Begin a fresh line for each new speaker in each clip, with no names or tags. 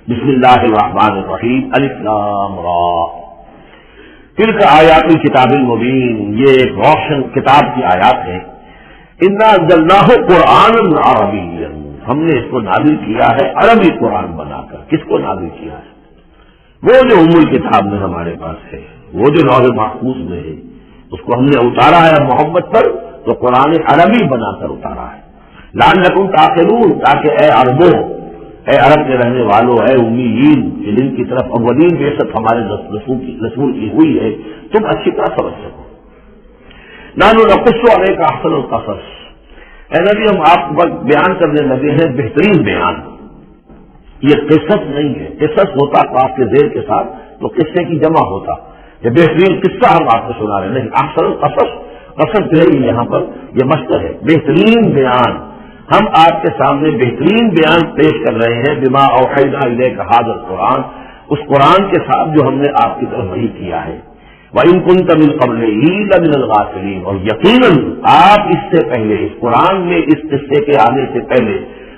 بسم اللہ الرحمن الرحیم الف لام را تلک آیات الکتاب المبین، یہ ایک روشن کتاب کی آیات ہے. انا انزلناہ قرآنا عربیا، ہم نے اس کو نازل کیا ہے عربی قرآن بنا کر. کس کو نازل کیا ہے؟ وہ جو ام الکتاب میں ہمارے پاس ہے، وہ جو لوح محفوظ میں ہے، اس کو ہم نے اتارا ہے محمد پر، تو قرآن عربی بنا کر اتارا ہے. لعلکم تعقلون، تاکہ اے عربوں، اے عرب کے رہنے والوں، اے امیین، جن کی طرف اولین بعثت ہمارے رسول کی ہوئی ہے، تم اچھی طرح سمجھ سکو. نحن نقص علیک احسن القصص، اے نبی ہم آپ پر بیان کرنے لگے ہیں بہترین بیان. یہ قصص نہیں ہے، قصص ہوتا قاف کے زیر کے ساتھ تو قصے کی جمع ہوتا. یہ بہترین قصہ ہم آپ کو سنا رہے ہیں، نہیں، احسن القصص، قصص جو ہے یہاں پر یہ مصدر ہے، بہترین بیان. ہم آپ کے سامنے بہترین بیان پیش کر رہے ہیں بما اوحینا الیک ھذا القرآن، اس قرآن کے ساتھ جو ہم نے آپ کی طرف وحی کیا ہے. وَإِن كُنتَ مِن قَبْلِهِ لَمِنَ الْغَافِلِينَ، اور یقیناً آپ اس سے پہلے، اس قرآن میں اس قصے کے آنے سے پہلے،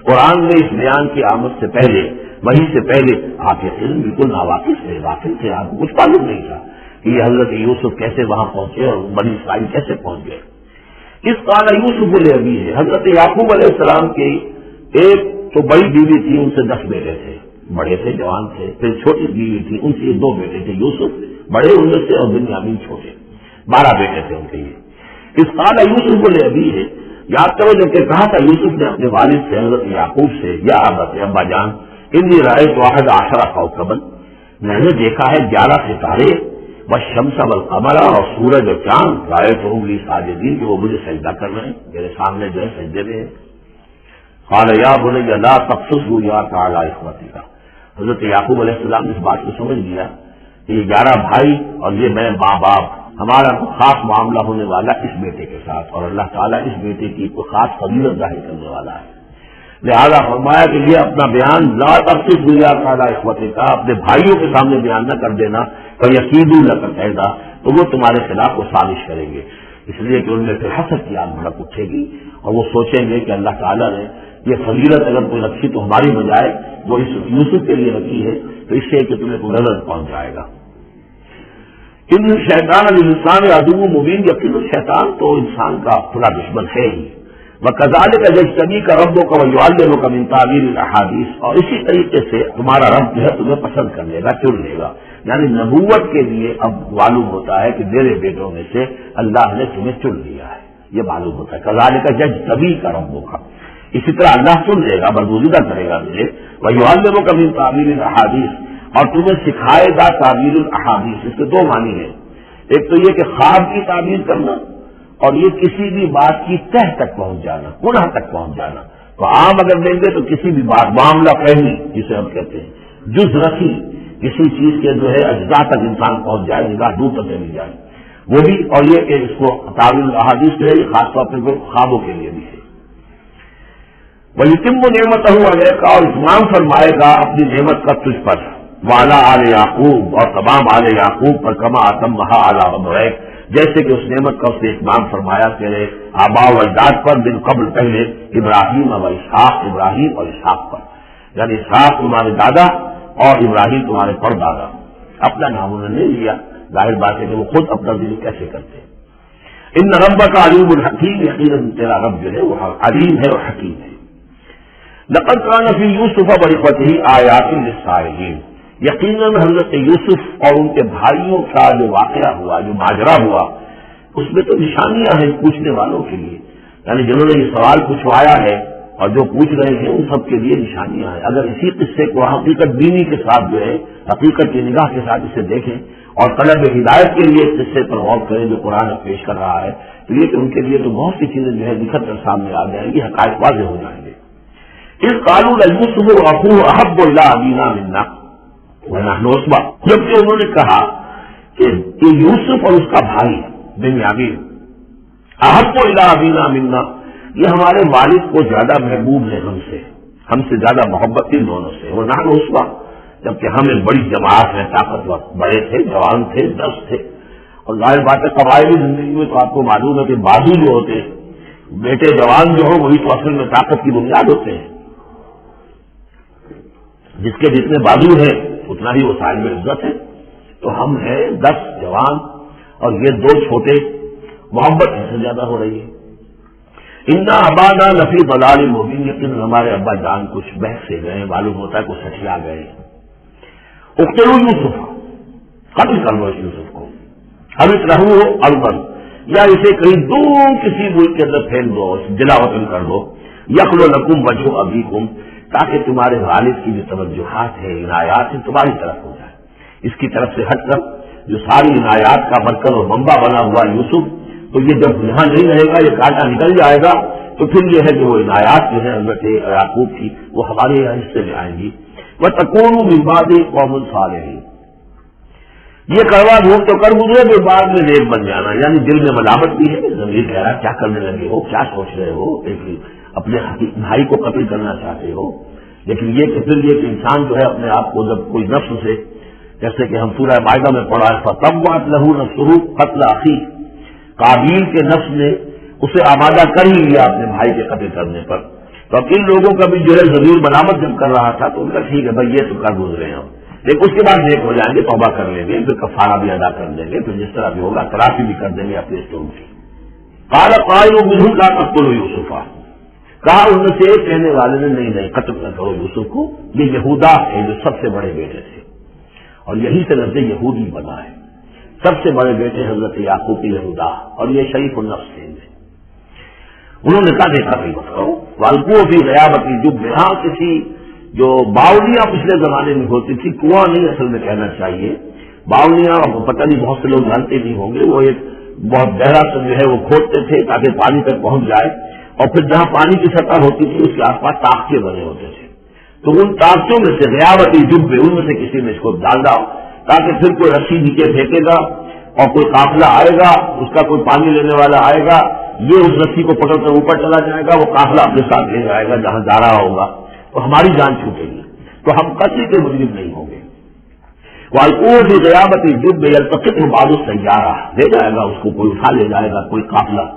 قرآن میں اس بیان کی آمد سے پہلے، وحی سے پہلے آپ یقیناً بالکل ناواقف تھے، غافل تھے، آپ کو کچھ معلوم نہیں تھا کہ یہ حضرت یوسف کیسے وہاں پہنچے اور بنی اسرائیل کیسے پہنچ گئے. اس قال یوسف لابیہ ہے، حضرت یعقوب علیہ السلام کی ایک تو بڑی بیوی تھی، ان سے 10 بیٹے تھے، بڑے تھے، جوان تھے. پھر چھوٹی بیوی تھی، ان سے 2 بیٹے تھے، یوسف بڑے ان میں سے اور بنیامین چھوٹے، 12 بیٹے تھے ان کے. یہ اس قال یوسف لابیہ ہے، یاد کرو جب کہ کہا تھا یوسف نے اپنے والد سے، حضرت یعقوب سے، یا ابت، ابا جان، انی رأیت 11 کوکبا، میں نے دیکھا ہے 11 ستارے، والشمس والقمر، اور سورج اور چاند، رأیتہم لی ساجدین، کہ وہ مجھے سجدہ کر رہے ہیں، میرے سامنے جو ہے سجدے میں ہے. قال یا بنی لا تقصص رؤیاک علی اخوتک، حضرت یعقوب علیہ السلام اس بات کو سمجھ لیا کہ یہ 11 بھائی اور یہ میں ماں باپ، ہمارا خاص معاملہ ہونے والا اس بیٹے کے ساتھ، اور اللہ تعالیٰ اس بیٹے کی کوئی خاص فضیلت ظاہر کرنے والا ہے. لہذا فرمایا کہ یہ اپنا بیان لا تقصص رؤیاک علی اخوتک، اپنے بھائیوں کے سامنے بیان نہ کر دینا، فیکیدوا لک کیدا، تو وہ تمہارے خلاف وہ سازش کریں گے. اس لیے کہ ان میں پھر حسد کی آگ بھڑک اٹھے گی اور وہ سوچیں گے کہ اللہ تعالیٰ نے یہ فضیلت اگر کوئی رکھی تو ہماری بجائے وہ اس یوسف کے لیے رکھی ہے، تو اس سے کہ تمہیں کوئی غلط پہنچ جائے گا. ان شیطان الانسان عدو مبین، یقین شیطان تو انسان کا کھلا دشمن ہے ہی. وَكَذَلِكَ يَجْتَبِيكَ رَبُّكَ وَيُعَلِّمُكَ مِن تَأْوِيلِ الْأَحَادِيثِ، اور اسی طریقے سے تمہارا رب جو ہے تمہیں پسند کر لے گا، چن لے گا. یعنی نبوت کے لیے اب معلوم ہوتا ہے کہ میرے بیٹوں میں سے اللہ نے تمہیں چن لیا ہے، یہ معلوم ہوتا ہے. كَذَلِكَ يَجْتَبِيكَ رَبُّكَ، اسی طرح اللہ چن لے گا، برگزیدہ کرے گا مجھے. وَيُعَلِّمُكَ مِن تَأْوِيلِ الْأَحَادِيثِ، اور تمہیں سکھائے گا تعبیر الاحادیث. اس کے 2 معنی ہیں، ایک تو یہ کہ خواب کی تعبیر کرنا، اور یہ کسی بھی بات کی تہ تک پہنچ جانا، کنہ تک پہنچ جانا. تو عام اگر لیں گے تو کسی بھی بات، معاملہ فہمی جسے ہم کہتے ہیں، جز رسی، کسی چیز کے جو ہے اجزاء تک انسان پہنچ جائے، نگاہ دور تک چلی جائے، وہ بھی. اور یہ کہ اس کو تعبیر الاحادیث جو ہے یہ خاص طور پر خوابوں کے لیے بھی ہے. وَيُتِمُّ نِعْمَتَهُ عَلَيْكَ، اور اتمام فرمائے گا اپنی نعمت کا تجھ پر. وَعَلَىٰ آلِ یعقوب، اور تمام آل یعقوب پر. کما اتمھا علی ابویک، جیسے کہ اس نعمت کا اس نے اتمام فرمایا تیرے آباء و اجداد پر، من قبل پہلے، ابراہیم و اسحاق، ابراہیم اور اسحاق پر. یعنی اسحاق تمہارے دادا اور ابراہیم تمہارے پردادا. اپنا نام انہوں نے لیا، ظاہر بات ہے کہ وہ خود اپنا ذکر کیسے کرتے ہیں. ان ربک علیم الحکیم، یقیناً تیرا رب جو ہے وہ علیم ہے اور حکیم ہے. لقد کان فی یوسف واخوته آیات للسائلین، یقیناً حضرت یوسف اور ان کے بھائیوں کا جو واقعہ ہوا، جو ماجرا ہوا، اس میں تو نشانیاں ہیں پوچھنے والوں کے لیے. یعنی جنہوں نے یہ سوال پوچھوایا ہے اور جو پوچھ رہے ہیں ان سب کے لیے نشانیاں ہیں. اگر اسی قصے کو حقیقت بینی کے ساتھ جو ہے، حقیقت کی نگاہ کے ساتھ اسے دیکھیں اور طلب ہدایت کے لیے اس قصے پر غور کریں جو قرآن پیش کر رہا ہے، تو یہ کہ ان کے لیے تو بہت سی چیزیں جو ہے نکھر کر سامنے آ جائیں گی، حقائق واضح ہو جائیں گے. اذ قالوا لیوسف واخوہ احب الی ابینا منا ونحن عصبہ، جبکہ انہوں نے کہا کہ یوسف اور اس کا بھائی بنیامین احب الی ابینا منا، یہ ہمارے والد کو زیادہ محبوب ہے ہم سے زیادہ محبت ان دونوں سے. ونحن عصبہ، جبکہ ہم ایک بڑی جماعت میں طاقتور، بڑے تھے، جوان تھے، 10 تھے. اور ظاہر بات ہے قبائلی زندگی میں تو آپ کو معلوم ہے کہ بازو جو ہوتے ہیں، بیٹے جوان جو ہوں وہی تو اصل میں طاقت کی بنیاد ہوتے ہیں. جس کے جتنے بازو ہیں اتنا ہی وہ صاحب عزت ہے. تو ہم ہیں 10 جوان اور یہ 2 چھوٹے، محبت سے زیادہ ہو رہی ہے. انا ابانا لفی ضلال مبین، لیکن ہمارے ابا جان کچھ بحث سے گئے، معلوم ہوتا ہے کچھ سٹیا گئے. اقتلوا یوسف، قتل کر لو یوسف کو، اب رہو اربن، یا اسے کہیں دور کسی ملک کے اندر پھینک دو، دلا وطن کر دو. یخلو لکم وجہ ابیکم، تاکہ تمہارے والد کی جو توجہات ہیں، عنایات ہیں، تمہاری طرف ہو جائے. اس کی طرف سے ہٹ کر جو ساری عنایات کا مرکز اور منبع بنا ہوا یوسف، تو یہ جب یہاں نہیں رہے گا، یہ کانٹا نکل جائے گا، تو پھر یہ ہے کہ وہ عنایات جو ہے حضرت یعقوب کی وہ ہمارے یہاں حصے میں آئیں گی. وَتَكُونُوا مِن بَعْدِ قَوْمٍ صَالِحِينَ، یہ کڑوا دھوپ تو کر گزرے پھر بعد میں نیک بن جانا. یعنی دل میں ملامت بھی ہے، ضمیر کہہ رہا کیا کرنے لگے ہو، کیا سوچ رہے ہو، اپنے بھائی کو قتل کرنا چاہتے ہو. لیکن یہ کہ پھر یہ کہ انسان جو ہے اپنے آپ کو جب کوئی نفس سے، جیسے کہ ہم سورہ مائدہ میں پڑھا ہے فَطَوَّعَتْ لَهُ نَفْسُهُ قَتْلَ أَخِيهِ، قابیل کے نفس نے اسے آمادہ کر ہی لیا اپنے بھائی کے قتل کرنے پر. تو اب ان لوگوں کا بھی جو ہے ضمیر ملامت جب کر رہا تھا تو ان کا ٹھیک ہے بھائی یہ تو کر گزرے ہیں، لیکن اس کے بعد نیک ہو جائیں گے، توبہ کر لیں گے، پھر کفارہ بھی ادا کر دیں گے، پھر جس طرح بھی ہوگا تلافی بھی کر دیں گے اپنے اسٹور کی. قال قائل منهم لا تقتلوا یوسف، کہا ان میں سے ایک کہنے والے نے نہیں قتل نہ کرو یوسف کو، یہ یہودا ہے جو سب سے بڑے بیٹے تھے اور یہی سے لفظ یہودی بنا ہے. سب سے بڑے بیٹے حضرت یعقوب کی یہودا، اور یہ شریف النفس تھے. انہوں نے کہا دیکھا نہیں مت کرو. والکو بھی غیابت الجب، یہاں کسی جو باولیاں پچھلے زمانے میں ہوتی تھی، کنواں نہیں اصل میں کہنا چاہیے، باولیاں پتہ نہیں بہت سے لوگ جانتے نہیں ہوں گے، وہ ایک بہت گہرا سا جو ہے وہ کھودتے تھے تاکہ پانی تک پہنچ جائے، اور پھر جہاں پانی کی سطح ہوتی تھی اس کے آس پاس طاقتیں بنے ہوتے تھے. تو ان طاقتوں میں سے غیابت الجب، ان میں سے کسی نے اس کو ڈال ڈاؤ تاکہ پھر کوئی رسی نیچے پھینکے گا اور کوئی قافلہ آئے گا، اس کا کوئی پانی لینے والا آئے گا، یہ اس رسی کو پکڑ کر اوپر چلا جائے گا، وہ قافلہ اپنے ساتھ لے جائے گا جہاں جا رہا ہوگا، تو ہماری جان چھوٹے گی، تو ہم قتل کے مجرم نہیں ہوں گے. والکوہ بھی غیابت الجب یلتقطہ بعض السیارہ، لے جائے گا اس کو کوئی، اٹھا لے جائے گا کوئی قافلہ.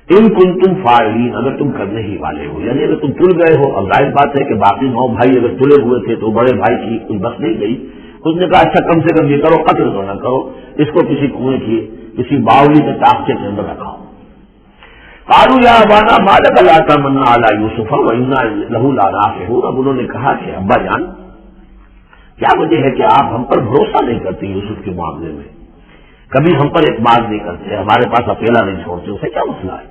ان کنتم فاعلین، اگر تم کرنے ہی والے ہو، یعنی اگر تم تل گئے ہو. اب ظاہر بات ہے کہ باقی 9 بھائی اگر تلے ہوئے تھے تو بڑے بھائی کی کوئی بس نہیں گئی. اس نے کہا اچھا کم سے کم یہ کرو، قتل تو نہ کرو، اس کو کسی کنویں کی کسی باولی کے طاقتے کے اندر رکھاؤ. قالوا یا ابانا ما لک لا تمنا علی یوسف وانا له لناصحون، اب انہوں نے کہا کہ ابا جان کیا وجہ ہے کہ آپ ہم پر بھروسہ نہیں کرتے یوسف کے معاملے میں، کبھی ہم پر اعتماد نہیں کرتے، ہمارے پاس اکیلا نہیں چھوڑتے، اسے کیا مسئلہ ہے؟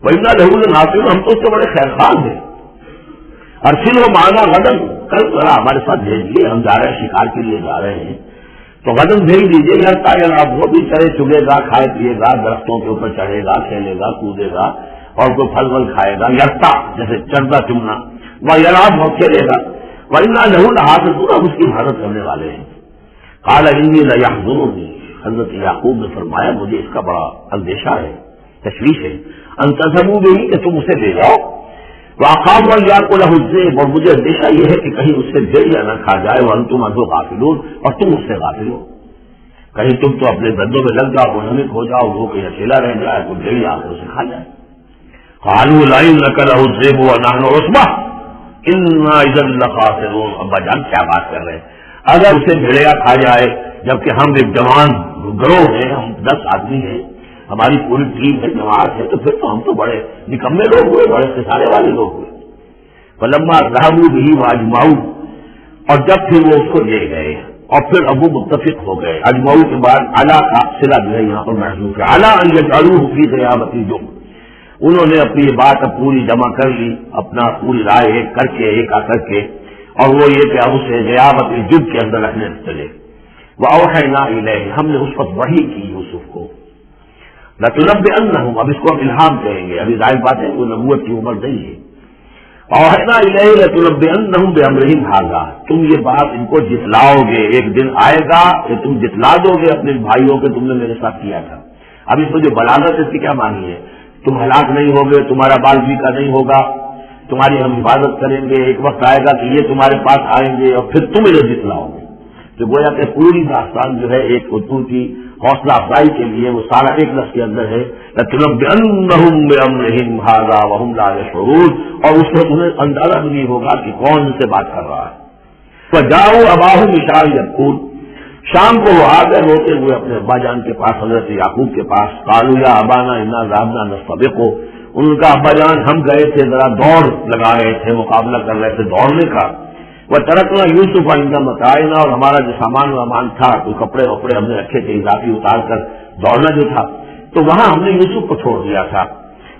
وَإِنَّا لَهُ لَنَاصِحُونَ، ہم تو اس کے بڑے خیر خواہ ہیں. ارسلہ معنا غدن، کل ذرا ہمارے ساتھ بھیجیے، ہم جا رہے ہیں شکار کے لیے جا رہے ہیں، تو غدن بھیج دیجیے. یرتا یلعب، وہ بھی چرے چگے گا، کھائے پیے گا، درختوں کے اوپر چڑھے گا، کھیلے گا، کودے گا، اور کوئی پھل ول کھائے گا. یرتا جیسے چڑھنا چمنا، وہ یلعب وہ کھیلے گا. وَإِنَّا لَهُ لَحَافِظُونَ، ہم اس کی حفاظت کرنے والے ہیں. قَالَ إِنِّي لَيَحْزُنُنِي، حضرت یعقوب نے فرمایا مجھے اس کا بڑا اندیشہ ہے، تشویش ہے، ان تذهبوا به، کہ تم اسے لے جاؤ. وَأَخَافُ أَن يَأْكُلَهُ الذِّئْبُ، اور مجھے اندیشہ یہ ہے کہ کہیں اس سے بھیڑیا نہ کھا جائے. وَأَنتُمْ عَنْهُ غَافِلُونَ، اور تم اس سے غافل ہو، کہیں تم تو اپنے دندوں میں لگ جاؤ، منہمک ہو جاؤ، وہ کہیں اکیلا رہ جائے، کوئی بھیڑیا آ کر اسے کھا جائے. قَالُوا لَئِن لَّكَلَهُ الذِّئْبُ وَنَحْنُ عُصْبَةٌ إِنَّا إِذًا لَّخَاسِرُونَ. ابا جان کیا بات کر رہے ہیں، اگر اسے بھیڑیا کھا جائے جبکہ ہم ایک جوان گروہ ہیں، ہم 10 آدمی ہیں، ہماری پوری ٹیم ہے، جماعت ہے، تو پھر تو ہم تو بڑے نکمے لوگ ہوئے، بڑے خسارے والے لوگ ہوئے. فلما ذهبوا به واجمعوا، اور جب پھر وہ اس کو لے گئے اور پھر ابو متفق ہو گئے. اجمعوا کے بعد علی کا صلہ جو ہے یہاں پر محذوف ہے، علی ان یجعلوه فی غیابۃ الجب، انہوں نے اپنی یہ بات اب پوری جمع کر لی، اپنا پوری رائے ایک کر کے، ایک آ کر کے، اور وہ یہ کہ اب اسے غیابۃ الجب کے اندر رکھنے چلے. وأوحینا الیہ، ہم نے اس وقت وحی کی یوسف کو. لَتُنَبِّئَنَّهُمْ، اب اس کو اب الہام کہیں گے، ابھی ظاہر بات ہے وہ نبوت کی عمر نہیں ہے. اوحینا الیہ لَتُنَبِّئَنَّهُمْ بِأَمْرِهِمْ هَٰذَا، تم یہ بات ان کو جتلاؤ گے، ایک دن آئے گا کہ تم جتلا دو گے اپنے بھائیوں کے تم نے میرے ساتھ کیا تھا. اب اس میں جو بلاغت ہے اس کی کیا معنی ہے؟ تم ہلاک نہیں ہوگے، تمہارا بال بھی کا نہیں ہوگا، تمہاری ہم حفاظت کریں گے. ایک وقت آئے گا کہ یہ تمہارے پاس آئیں گے اور پھر تم انہیں جتلاؤ گے. تو گویا کہ پوری داستان جو ہے ایک اردو کی حوصلہ افزائی کے لیے وہ سارا ایک لفظ کے اندر ہے، لَتُنَبِّئَنَّهُمْ بِأَمْرِهِمْ هَٰذَا وَهُمْ لَا يَشْعُرُونَ، اور اس وقت انہیں اندازہ بھی نہیں ہوگا کہ کون ان سے بات کر رہا ہے. وجاؤ اباہم عشاء یبکون، شام کو وہ آ گئے روتے ہوئے اپنے ابا جان کے پاس، حضرت یعقوب کے پاس. قالوا یا ابانا انا ذهبنا نستبق، ان کا ابا جان ہم گئے تھے ذرا دوڑ لگا رہے تھے، مقابلہ کر رہے تھے دوڑنے کا. وترکنا یوسف عند متاعنا، اور ہمارا جو سامان تھا کوئی کپڑے وپڑے ہم نے رکھے تھے اضافی اتار کر دوڑنا جو تھا، تو وہاں ہم نے یوسف کو چھوڑ دیا تھا.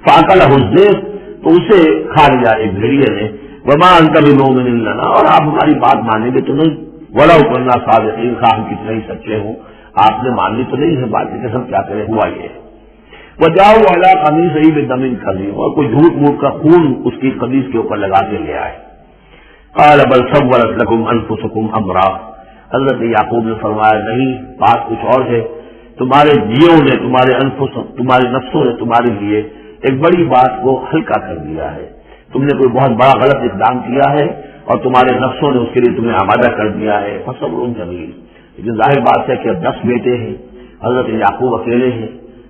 فاکلہ الذئب، تو اسے کھا لیا ایک بھیڑیے نے. وما انت بمؤمن لنا، اور آپ ہماری بات مانیں گے تو نہیں. ولو كنا صادقین، خواہ ہم کتنے ہی سچے ہوں آپ نے مان لی تو نہیں ہے بات، کہ سب کیا کرے ہوا یہ. وجاؤ علی قمیصہ بدم کذب، اور کوئی جھوٹ موٹ کا خون اس کی قمیص کے اوپر لگا کے لے آئے. قال بل سولت لكم انفسكم امرا، حضرت یعقوب نے فرمایا نہیں، بات کچھ اور ہے. تمہارے جیوں نے، تمہارے نفسوں نے تمہارے لیے ایک بڑی بات کو ہلکا کر دیا ہے. تم نے کوئی بہت بڑا غلط اقدام کیا ہے اور تمہارے نفسوں نے اس کے لیے تمہیں آمادہ کر دیا ہے. فصبر جمیل، لیکن ظاہر بات ہے کہ اب 10 بیٹے ہیں، حضرت یعقوب اکیلے ہیں،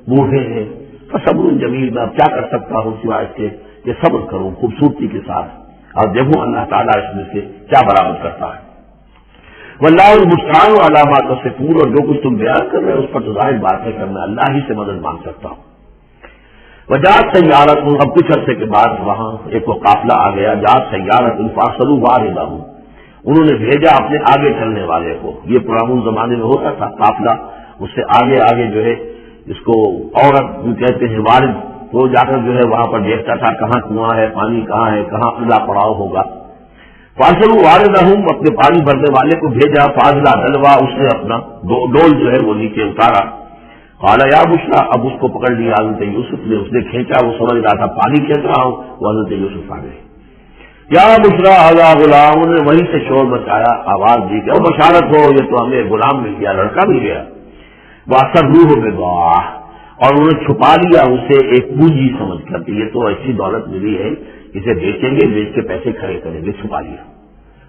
بوڑھے ہیں. فصبر جمیل، میں اب کیا کر سکتا ہوں سوائے اس کے کہ صبر کروں خوبصورتی کے ساتھ، اور دیکھوں اللہ تعالیٰ اس میں سے کیا برآمد کرتا ہے. واللہ المستعان علی ما تصفون، اور جو کچھ تم بیان کر رہے ہو اس پر تو ظاہر بات ہے کہ میں اللہ ہی سے مدد مانگ سکتا ہوں. وجات سیارت، اب کچھ عرصے کے بعد وہاں ایک وہ قافلہ آ گیا. جات سیارت فارسلوا واردہم، انہوں نے بھیجا اپنے آگے چلنے والے کو. یہ پرانے زمانے میں ہوتا تھا قافلہ، اس سے آگے آگے جو ہے جس کو عورت کہتے ہیں وارد، وہ جا کر جو ہے وہاں پر دیکھتا تھا کہاں کنواں ہے، پانی کہاں ہے، کہاں قلعہ پڑاؤ ہوگا. فارسلوا واردہم، اپنے پانی بھرنے والے کو بھیجا. فاضلہ دلوا، اس نے اپنا ڈول جو ہے وہ نیچے اتارا. قال یا بشرا، اب اس کو پکڑ لیا حضرت یوسف نے، اس نے کھینچا، وہ سمجھ رہا تھا پانی کھینچ رہا ہوں، وہ حضرت یوسف آ گئے. یا بشرا ھذا غلام، انہوں نے وہیں سے شور مچایا، آواز دی کہ بشارت ہو، یہ تو ہمیں غلام مل گیا، لڑکا مل گیا. واسروہ بضاعۃ، اور انہوں نے چھپا لیا اسے ایک پونجی سمجھ کر کہ یہ تو ایسی دولت ملی ہے، اسے بیچیں گے، بیچ کے پیسے کھڑے کریں گے، چھپا لیا.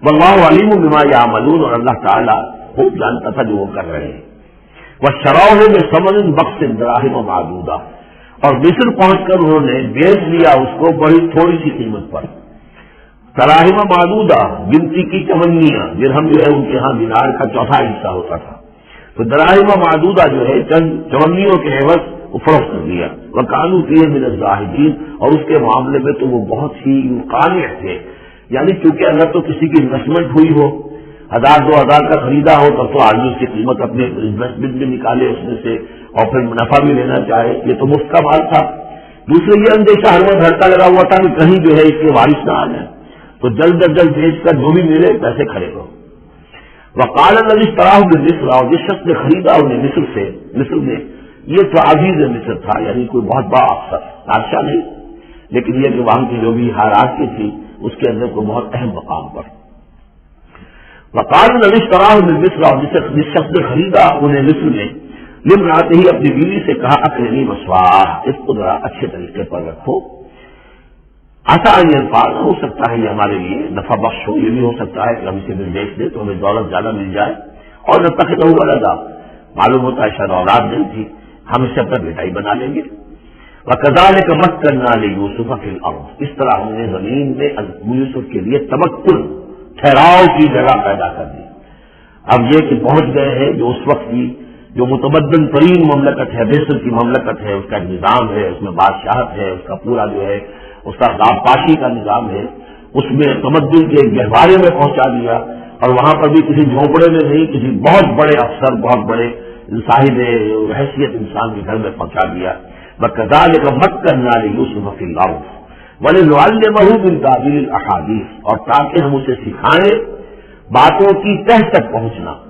واللہ علیم بما یعملون، اور اللہ تعالیٰ خوب جانتا تھا جو وہ کر رہے ہیں. وَاشْتَرَوْهُ بِثَمَنٍ بَخْسٍ دَرَاهِمَ مَعْدُودَةٍ، اور مصر پہنچ کر انہوں نے بیچ لیا اس کو بڑی تھوڑی سی قیمت پر. دراہم معدودہ، گنتی کی چونیاں، درہم جو ہے ان کے ہاں دینار کا چوتھا حصہ ہوتا تھا، تو دراہم معدودہ جو ہے چند چونیوں کے عوض وہ فروخت کر دیا. وَكَانُوا فِيهِ مِنَ الزَّاهِدِينَ، اور اس کے معاملے میں تو وہ بہت ہی قانع تھے. یعنی چونکہ اگر تو کسی کی انویسٹمنٹ ہوئی ہو، 1000-2000 کا خریدا ہو، تب تو آدمی اس کی قیمت اپنے انویسٹمنٹ میں نکالے اس میں سے اور پھر منافع بھی لینا چاہے، یہ تو مفت کا مال تھا. دوسرے یہ اندیشہ ہر وقت دھڑکا لگا ہوا تھا کہ کہیں جو ہے اس کے وارث نہ آ جائیں، تو جلد از جلد بیچ کر جو بھی ملے پیسے کھڑے کرو. وقال الذي اشتراه بمصر، اور جس شخص نے خریدا انہیں مصر میں، یہ تو عزیز مصر تھا، یعنی کوئی بہت بڑا افسر، بادشاہ نہیں، لیکن یہ کہ وہاں کی جو بھی ہیرارکی تھی اس کے اندر کوئی بہت اہم مقام پر. وقال الذي اشتراه بمصر، اور جس شخص نے خریدا انہیں مصر میں، لامرأته ہی اپنی بیوی سے کہا اکرمی مثواہ، اس کو ذرا اچھے طریقے پر رکھو. عسیٰ ان ينفعنا، ہو سکتا ہے یہ ہمارے لیے نفع بخش ہو، یہ بھی ہو سکتا ہے کہ ہم اسے بھی بیچ دیں تو ہمیں دولت زیادہ مل جائے. اور نتخذہ ولدا، معلوم ہوتا ہے شاید اولاد نہیں تھی، ہم اسے اپنا بیٹا ہی بنا لیں گے. وَكَذَلِكَ مَكَّنَّا لِيُوسُفَ فِي الْأَرْضِ، اس طرح ہم نے زمین میں یوسف کے لیے تمکن، ٹھہراؤ کی جگہ پیدا کر دی. اب یہ کہ پہنچ گئے ہیں جو اس وقت کی جو متمدن ترین مملکت ہے، مصر کی مملکت ہے، اس کا ایک نظام ہے، اس میں بادشاہت ہے، اس کا پورا جو ہے اس کا آبپاشی کا نظام ہے، اس میں تمدن کے گہوارے میں پہنچا دیا. اور وہاں پر بھی کسی جھونپڑے میں نہیں، کسی بہت بڑے افسر، بہت بڑے صاحب حیثیت انسان کے گھر میں پہنچا دیا. وَكَذَلِكَ مَكَّنَّا لِيُوسُفَ فِي الْأَرْضِ وَلِنُعَلِّمَهُ مِن تَأْوِيلِ الْأَحَادِيثِ، اور تاکہ ہم اسے سکھائیں باتوں کی تہ تک پہنچنا.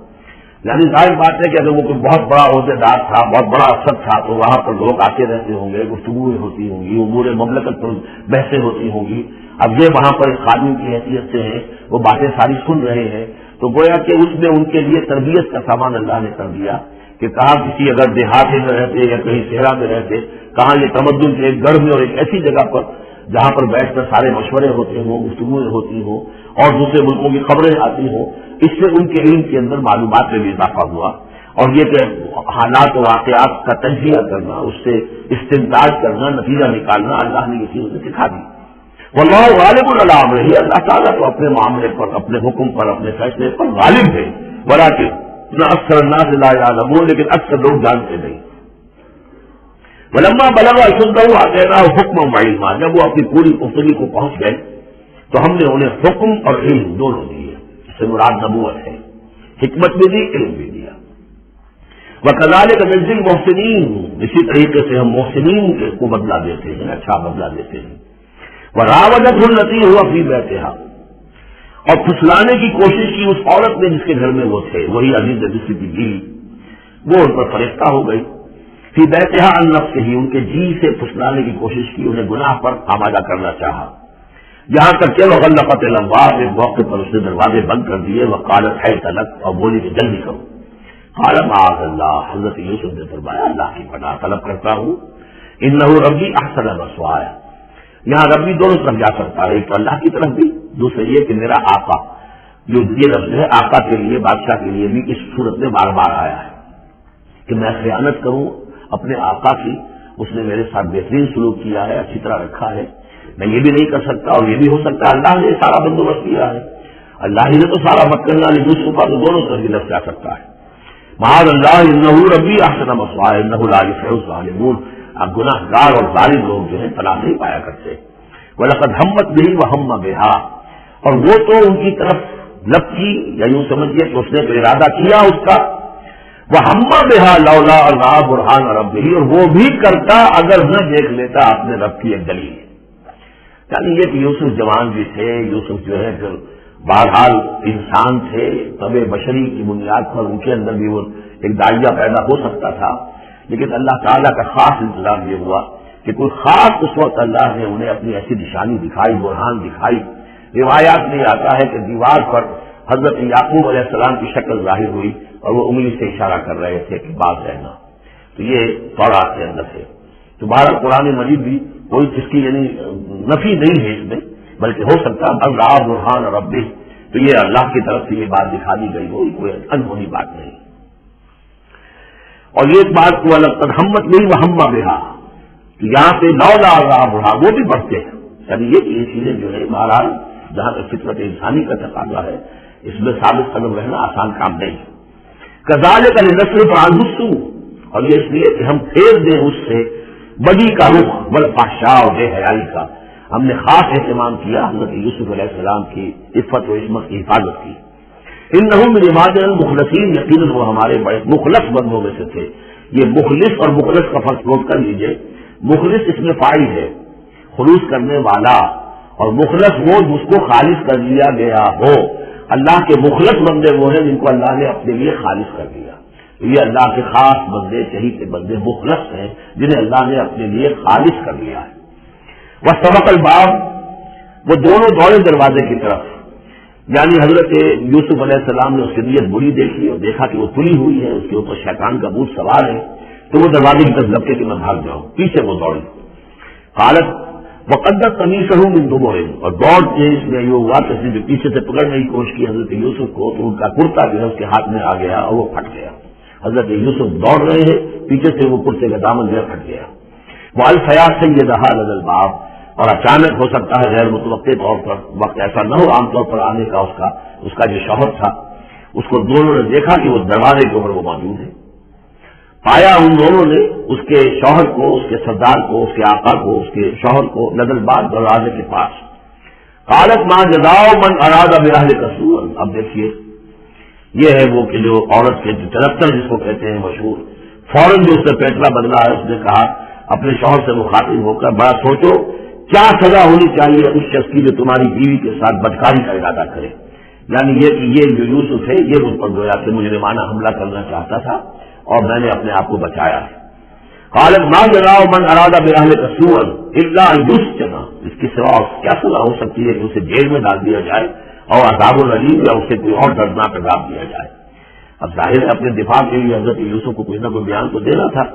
یعنی ظاہر بات ہے کہ اگر وہ کوئی بہت بڑا عہدیدار تھا، بہت بڑا افسر تھا، تو وہاں پر لوگ آتے رہتے ہوں گے، گفتگویں ہوتی ہوں گی، امور مملکت پر بحثیں ہوتی ہوں گی. اب یہ وہاں پر ایک خادم کی حیثیت سے ہیں، وہ باتیں ساری سن رہے ہیں، تو گویا کہ اس میں ان کے لیے تربیت کا سامان اللہ نے کر دیا کہ کہاں کسی اگر دیہاتی میں رہتے یا کہیں صحرا میں رہتے، کہاں یہ تمدن کے ایک گڑھ میں اور ایک ایسی جگہ پر جہاں پر بیٹھ کر سارے مشورے ہوتے ہوں، گفتگویں ہوتی ہوں اور دوسرے ملکوں کی خبریں آتی ہوں. اس سے ان کے علم کے اندر معلومات میں بھی اضافہ ہوا. اور یہ کہ حالات و واقعات کا تجزیہ کرنا، اس سے استنتاج کرنا، نتیجہ نکالنا، اللہ نے یہ چیز سکھا دی. واللہ غالب علی امرہ، اللہ تعالیٰ تو اپنے معاملے پر، اپنے حکم پر، اپنے فیصلے پر غالب ہے، ولکن اکثر الناس لا یعلمون، لیکن اکثر لوگ جانتے نہیں۔ ولما بلغ اشدہ آتیناہ حکما وعلما، جب وہ اپنی پوری پختگی کو پہنچ گئے تو ہم نے انہیں حکم اور علم دونوں دیے، اس سے مراد نبوت ہے، حکمت بھی دی، علم بھی دیا۔ وکذالک نجزی المحسنین، اسی طریقے سے ہم محسنین کو بدلہ دیتے ہیں، اچھا بدلہ دیتے ہیں۔ وراودته التي هو في بيتها، اور پھسلانے کی کوشش کی اس عورت نے جس کے گھر میں وہ تھے، وہی عزیز مصر کی بیوی، وہ ان پر فرشتہ ہو گئی، فی بیتها عن نفسه، ان کے جی سے پھسلانے کی کوشش کی، انہیں گناہ پر آمادہ کرنا چاہا، یہاں تک کہ وغلقت الابواب، ایک موقع پر اس نے دروازے بند کر دیے، وقالت حیث لک، اور بولی کہ جلدی کرو، قال معاذ اللہ، حضرت یوسف نے فرمایا اللہ کی پناہ طلب کرتا ہوں، انہ ربی احسن مثوایا، یہاں ربی دونوں طرف جا سکتا ہے، ایک اللہ کی طرف بھی، دوسرے یہ کہ میرا آقا، جو یہ لفظ ہے آقا کے لیے، بادشاہ کے لیے بھی اس صورت میں بار بار آیا ہے کہ میں خیانت کروں اپنے آقا کی، اس نے میرے ساتھ بہترین سلوک کیا ہے، اچھی طرح رکھا ہے، میں یہ بھی نہیں کر سکتا، اور یہ بھی ہو سکتا ہے اللہ نے سارا بندوبست کیا ہے، اللہ ہی نے تو سارا مکرنا نہیں، دوسروں کا تو دونوں طرف لفظ جا سکتا ہے۔ معاذ اللہ انہ ربی احسن مثوایا انہ لا یفلح الظالمون، اب گناہ گار اور ظالم لوگ جو ہیں پناہ نہیں پایا کرتے۔ وَلَقَدْ هَمَّتْ بِهِ وَهَمَّ بِهَا، اور وہ تو ان کی طرف لپکی، یا یوں سمجھیے کہ اس نے تو ارادہ کیا اس کا، وَهَمَّ بِهَا لَوْلَا أَن رَأَىٰ بُرْهَانَ رَبِّهِ، اور وہ بھی کرتا اگر نہ دیکھ لیتا اپنے رب کی ایک دلیل، یعنی یہ کہ یوسف جوان بھی تھے، یوسف جو ہے پھر بہرحال انسان تھے، طبع بشری کی بنیاد پر ان کے اندر بھی وہ ایک داعیہ پیدا ہو سکتا تھا، لیکن اللہ تعالیٰ کا خاص انتظام یہ ہوا کہ کوئی خاص اس وقت اللہ نے انہیں اپنی ایسی نشانی دکھائی، برہان دکھائی۔ روایات میں آتا ہے کہ دیوار پر حضرت یعقوب علیہ السلام کی شکل ظاہر ہوئی اور وہ انگلی سے اشارہ کر رہے تھے کہ باز رہنا، تو یہ تورات کے اندر ہے۔ تو بہرحال قرآن مجید بھی کوئی اس کی یعنی نفی نہیں ہے اس میں، بلکہ ہو سکتا ہے بل رأى برہان ربہ، تو یہ اللہ کی طرف سے یہ بات دکھا دی گئی ہو، کوئی انہونی بات نہیں۔ اور یہ بات کو وَلَقَدْ هَمَّتْ بِهِ وَهَمَّ بِهَا، تو یہاں پہ لولا رأى برہان، وہ بھی پڑھتے ہیں، یعنی یہ چیزیں جو ہے بہرحال جہاں تک فطرت انسانی کا تقاضا ہے اس میں ثابت قدم رہنا آسان کام نہیں ہے۔ كَذَلِكَ لِنَصْرِفَ عَنْهُ السُّوءَ، اور یہ اس لیے کہ ہم پھیر دیں اس سے بدی کا رخ والفحشاء، اور بے حیائی کا، ہم نے خاص اہتمام کیا حضرت یوسف علیہ السلام کی عفت و عصمت کی حفاظت کی۔ انہم من عبادنا المخلصین، یقیناً وہ ہمارے بڑے مخلص بندوں میں سے تھے۔ یہ مخلص اور مخلص کا فرق نوٹ کر لیجئے، مخلص اس میں فاعل ہے، خلوص کرنے والا، اور مخلص وہ جس کو خالص کر لیا گیا ہو۔ اللہ کے مخلص بندے وہ ہیں جن کو اللہ نے اپنے لیے خالص کر دیا، یہ اللہ کے خاص بندے، چہیتے بندے مخلص ہیں جنہیں اللہ نے اپنے لیے خالص کر لیا ہے۔ وَسَبَقَ الْبَابَ، وہ دونوں دوڑے دروازے کی طرف، یعنی حضرت یوسف علیہ السلام نے اس کی نیت بری دیکھی اور دیکھا کہ وہ کھلی ہوئی ہے، اس کے اوپر شیطان کا بھوت سوار ہے، تو وہ دروازے کی طرف لپکے کہ میں بھاگ جاؤں، پیچھے وہ دوڑی۔ قالت وقدت قمیصہ من دبر، اور دوڑتے اس میں یہ ہوا کہ جو پیچھے سے پکڑنے کی کوشش کی حضرت یوسف کو، تو ان کا کرتا جو ہے اس کے ہاتھ میں آ گیا اور وہ پھٹ گیا۔ حضرت یوسف دوڑ رہے ہیں، پیچھے سے وہ کرتے کا دامن جو ہے پھٹ گیا۔ وَأَلْفَيَا سَيِّدَهَا لَدَى الْبَابِ، اور اچانک ہو سکتا ہے غیر متوقع طور پر، وقت ایسا نہ ہو عام طور پر آنے کا، اس کا جو شوہر تھا، اس کو دونوں نے دیکھا کہ وہ دروازے کے اوپر وہ موجود ہے، پایا ان دونوں نے اس کے شوہر کو، اس کے سردار کو، اس کے آقا کو، اس کے شوہر کو لدى الباب، دروازے کے پاس۔ قالت ما جزاء من اراد بأهلك سوءا، اب دیکھیے یہ ہے وہ کہ جو عورت کے چرتر جس کو کہتے ہیں مشہور، فوراً جو اس سے پیٹرا بدلا ہے، اس نے کہا اپنے شوہر سے مخاطب ہو کر بڑا سوچو کیا سزا ہونی چاہیے اس شخص کی جو تمہاری بیوی کے ساتھ بدکاری کا ارادہ کرے، یعنی یہ کہ یہ جو یوسف ہے یہ اس پر گویا کہ مجرمانہ حملہ کرنا چاہتا تھا اور میں نے اپنے آپ کو بچایا ہے۔ قالت ما جزاء من اراد بأهلك سوءا الا ان يسجن، اس کی سوا کیا سزا ہو سکتی ہے کہ اسے جیل میں ڈال دیا جائے اور عذاب العلیم یا اسے کوئی اور دردناک عذاب دیا جائے۔ اب ظاہر ہے اپنے دفاع کے لیے حضرت یوسف کو کچھ نہ کوئی بیان تو دینا تھا۔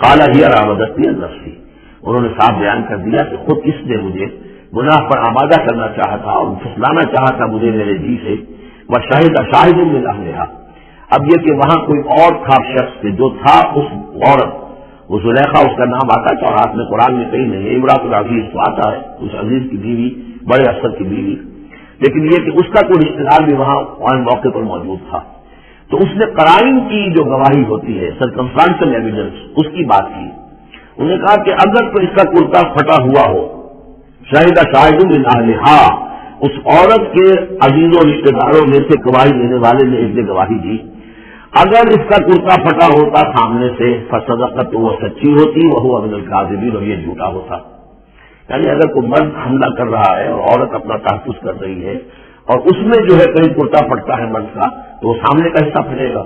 قال هي راودتني عن نفسي، انہوں نے صاف بیان کر دیا کہ خود اس نے مجھے گناہ پر آمادہ کرنا چاہا تھا اور پھسلانا چاہا تھا مجھے میرے جی سے۔ وشهد شاهد من اهلها، اب یہ کہ وہاں کوئی اور تھا شخص جو تھا اس عورت وہ زلیخا اس کا نام آتا ہے تورات میں، قرآن میں کہیں نہیں ہے. امراۃ العزیز تو آتا ہے، اس عزیز کی بیوی، بڑے افسر کی بیوی، لیکن یہ کہ اس کا کوئی رشتے دار بھی وہاں موقع پر موجود تھا. تو اس نے قرائن کی جو گواہی ہوتی ہے، سرکمسٹانشل ایویڈنس، اس کی بات کی. انہوں نے کہا کہ اگر تو اس کا کرتا پھٹا ہوا ہو، شاہدہ شاہد من اہلہا، اس عورت کے عزیز و رشتے داروں میں سے گواہی دینے والے نے ایک نے گواہی دی، اگر اس کا کرتا پھٹا ہوتا سامنے سے فصدقت، تو وہ سچی ہوتی، وہ من الکاذبین، اور یہ جھوٹا ہوتا. یعنی اگر کوئی مرد حملہ کر رہا ہے اور عورت اپنا تحفظ کر رہی ہے اور اس میں جو ہے کہیں کرتا پھٹتا ہے مرد کا، تو وہ سامنے کا حصہ پھٹے گا.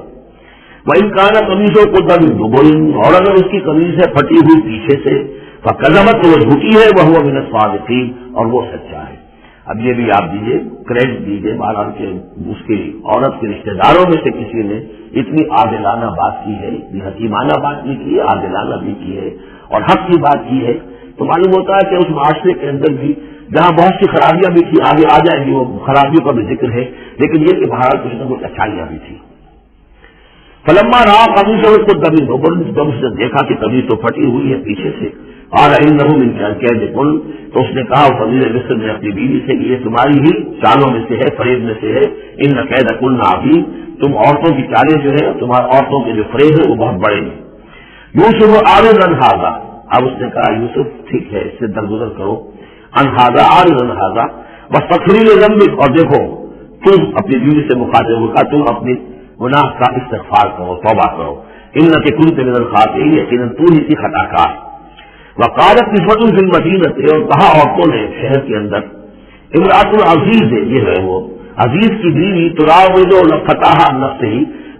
وہ امکان قمیصوں کو دبی دوبئی، اور اگر اس کی قمیص ہے پھٹی ہوئی پیچھے سے، فکذبت، تو وہ جھوٹی ہے، وہ من الصادقین، اور وہ سچا ہے. اب یہ بھی آپ دیجیے، کریڈٹ دیجیے بہرحال کہ اس کی عورت کے رشتے داروں میں سے کسی نے اتنی عادلانہ بات کی ہے، اتنی حکیمانہ بات بھی کی ہے، عادلانہ بھی کی ہے اور حق کی بات کی ہے. تو معلوم ہوتا ہے کہ اس معاشرے کے اندر بھی جہاں بہت سی خرابیاں بھی تھی، آگے آ جائیں گی وہ خرابیوں کا بھی ذکر ہے، لیکن یہ کہ بہرحال کچھ نہ کچھ اچھائیاں بھی تھی. فلما رہا قمیص اور خود کبھی جب اس نے دیکھا کہ قمیص تو پھٹی ہوئی ہے پیچھے سے، اور انہو من کید کن، تو اس نے کہا فضیل مصر نے اپنی بیوی سے کہ یہ تمہاری ہی چالوں میں سے ہے، فریب میں سے ہے. ان کید کن عظیم، تم عورتوں کی چالیں جو ہے، تمہارے عورتوں کے جو فریب ہے وہ بہت بڑے ہیں. یوسف عارض عن ھذا، اب اس نے کہا یوسف ٹھیک ہے، اس سے درگزر کرو. عن ھذا، عارض عن ھذا، وتقریر ذنبک، اور دیکھو تم اپنی بیوی سے مخاطب ہو کہا تم اپنی گناہ کا استغفار کرو، توبہ کرو. انک کنت من الخاطئین، یقیناً تو ہی تھی خطا کار. وقالت نسوۃ فی المدینہ، اور کہا عورتوں نے شہر کے اندر، امراۃ العزیز ہے، یہ ہے وہ عزیز کی بیوی، تراود فتح عن نفسہ،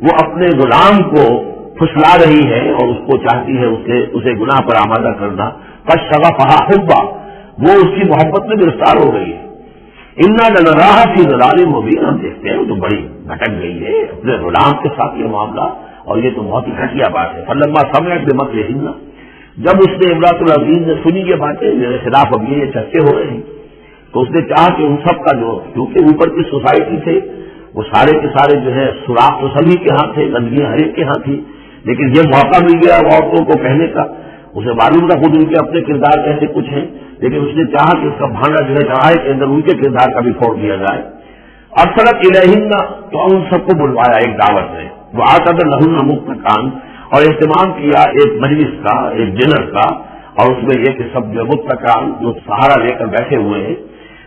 وہ اپنے غلام کو پھسلا رہی ہے اور اس کو چاہتی ہے اسے گناہ پر آمادہ کرنا. فشغفھا حبا، وہ اس کی محبت میں گرفتار ہو گئی ہے. انا لنراھا فی ضلال مبین، ہم دیکھتے ہیں وہ تو بڑی بھٹک گئی ہے اپنے غلام کے ساتھ یہ معاملہ، اور یہ تو بہت ہی گھٹیا بات ہے. فلما سمعت بمکرہن، جب اس نے امراۃ العزیز نے سنی یہ باتیں میرے خلاف اب یہ چرچے ہو رہے ہیں، تو اس نے چاہا کہ ان سب کا جو کیونکہ اوپر کی سوسائٹی تھے وہ سارے کے سارے جو ہے سراغ تو سبھی کے ہاں تھے، گندگیاں ہر ایک کے ہاں تھی، لیکن یہ موقع مل گیا عورتوں کو کہنے کا. اسے معلوم تھا خود ان کے اپنے کردار کیسے کچھ ہیں، لیکن اس نے چاہا کہ اس کا بھانڈا جو ہے چڑھائے کے اندر ان کے کردار کا بھی پھوڑ دیا جائے. ارسلت الیہن، تو ان سب کو بلوایا ایک دعوت میں، وآتت لہن متکئا، اور اہتمام کیا ایک مجلس کا، ایک ڈنر کا، اور اس میں یہ کہ سب جو متکئا جو سہارا لے کر بیٹھے ہوئے ہیں.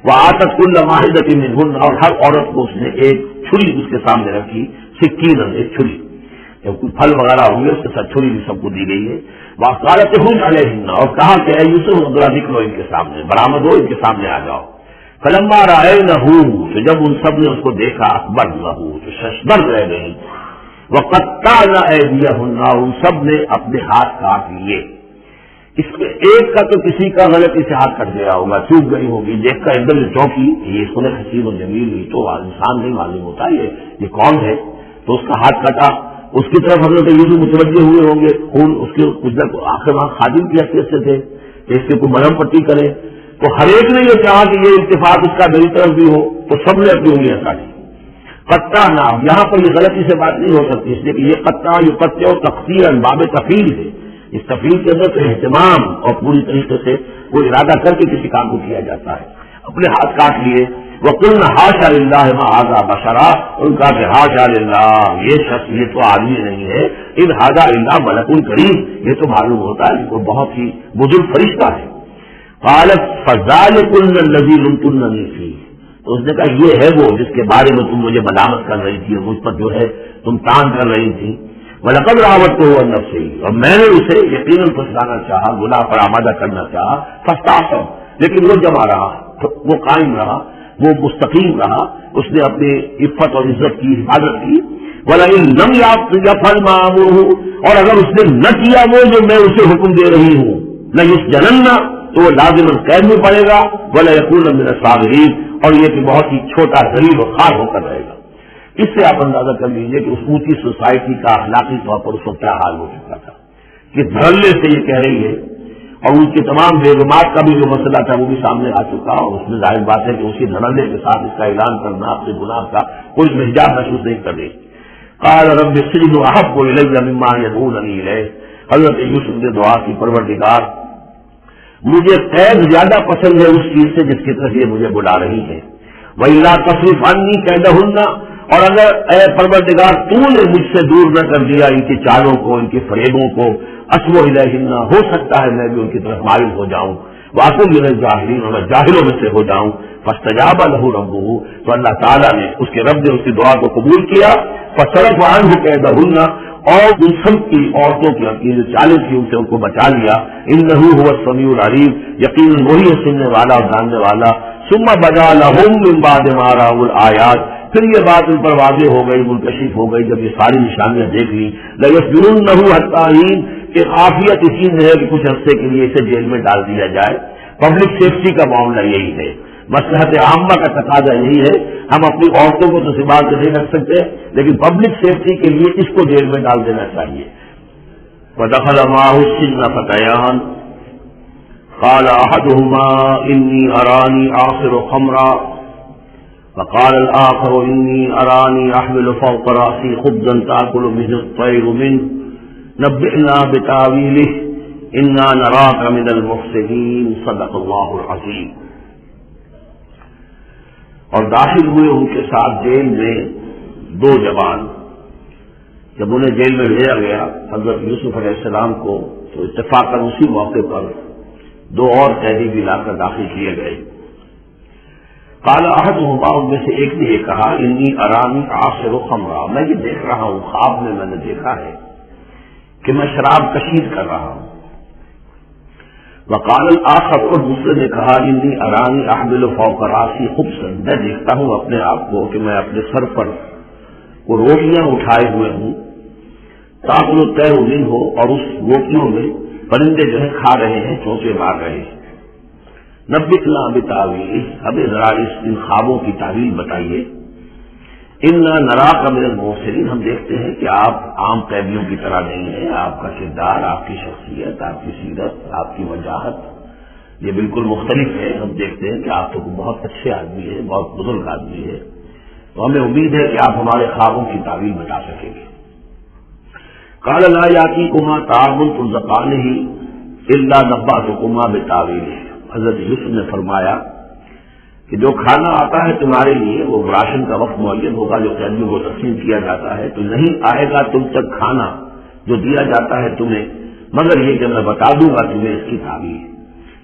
وآتت کل واحدۃ منہن، اور ہر عورت کو اس نے ایک چھری اس کے سامنے رکھی، سکیناً، ایک چھری، جب کوئی پھل وغیرہ ہوں گے اس کے ساتھ چھری بھی سب کو دی گئی ہے. وقالتہن علیہن، اور کہا کہ اے یوسف ذرا نکلو ان کے سامنے، برآمد ہو، ان کے سامنے آ جاؤ. فلما رأینہ، تو جب ان سب نے اس کو دیکھا، اکبرنہ، تو ششدر رہ گئی. وقطعن ایدیہن، ان سب نے اپنے ہاتھ کاٹ لیے. اس میں ایک کا تو کسی کا غلطی سے ہاتھ کٹ گیا ہوگا، چوک گئی ہوگی، دیکھ کر ایک دم چوکی، یہ سنے حسین و جمیل، یہ تو انسان نہیں معلوم ہوتا یہ کون ہے، تو اس کا ہاتھ کٹا. اس کی طرف حضرت یوسف متوجہ ہوئے ہوں گے، خون اس کے کچھ آخر وہاں خادم کی حیثیت سے تھے کہ اس کے کوئی مرہم پٹی کرے، تو ہر ایک نے یہ چاہا کہ یہ اتفاق اس کا میری طرف بھی ہو، تو سب نے اپنی انگلیاں کاٹی. قطع نام، یہاں پر یہ غلطی سے بات نہیں ہو سکتی، اس لیے کہ یہ قطع یہ قطع و تقصیر باب تفیل ہے. اس تفیل کے اندر تو اہتمام اور پوری طریقے سے کوئی ارادہ کر کے کسی کام کو کیا جاتا ہے. اپنے ہاتھ کاٹ لیے. وَقُلْنَا حَاشَا لِلَّهِ مَا هَٰذَا بَشَرًا، ان کا کہ حاشا للہ، یہ شخص یہ تو آدمی نہیں ہے، ان هَٰذَا إِلَّا مَلَكٌ کریم، یہ تو معلوم ہوتا ہے کہ بہت ہی بزرگ فرشتہ ہے. قالت فَذَٰلِكُنَّ الَّذِي لُمْتُنَّنِي فِيهِ، تو اس نے کہا یہ ہے وہ جس کے بارے میں تم مجھے ملامت کر رہی تھی، مجھ پر جو ہے تم تان کر رہی تھی. وَلَقَدْ رَاوَدتُّهُ عَن نَّفْسِهِ، اور میں نے اسے یقیناً پھسلانا چاہا، گناہ پر آمادہ کرنا چاہا. فَاسْتَعْصَمَ، لیکن وہ جمع رہا، وہ قائم رہا، وہ مستقیم رہا، اس نے اپنی عفت اور عزت کی حفاظت کی. وَلَئِن لَّمْ يَفْعَلْ مَا آمُرُهُ، اور اگر اس نے نہ کیا وہ جو میں اسے حکم دے رہی ہوں، لَيُسْجَنَنَّ، تو وہ لازماً قید میں پڑے گا. وَلَيَكُونَ مِنَ الصَّاغِرِينَ، اور یہ کہ بہت ہی چھوٹا ذلیل و خوار ہو کر رہے گا. اس سے آپ اندازہ کر لیجیے کہ اس اونچی سوسائٹی کا اخلاقی طور پر اس وقت کیا حال ہو چکا تھا کہ دھڑلے سے یہ کہہ رہی ہے. اور ان کی تمام بیگمات کا بھی جو مسئلہ تھا وہ بھی سامنے آ چکا، اور اس میں ظاہر بات ہے کہ اسی دھڑلے کے ساتھ اس کا اعلان کرنا اپنے گناہ کا کوئی محجاب محسوس نہیں کر رہی. قال رب السجن احب الی مما یدعوننی الیہ، حضرت یوسف نے دعا کی، پروردگار مجھے قید زیادہ پسند ہے اس چیز سے جس کی طرف یہ مجھے بلا رہی ہے، وَإِلَّا تَصْرِفْ عَنِّي كَيْدَهُنَّ، اور اگر اے پروردگار تو نے مجھ سے دور نہ کر دیا ان کی چالوں کو، ان کے فریبوں کو، أَصْبُ إِلَيْهِنَّ، ہو سکتا ہے میں بھی ان کی طرف مائل ہو جاؤں، وَأَكُن مِنَ الْجَاهِلِينَ، اور میں جاہلوں میں سے ہو جاؤں، فَاسْتَجَابَ لَهُ رَبُّهُ، تو اللہ تعالیٰ نے اس کے رب نے اس کی دعا کو قبول کیا، فَصَرَفَ عَنْهُ كَيْدَهُنَّ، اور ان سب کی عورتوں کی جو چالیں تھی ان سے ان کو بچا لیا، انہ هو السمیع العلیم، یقیناً وہی ہے سننے والا اور جاننے والا، ثم بدا لهم من بعد ما رأوا الآیات، پھر یہ بات ان پر واضح ہو گئی، منکشف ہو گئی جب یہ ساری نشانیاں دیکھ لی، لَيَسْجُنُنَّهُ حَتَّىٰ حِينٍ، کہ عافیت اسی میں ہے کہ کچھ عرصے کے لیے اسے جیل میں ڈال دیا جائے۔ پبلک سیفٹی کا معاملہ یہی ہے، مصلحت عامہ کا تقاضا یہی ہے، ہم اپنی عورتوں کو تو سنبھال کے نہیں رکھ سکتے لیکن پبلک سیفٹی کے لیے اس کو جیل میں ڈال دینا چاہیے۔ وَدَخَلَ مَعَهُ السِّجْنَ فَتَيَانِ قَالَ أَحَدُهُمَا إِنِّي أَرَانِي أَعْصِرُ خَمْرًا وَقَالَ الْآخَرُ إِنِّي أَرَانِي أَحْمِلُ فَوْقَ رَأْسِي خُبْزًا تَأْكُلُ مِنْهُ الطَّيْرُ مِنْهُ نَبِّئْنَا بِتَأْوِيلِهِ إِنَّا نَرَاكَ مِنَ الْمُحْسِنِينَ صدق اللہ العظیم۔ اور داخل ہوئے ان کے ساتھ جیل میں دو جوان، جب انہیں جیل میں بھیجا گیا حضرت یوسف علیہ السلام کو، تو اتفاقاً اسی موقع پر دو اور قیدی بھی لا کر داخل کیے گئے۔ قال احدهما، ان میں سے ایک نے یہ کہا، انی ارانی اعصر خمرا، میں یہ دیکھ رہا ہوں، خواب میں نے دیکھا ہے کہ میں شراب کشید کر رہا ہوں۔ وقال الآخر، اور دوسرے نے کہا، انی ارانی احمل فوق راسی خبزا، میں دیکھتا ہوں اپنے آپ کو کہ میں اپنے سر پر وہ روٹیاں اٹھائے ہوئے ہوں، تاکل الطیر منہ، اور اس روٹیوں میں پرندے جو ہیں کھا رہے ہیں، چونچے مار رہے ہیں۔ نبئنا بتاویلہ، ہمیں ذرا ان خوابوں کی تعویل بتائیے۔ انا نراک من المحسنین، ہم دیکھتے ہیں کہ آپ عام قیدیوں کی طرح نہیں ہیں، آپ کا کردار، آپ کی شخصیت، آپ کی سیرت، آپ کی وجاہت یہ بالکل مختلف ہے۔ ہم دیکھتے ہیں کہ آپ تو بہت اچھے آدمی ہیں، بہت بزرگ آدمی ہے، تو ہمیں امید ہے کہ آپ ہمارے خوابوں کی تعویل بتا سکیں گے۔ قال لا یاتیکما طعام ترزقانہ الا نبأتکما بتاویلہ، حضرت یوسف نے فرمایا کہ جو کھانا آتا ہے تمہارے لیے وہ راشن کا وقت معین ہوگا جو قیدیوں کو تقسیم کیا جاتا ہے، تو نہیں آئے گا تم تک کھانا جو دیا جاتا ہے تمہیں، مگر یہ کہ میں بتا دوں گا تمہیں اس کی تعبیر۔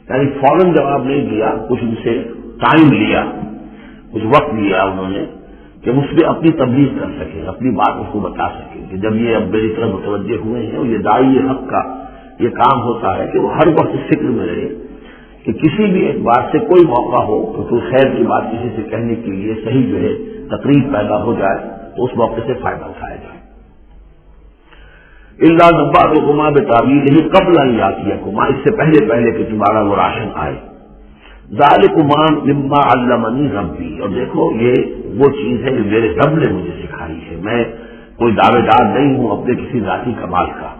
یعنی فوراً جواب نہیں دیا، کچھ ان سے ٹائم لیا، کچھ وقت لیا انہوں نے کہ اس میں اپنی تبلیغ کر سکیں، اپنی بات اس کو بتا سکیں کہ جب یہ اب میری طرف متوجہ ہوئے ہیں، اور یہ داعی حق کا یہ کام ہوتا ہے کہ وہ ہر وقت اس فکر میں رہے کہ کسی بھی ایک بات سے کوئی موقع ہو کہ کوئی خیر کی بات کسی سے کہنے کے لیے صحیح جو ہے تقریب پیدا ہو جائے تو اس موقع سے فائدہ اٹھایا جائے۔ الا نبأتکما بتاویلہ قبل ان یاتیکما، اس سے پہلے کہ تمہارا وہ راشن آئے۔ ذالکما مما علمنی ربی، اور دیکھو یہ وہ چیز ہے جو میرے رب نے مجھے سکھائی ہے، میں کوئی دعوے دار نہیں ہوں اپنے کسی ذاتی کمال کا۔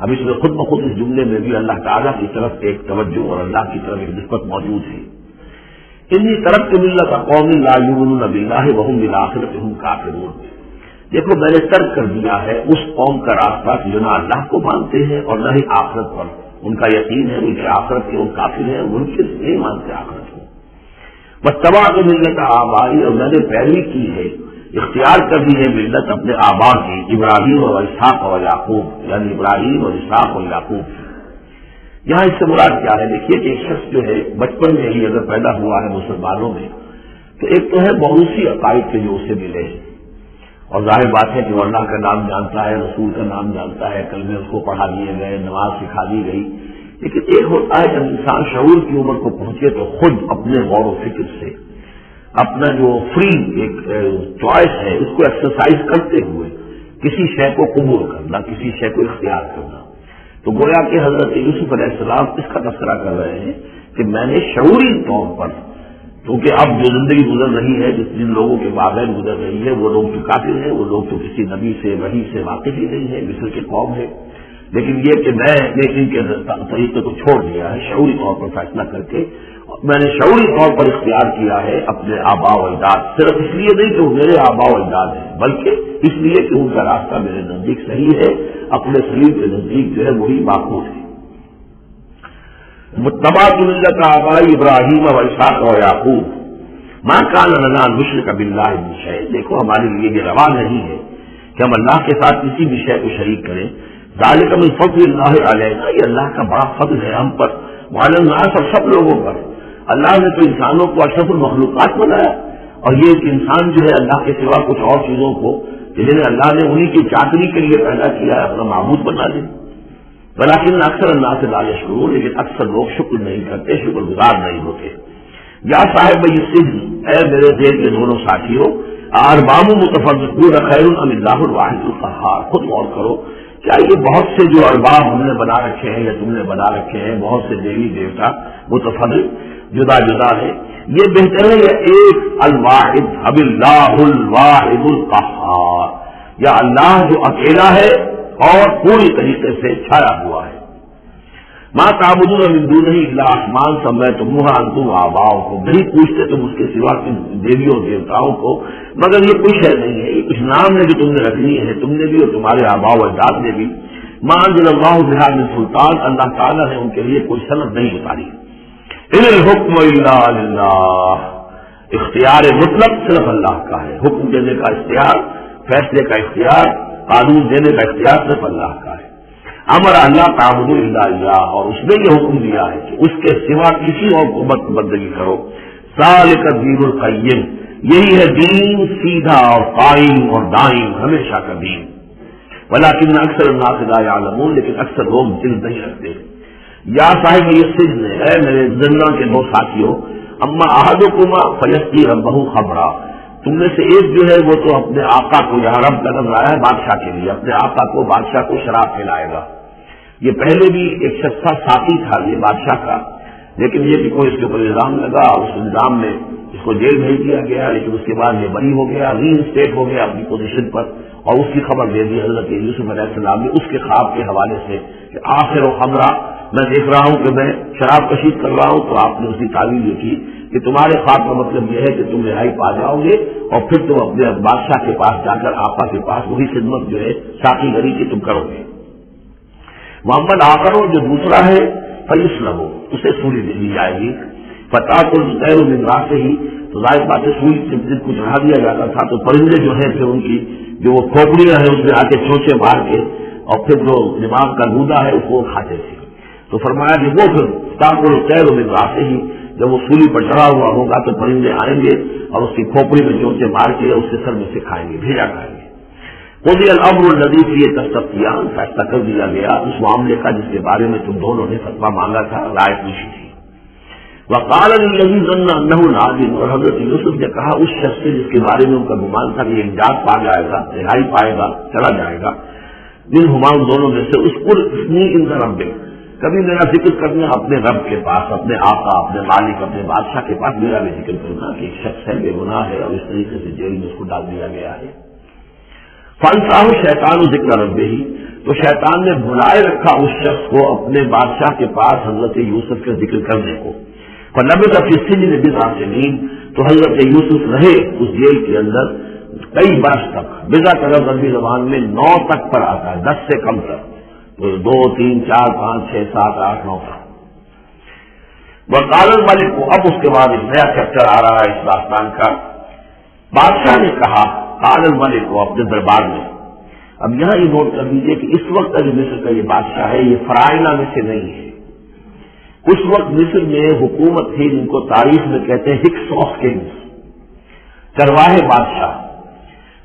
اب اس میں خود بخود اس جملے میں بھی اللہ تعالیٰ کی طرف ایک توجہ اور اللہ کی طرف ایک نسبت موجود ہے۔ انی ترکت ملت قوم لا یؤمنون باللہ وهم بالآخرۃ هم کافرون، دیکھو میں نے ترک کر دیا ہے اس قوم کا راستہ کہ جو نہ اللہ کو مانتے ہیں اور نہ ہی آخرت پر ان کا یقین ہے، ان کی آخرت کے وہ کافر ہیں، ممکن نہیں مانتے آخرت کو۔ واتبعت ملت آبائی، اور میں نے پیروی کی ہے، اختیار کر دی ہے ملت اپنے آبا کی، ابراہیم اور اسحاق اور یعقوب، یعنی ابراہیم اور اسحاق اور یعقوب۔ یہاں اس سے مراد کیا ہے؟ دیکھیے کہ ایک شخص جو ہے بچپن میں ہی اگر پیدا ہوا ہے مسلمانوں میں، تو ایک تو ہے موروثی عقائد کے جو اسے ملے ہیں، اور ظاہر بات ہے کہ وہ اللہ کا نام جانتا ہے، رسول کا نام جانتا ہے، کلمے اس کو پڑھا دیے گئے، نماز سکھا دی گئی، لیکن ایک ہوتا ہے جب انسان شعور کی عمر کو پہنچے تو خود اپنے غور و فکر سے اپنا جو فری ایک چوائس ہے اس کو ایکسرسائز کرتے ہوئے کسی شے کو قبول کرنا، کسی شے کو اختیار کرنا۔ تو گویا کہ حضرت یوسف علیہ السلام اس کا تذکرہ کر رہے ہیں کہ میں نے شعوری طور پر، کیونکہ اب جو زندگی گزر رہی ہے، جن لوگوں کے بابین گزر رہی ہے، وہ لوگ جو کافر ہیں، وہ لوگ تو کسی نبی سے وحی سے واقف ہی نہیں ہے، مصر کے قوم ہے، لیکن یہ کہ میں نے ان کے طریقے کو چھوڑ دیا ہے شعوری طور پر فیصلہ کر کے، میں نے شعوری طور پر اختیار کیا ہے اپنے آباء و اجداد، صرف اس لیے نہیں کہ وہ میرے آباء و اجداد ہیں، بلکہ اس لیے کہ ان کا راستہ میرے نزدیک صحیح ہے، اپنے سلیم کے نزدیک جو ہے وہی معقول ہے۔ متبعۃ ملت آباء ابراہیم و اسحاق و یعقوب ما کان لنا ان نشرک باللہ من شیء، دیکھو ہمارے لیے یہ روا نہیں ہے کہ ہم اللہ کے ساتھ کسی بھی شے کو شریک کریں، ذالک من فضل اللہ علینا، یہ اللہ کا بڑا فضل ہے ہم پر، وعلی الناس، اور سب لوگوں پر۔ اللہ نے تو انسانوں کو اشرف المخلوقات بنایا، اور یہ کہ انسان جو ہے اللہ کے سوا کچھ اور چیزوں کو جنہیں اللہ نے انہی کی چاکری کے لیے پیدا کیا ہے اپنا معبود بنا دے، ولیکن اکثر الناس لا یشکرون، لیکن اکثر لوگ شکر نہیں کرتے، شکر گزار نہیں ہوتے۔ یا صاحب السجن، اے میرے ذیل کے دونوں ساتھیوں، ارباب متفرقون خیر ام اللہ الواحد القہار، خود غور کرو، کیا یہ بہت سے جو ارباب ہم نے بنا رکھے ہیں یا تم نے بنا رکھے ہیں، بہت سے دیوی دیوتا متفرق جدا جدا ہے، یہ بہتر ہے یا ایک الواحد اب اللہ الواحد القہار، یا اللہ جو اکیلا ہے اور پوری طریقے سے چھایا ہوا ہے۔ ما تعبدون من دونہ الا اسماء سمیتموها انتم وآباؤکم، نہیں پوچھتے تم اس کے سوا دیویوں اور دیوتاؤں کو مگر یہ کوئی شے نہیں ہے، یہ کچھ نام ہے جو تم نے رکھنی ہے، تم نے بھی اور تمہارے آباء و اجداد نے بھی۔ ما انزل اللہ بہا من سلطان، اللہ تعالیٰ نے ان کے لیے کوئی سند نہیں اتاری۔ ان الحکم الا للہ، اختیار مطلق صرف اللہ کا ہے، حکم دینے کا اختیار، فیصلے کا اختیار، قانون دینے کا اختیار صرف اللہ کا ہے۔ امر اللہ تعبدوا الا اياه، اور اس نے یہ حکم دیا ہے کہ اس کے سوا کسی اور کو مت بندگی کرو۔ ذالک الدین القیم، یہی ہے دین سیدھا اور قائم اور دائم ہمیشہ کا دین۔ ولکن اکثر الناس لا يعلمون، لیکن اکثر لوگ دل نہیں رکھتے۔ یا صاحب یہ سجن ہے میرے زندان کے دو ساتھیوں، اما احدکما فیسقی ربہ خمرا، تم میں سے ایک جو ہے وہ تو اپنے آقا کو، یہاں رب کا لفظ آیا ہے بادشاہ کے لیے، اپنے آقا کو، بادشاہ کو شراب پلائے گا۔ یہ پہلے بھی ایک شخص تھا، ساتھی تھا یہ بادشاہ کا، لیکن یہ کہ کوئی اس کے اوپر الزام لگا، اس الزام میں اس کو جیل بھیج دیا گیا، لیکن اس کے بعد یہ بری ہو گیا، ری انسٹیٹ ہو گیا اپنی پوزیشن پر، اور اس کی خبر دے دی حضرت یوسف علیہ السلام نے اس کے خواب کے حوالے سے کہ آخر و خمرہ، میں دیکھ رہا ہوں کہ میں شراب کشید کر رہا ہوں، تو آپ نے اس کی تعویل یہ کی کہ تمہارے خواب کا مطلب یہ ہے کہ تم رہائی پا جاؤ گے، اور پھر تم اپنے بادشاہ کے پاس جا کر آقا کے پاس وہی خدمت جو ہے ساقی گری کی تم کرو گے۔ محمد آخر جو دوسرا ہے فیسلم، اسے سولی دے دی جائے گی، فتح کو غیر من راسے ہی، تو ظاہر بات ہے سوئی سے جن کو چڑھا دیا جاتا تھا تو پرندے جو ہیں پھر ان کی جو وہ کھوپڑیاں ہیں اس میں آ کے چونچے مار کے اور پھر جو دماغ کا گودا ہے اس کو کھاتے تھے۔ تو فرمایا کہ وہ پھر فتح کو غیر من راسے ہی، جب وہ سولی پر چڑھا ہوا ہوگا تو پرندے آئیں گے اور اس کی کھوپڑی میں چونچے مار کے اس کے سر میں سے کھائیں گے، بھیجا کھائیں گے۔ قضی الامر الذی فیہ تستفتیان، فیصلہ کر دیا گیا اس معاملے کا جس کے بارے میں تم دونوں نے فتویٰ مانگا تھا، رائے پوچھی تھی۔ وقال للذی ظن انہ ناج، اور حضرت یوسف نے کہا اس شخص سے جس کے بارے میں ان کا گمان تھا کہ یہ نجات پا جائے گا، رہائی پائے گا، چلا جائے گا، جن ہمارے دونوں میں سے، اس پر اتنی عند ربک، کبھی میرا ذکر کرنا اپنے رب کے پاس، اپنے آقا، اپنے مالک، اپنے بادشاہ کے پاس میرا بھی ذکر کرنا کہ ایک شخص ہے بے گناہ ہے اور اس طریقے سے جیل میں اس کو ڈال دیا گیا ہے۔ فانساہ شیطان ذکر ربہ ہی، تو شیطان نے بلائے رکھا اس شخص کو اپنے بادشاہ کے پاس حضرت یوسف کا ذکر کرنے کو۔ فلبث فی السجن بضع سنین، تو حضرت یوسف رہے اس جیل کے اندر کئی برس تک۔ بضع کا لفظ عربی زبان میں 9 تک پر آتا ہے، 10 سے کم تک، 2 3 4 5 6 7 8 9 تک۔ وقال الملک کو، اب اس کے بعد ایک نیا چیپٹر آ رہا ہے اس داستان کا۔ بادشاہ نے کہا، قال الملک کو اپنے دربار میں، اب یہاں یہ نوٹ کر دیجیے کہ اس وقت کا جو مصر کا یہ بادشاہ ہے یہ فرائضہ میں سے نہیں ہے۔ اس وقت مصر میں حکومت تھی جن کو تاریخ میں کہتے ہیں ہکس آف کنگز، چرواہے بادشاہ۔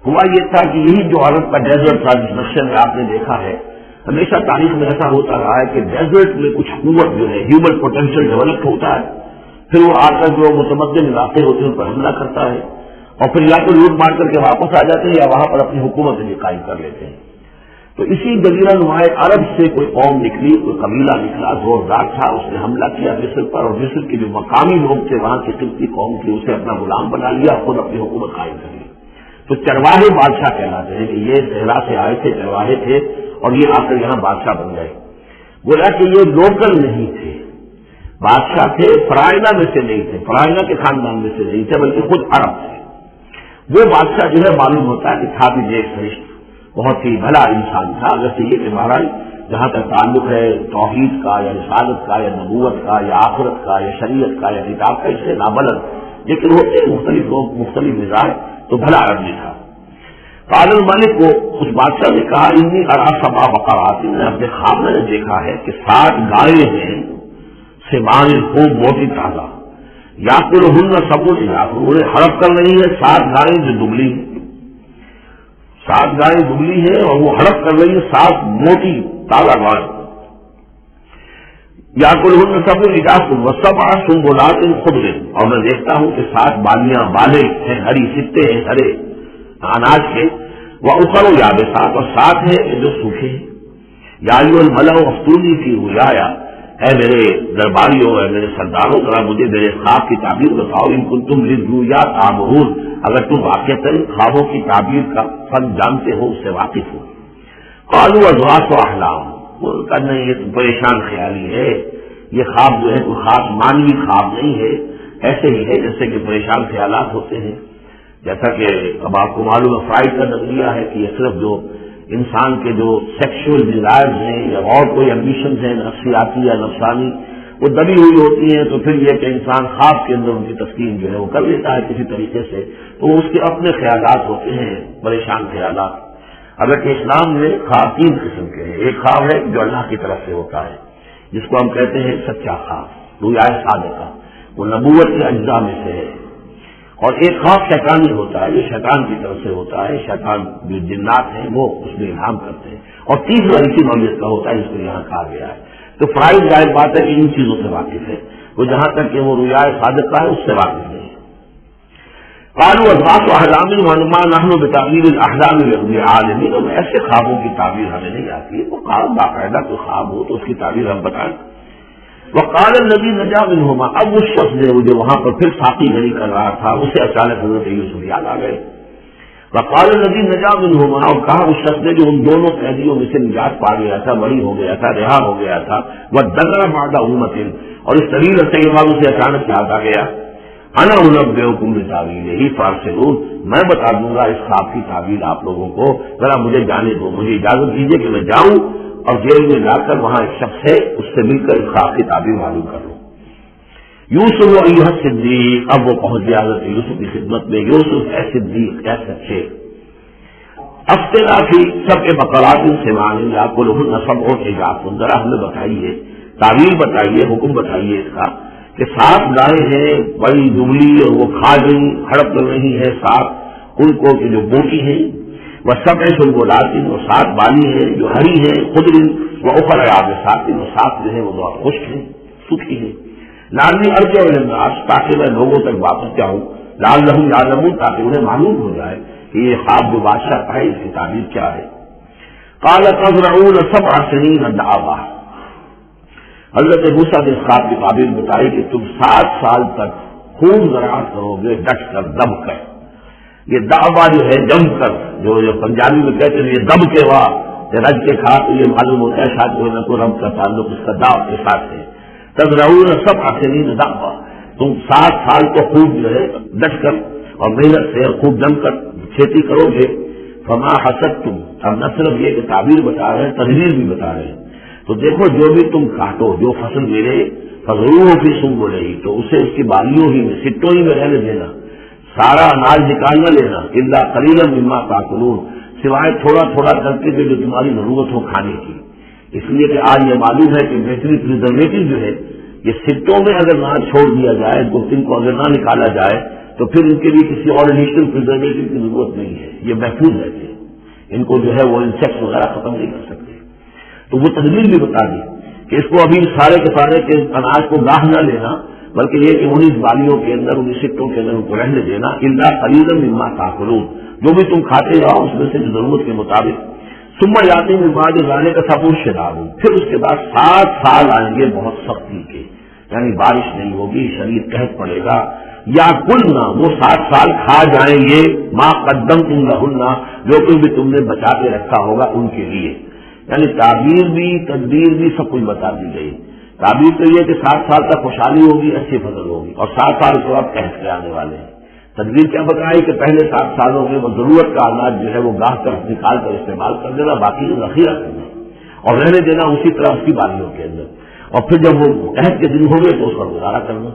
ہوا یہ تھا کہ یہی جو عرب کا ڈیزرٹ تھا جس نقشے میں آپ نے دیکھا ہے، ہمیشہ تاریخ میں ایسا ہوتا رہا ہے کہ ڈیزرٹ میں کچھ قوت جو ہے ہیومن پوٹینشیل ڈیولپ ہوتا ہے، پھر وہ آ کر جو متمدن علاقے ہوتے ہیں ان پر حملہ کرتا ہے، اور پھر یا تو لوٹ مار کر کے واپس آ جاتے ہیں یا وہاں پر اپنی حکومت بھی قائم کر لیتے ہیں۔ تو اسی جزیرہ نمائے عرب سے کوئی قوم نکلی، کوئی قبیلہ نکلا، زوردار تھا، اس نے حملہ کیا مصر پر، اور مصر کے جو مقامی لوگ تھے وہاں کی قبطی قوم کی، اسے اپنا غلام بنا لیا، خود اپنی حکومت قائم کر لی۔ تو چرواہے بادشاہ کہلاتے ہیں کہ یہ صحرا سے آئے تھے، چرواہے تھے، اور یہ آ کر یہاں بادشاہ بن گئے. گویا کہ یہ لوکل نہیں تھے، بادشاہ تھے، فرائنا میں سے نہیں تھے، فرائنا کے خاندان میں سے نہیں تھے، بلکہ خود عرب تھے. وہ بادشاہ جو ہے معلوم ہوتا ہے کہ تھا بھی نیک خرشت، بہت ہی بھلا انسان تھا. اگر سے یہ کہ مہاراج جہاں تک تعلق ہے توحید کا یا رسالت کا یا نبوت کا یا آخرت کا یا شریعت کا یا کتاب کا، اس سے نابلد، لیکن ہوتے مختلف لوگ مختلف مزاج، تو بھلا آدمی تھا. قال الملک کو اس بادشاہ نے کہا انی ارا سبع بقرات، میں اپنے خواب میں نے دیکھا ہے کہ 7 گائے ہیں، سمان خوب موٹی تازہ، یاکلہن سبع عجاف، انہیں ہڑپ کر رہی ہے 7 گائیں جو دبلی ہیں، 7 گائیں دبلی ہیں اور وہ ہڑپ کر رہی ہے 7 موٹی تازہ گائیں. یاکلہن سبع عجاف وسبع سنبلات خضر، اور میں دیکھتا ہوں کہ 7 بالیاں بالے ہیں، ہری ستے ہیں ہرے اناج کے، وَأُخَرُ يَابِسَاتٌ، اور 7 ہیں جو سوکھے ہیں. یا ایھا الملأ افتونی فی رؤیایا، اے میرے درباریوں، اے میرے سرداروں، ذرا مجھے میرے خواب کی تعبیر بتاؤ. ان کنتم للرؤیا تعبرون، اگر تم واقعتاً خوابوں کی تعبیر کا فن جانتے ہو، اس سے واقف ہو. قالوا اضغاث احلام، وہ کہا نہیں، یہ تو پریشان خیالی ہے، یہ خواب جو ہے کوئی خاص مانوی خواب نہیں ہے، ایسے ہی ہے جیسے کہ پریشان خیالات ہوتے ہیں. جیسا کہ اب آپ کو معلوم ہے فرائڈ کا نظریہ ہے کہ یہ صرف جو انسان کے جو سیکشول ڈیزائرز ہیں یا اور کوئی ایمبیشنز ہیں نفسیاتی یا نفسانی، وہ دبی ہوئی ہوتی ہیں، تو پھر یہ کہ انسان خواب کے اندر ان کی تسکین جو ہے وہ کر لیتا ہے کسی طریقے سے، تو اس کے اپنے خیالات ہوتے ہیں پریشان خیالات. اگرچہ اسلام میں خواب 3 قسم کے ہیں. ایک خواب ہے جو اللہ کی طرف سے ہوتا ہے، جس کو ہم کہتے ہیں سچا خواب، رؤیا صادقہ، وہ نبوت کے اجزاء میں سے ہے. اور ایک خواب شیطانی ہوتا ہے، یہ شیطان کی طرف سے ہوتا ہے، شیطان جو جنات ہیں وہ اس میں الہام کرتے ہیں. اور تیسرا اسی نوعیت کا ہوتا ہے جس کو یہاں کہا گیا ہے. تو فرائض ظاہر بات ہے کہ ان چیزوں سے واقف ہے، وہ جہاں تک کہ وہ رؤیا صادقہ ہے اس سے واقف نہیں ہے. قالوا اضغاث احلام وما نحن بتاویل الاحلام بعالمین، اور ایسے خوابوں کی تعبیر ہمیں نہیں آتی. وہ خواب باقاعدہ کوئی خواب ہو تو اس کی تعبیر ہم بتائیں. وقال الذی نجا منہما، اب اس شخص نے جو وہاں پر پھر ساقی گری کر رہا تھا اسے اچانک حضرت یوسف یاد آ گئے. وقال الذی نجا منہما، اور کہا اس شخص نے جو ان دونوں قیدیوں میں سے نجات پا گیا تھا، بری ہو گیا تھا، رہا ہو گیا تھا، وَدَّكَرَ بَعْدَ أُمَّةٍ، اور اس طویل عرصے کے بعد اسے اچانک یاد آ گیا. انا انبئکم بتاویلہ فارسلون، میں بتا دوں گا اس خواب کی تعبیر آپ لوگوں کو، ذرا مجھے جانے دو، مجھے اجازت دیجیے کہ میں جاؤں اور جیل میں جا کر وہاں ایک شخص ہے اس سے مل کر اس خواب کی تعبیر معلوم کر لوں. یوسف ایھا الصدیق، اب وہ پہنچ گیا حضرت یوسف کی خدمت میں. یوسف اے صدیق، اے سچے. افتنا فی سبع بقرات سمان یاکلہن سبع عجاف، ذرا ہمیں بتائیے، تعبیر بتائیے، حکم بتائیے اس کا کہ 7 گائیں ہیں بڑی دبلی اور وہ کھا گئی، ہڑپ کر رہی ہے 7 ان کو کہ جو موٹی ہیں، وسبع سنبلات، اور 7 بالی ہیں جو ہری ہیں، خضر واخر یابسات، اور 7 جو ہیں وہ بہت خشک ہیں، سوکھی ہیں. لعلی ارجع الی الناس، تاکہ میں لوگوں تک واپس جاؤں، لعلہم یعلمون، تاکہ انہیں معلوم ہو جائے کہ یہ خواب جو بادشاہ کا ہے اس کی تعبیر کیا ہے. قال تزرعون 7 سنین دعوا، حضرت موسیٰ نے اس خواب کی تعبیر بتائی کہ تم 7 سال تک خوب زراعت کرو گے، ڈٹ کر، دب کر. یہ دعوا جو ہے جم کر، جو پنجابی میں کہتے ہیں یہ دب کے وا رج کے کھا، تو یہ معلوم ہوتا ہے شاید کوئی نہ کوئی رب کا تعلق اس کا دعو کے ساتھ ہے. تزرعون 7 سنین دعوا، تم 7 سال کو خوب جو ہے ڈٹ کر اور محنت سے خوب جم کر کھیتی کرو گے. فما حصدتم، اب نہ صرف یہ کہ تعبیر بتا رہے ہیں، تدبیر بھی بتا رہے ہیں. تو دیکھو جو بھی تم کاٹو، جو فصل ملے فضروہ فی سنبلہ، تو اسے اس کی بالیوں ہی میں، سٹوں ہی میں رہنے دینا، سارا اناج نکال نہ لینا. الا قلیلا مما تاکلون، سوائے تھوڑا تھوڑا کر کے جو تمہاری ضرورت ہو کھانے کی. اس لیے کہ آج یہ معلوم ہے کہ بہترین پریزرویٹو جو ہے یہ سٹوں میں اگر نہ چھوڑ دیا جائے، ان کو اگر نہ نکالا جائے تو پھر ان کے لیے کسی اور ایڈیشنل پریزرویٹو کی ضرورت نہیں ہے، یہ محفوظ رہتے ہیں، ان کو جو ہے وہ انسیکٹس وغیرہ ختم نہیں کر سکتے. تو وہ تدبیر بھی بتا دی کہ اس کو ابھی سارے کے سارے کے اناج کو گاہ نہ لینا، بلکہ یہ کہ انہیں بالیوں کے اندر، انہیں سٹوں کے اندر ان کو رہنے دینا. الا قلیلا مما تاکلون، جو بھی تم کھاتے جاؤ اس میں سے ضرورت کے مطابق. ثم یاتی من بعد ذلک سبع شداد، پھر اس کے بعد 7 سال آئیں گے بہت سختی کے، یعنی بارش نہیں ہوگی، شدید قحط پڑے گا. یا کلنا، وہ 7 سال کھا جائیں گے ما قدمتم لہن، جو کچھ بھی تم نے بچا کے رکھا ہوگا ان کے لیے. یعنی تعبیر بھی تدبیر بھی سب کچھ بتا دی گئی. تعبیر تو یہ کہ 60 سال تک خوشحالی ہوگی، اچھی فصل ہوگی، اور 60 سال کے بعد قحط کے آنے والے ہیں. تدبیر کیا بتائی کہ پہلے 60 سالوں میں وہ ضرورت کا اناج جو ہے وہ گاہ کر نکال کر استعمال کر دینا، باقی کو ذخیرہ کرنا اور رہنے دینا اسی طرح اس کی باریوں کے اندر، اور پھر جب وہ قحط کے دن ہو گئے تو اس پر گزارا کرنا.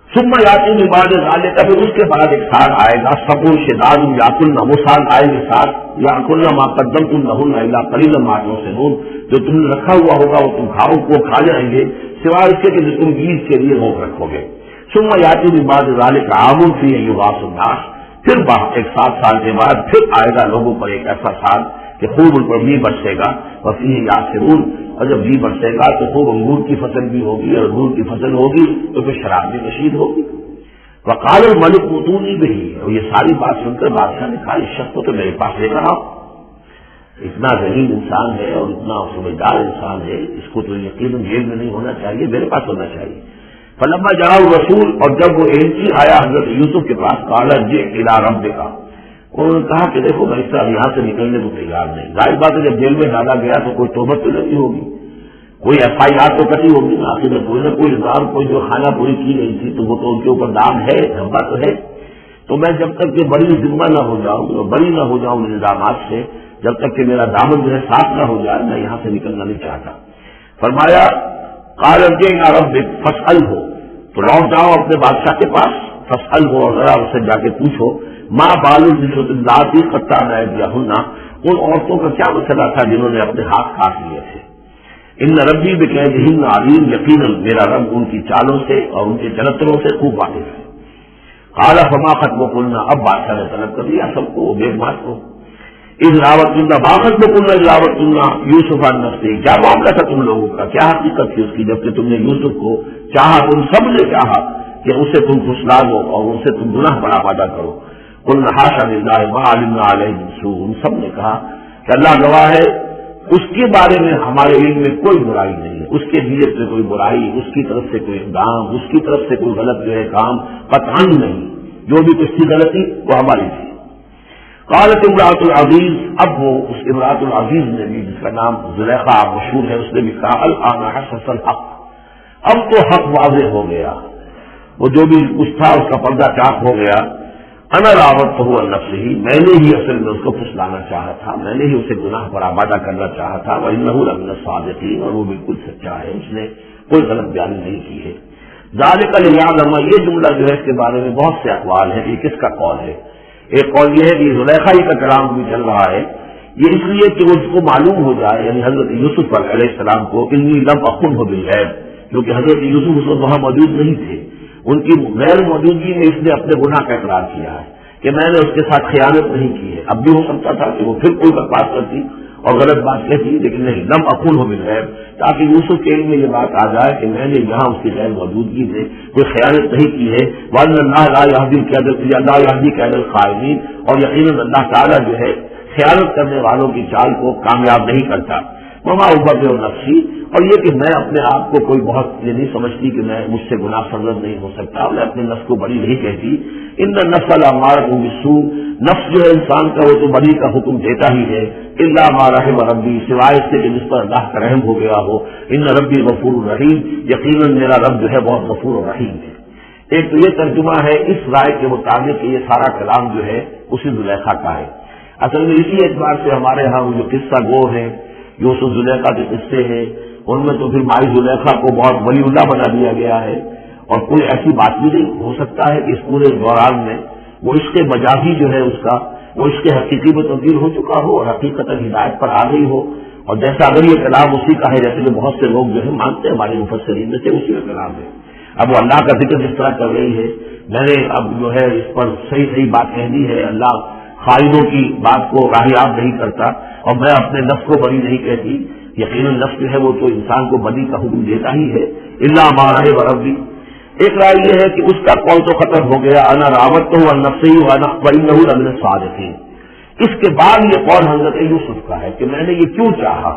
ثم یاتی من بعد ذلک، پھر اس کے بعد ایک سال آئے گا، صبر شداد یاکلن، وہ سال آئے گے ساتھ، یاکلن ما قدمتم لہن الا قلیلا ما تحسنون، جو تم نے رکھا ہوا ہوگا وہ تم کھاؤ، وہ کھا جائیں گے سوائے اس کے کہ تم عید کے لیے روک رکھو گے. ثم یاتی من بعد ذلک عام فیہ یغاث الناس، پھر ایک 7 سال کے بعد پھر آئے گا لوگوں پر ایک ایسا سال کہ خوب ان پر بی برسے گا، وفیہ یعصرون، اور جب بی برسے گا تو خوب انگور کی فصل بھی ہوگی، اور انگور کی فصل ہوگی تو پھر شراب بھی نشید ہوگی. وقال الملک اوتونی بہ، اور یہ ساری بات سن کر بادشاہ نے کہا اس شخص کو تو میرے پاس لے کر آؤ، اتنا ذہین انسان ہے اور اتنا سمجھدار انسان ہے، اس کو تو یقیناً جیل میں نہیں ہونا چاہیے، میرے پاس ہونا چاہیے. فلما جاء الرسول، اور جب وہ ایلچی آیا حضرت یوسف کے پاس، قال ارجع الی ربک، انہوں نے کہا کہ دیکھو میں اس طرح یہاں سے نکلنے کو تیار نہیں. ظاہر بات ہے جب جیل میں ڈالا گیا تو کوئی توبہ تو نہیں ہوگی، کوئی FIR تو کٹی ہوگی نا، آخر میں کوئی نہ کوئی الزام، کوئی جو خانہ پوری کی گئی تھی تو وہ تو ان کے اوپر دام ہے، دھبا تو ہے. تو میں جب تک کہ بڑی ذمہ نہ ہو جاؤں، بری نہ ہو جاؤں الزامات سے، جب تک کہ میرا دامن جو ہے صاف نہ ہو جائے، میں یہاں سے نکلنا نہیں چاہتا. فرمایا قال ارجع الی ربک فاسألہ، تو لوٹ جاؤ اپنے بادشاہ کے پاس، فاسألہ، اور ذرا اس سے جا کے پوچھو، ما بال النسوۃ اللاتی قطعن ایدیہن، ان عورتوں کا کیا مسئلہ تھا جنہوں نے اپنے ہاتھ کاٹ لیے تھے. ان ربی بکیدہن علیم، یقیناً میرا رب ان کی چالوں سے اور ان کے چلتروں سے خوب واقف ہے. قال فما خطبکن، اب بادشاہ نے طلب کر لیا سب کو بے بات کو. اذ راوتن، ما خطبکن اذ راوتن یوسف عن نفسہ، کیا معاملہ تھا تم لوگوں کا، کیا حقیقت تھی اس کی جب کہ تم نے یوسف کو چاہا، تم سب نے چاہا کہ اسے تم پھسلا دو اور اسے تم گناہ بڑا پیدا کرو. قلنا حاشا للہ ما علمنا علیہ من سوء، ان سب نے کہا کہ اللہ گواہ ہے اس کے بارے میں ہمارے علم میں کوئی برائی نہیں ہے، اس کے نیت میں کوئی برائی، اس کی طرف سے کوئی اقدام، اس کی طرف سے کوئی غلط جو ہے کام قطعاً نہیں، جو بھی کچھ تھی غلطی وہ ہماری تھی. قالت امرأۃ العزیز، اب وہ اس امرأۃ العزیز نے بھی، جس کا نام زلیخا مشہور ہے، اس نے بھی کہا الآن حصل الحق، اب تو حق واضح ہو گیا، وہ جو بھی کچھ تھا اس کا پردہ چاک ہو گیا. انا راودتہ عن نفسہ، میں نے ہی اصل میں اس کو پھسلانا چاہا تھا، میں نے ہی اسے گناہ پر آمادہ کرنا چاہا تھا. وانہ لمن الصادقین، اور وہ بالکل سچا ہے، اس نے کوئی غلط بیانی نہیں کی ہے. ذالک لیعلم، یہ جملہ جو ہے اس کے بارے میں بہت سے اقوال ہیں، یہ کس کا قول ہے؟ ایک قول یہ ہے کہ زلیخا ہی کا کلام بھی چل رہا ہے، یہ اس لیے کہ اس کو معلوم ہو جائے، یعنی حضرت یوسف علیہ السلام کو، انی لم اخنہ بالغیب، کیونکہ حضرت یوسف اس وقت وہاں موجود نہیں تھے، ان کی غیر موجودگی میں اس نے اپنے گناہ کا اقرار کیا ہے کہ میں نے اس کے ساتھ خیانت نہیں کی ہے. اب بھی ہو سکتا تھا کہ وہ پھر کوئی بات کرتی اور غلط بات کہتی، لیکن نہیں، لم اخنہ بالغیب، تاکہ یوسف کے علم میں یہ بات آ جائے کہ میں نے یہاں اس کی غیر موجودگی میں کوئی خیانت نہیں کی ہے. وان اللہ لا یہدی کید الخائنین، اور یقیناً اللہ تعالیٰ جو ہے خیانت کرنے والوں کی چال کو کامیاب نہیں کرتا. وما ابرئ نفسی، اور یہ کہ میں اپنے آپ کو کوئی بہت یہ نہیں سمجھتی کہ میں مجھ سے گناہ سرزد نہیں ہو سکتا، میں اپنے نفس کو بڑی نہیں کہتی. ان النفس لامارۃ بالسوء، نفس جو ہے انسان کا وہ تو بڑی کا حکم دیتا ہی ہے، الا ما رحم ربی، سوائے اس سے کہ جس پر اللہ کا رحم ہو گیا ہو. ان ربی غفور رحیم، یقیناً میرا رب جو ہے بہت غفور و رحیم ہے. ایک تو یہ ترجمہ ہے اس رائے کے مطابق کہ یہ سارا کلام جو ہے اسی زلیخا کا ہے. اصل میں اسی اعتبار سے ہمارے ہاں جو قصہ گو ہے، یوسف زلیخا کے قصے ہیں، ان میں تو پھر مائی زلیخا کو بہت ولی اللہ بنا دیا گیا ہے، اور کوئی ایسی بات بھی نہیں ہو سکتا ہے کہ اس پورے دوران میں وہ عشق مجازی جو ہے اس کا وہ عشق حقیقی میں تبدیل ہو چکا ہو اور حقیقت ہدایت پر آ گئی ہو. اور جیسا اگر یہ کلام اسی کا ہے، جیسے کہ بہت سے لوگ جو ہے مانتے ہیں ہمارے مفسرین میں سے اسی کا کلام ہے. اب وہ اللہ کا ذکر جس طرح کر رہی ہے، میں نے اب جو ہے اس پر صحیح بات کہہ دی ہے. اللہ خائنوں کی بات کو راہیاب نہیں کرتا، اور میں اپنے نفس کو بری نہیں کہتی. یقیناً نفس جو ہے وہ تو انسان کو بدی کا حکم دیتا ہی ہے. الا ما رحم ربی، ایک رائے یہ ہے کہ اس کا قول تو ختم ہو گیا، انا راودتہ عن نفسہ وانہ لمن الصادقین. اس کے بعد یہ قول حضرت یوسف کا ہے کہ میں نے یہ کیوں چاہا،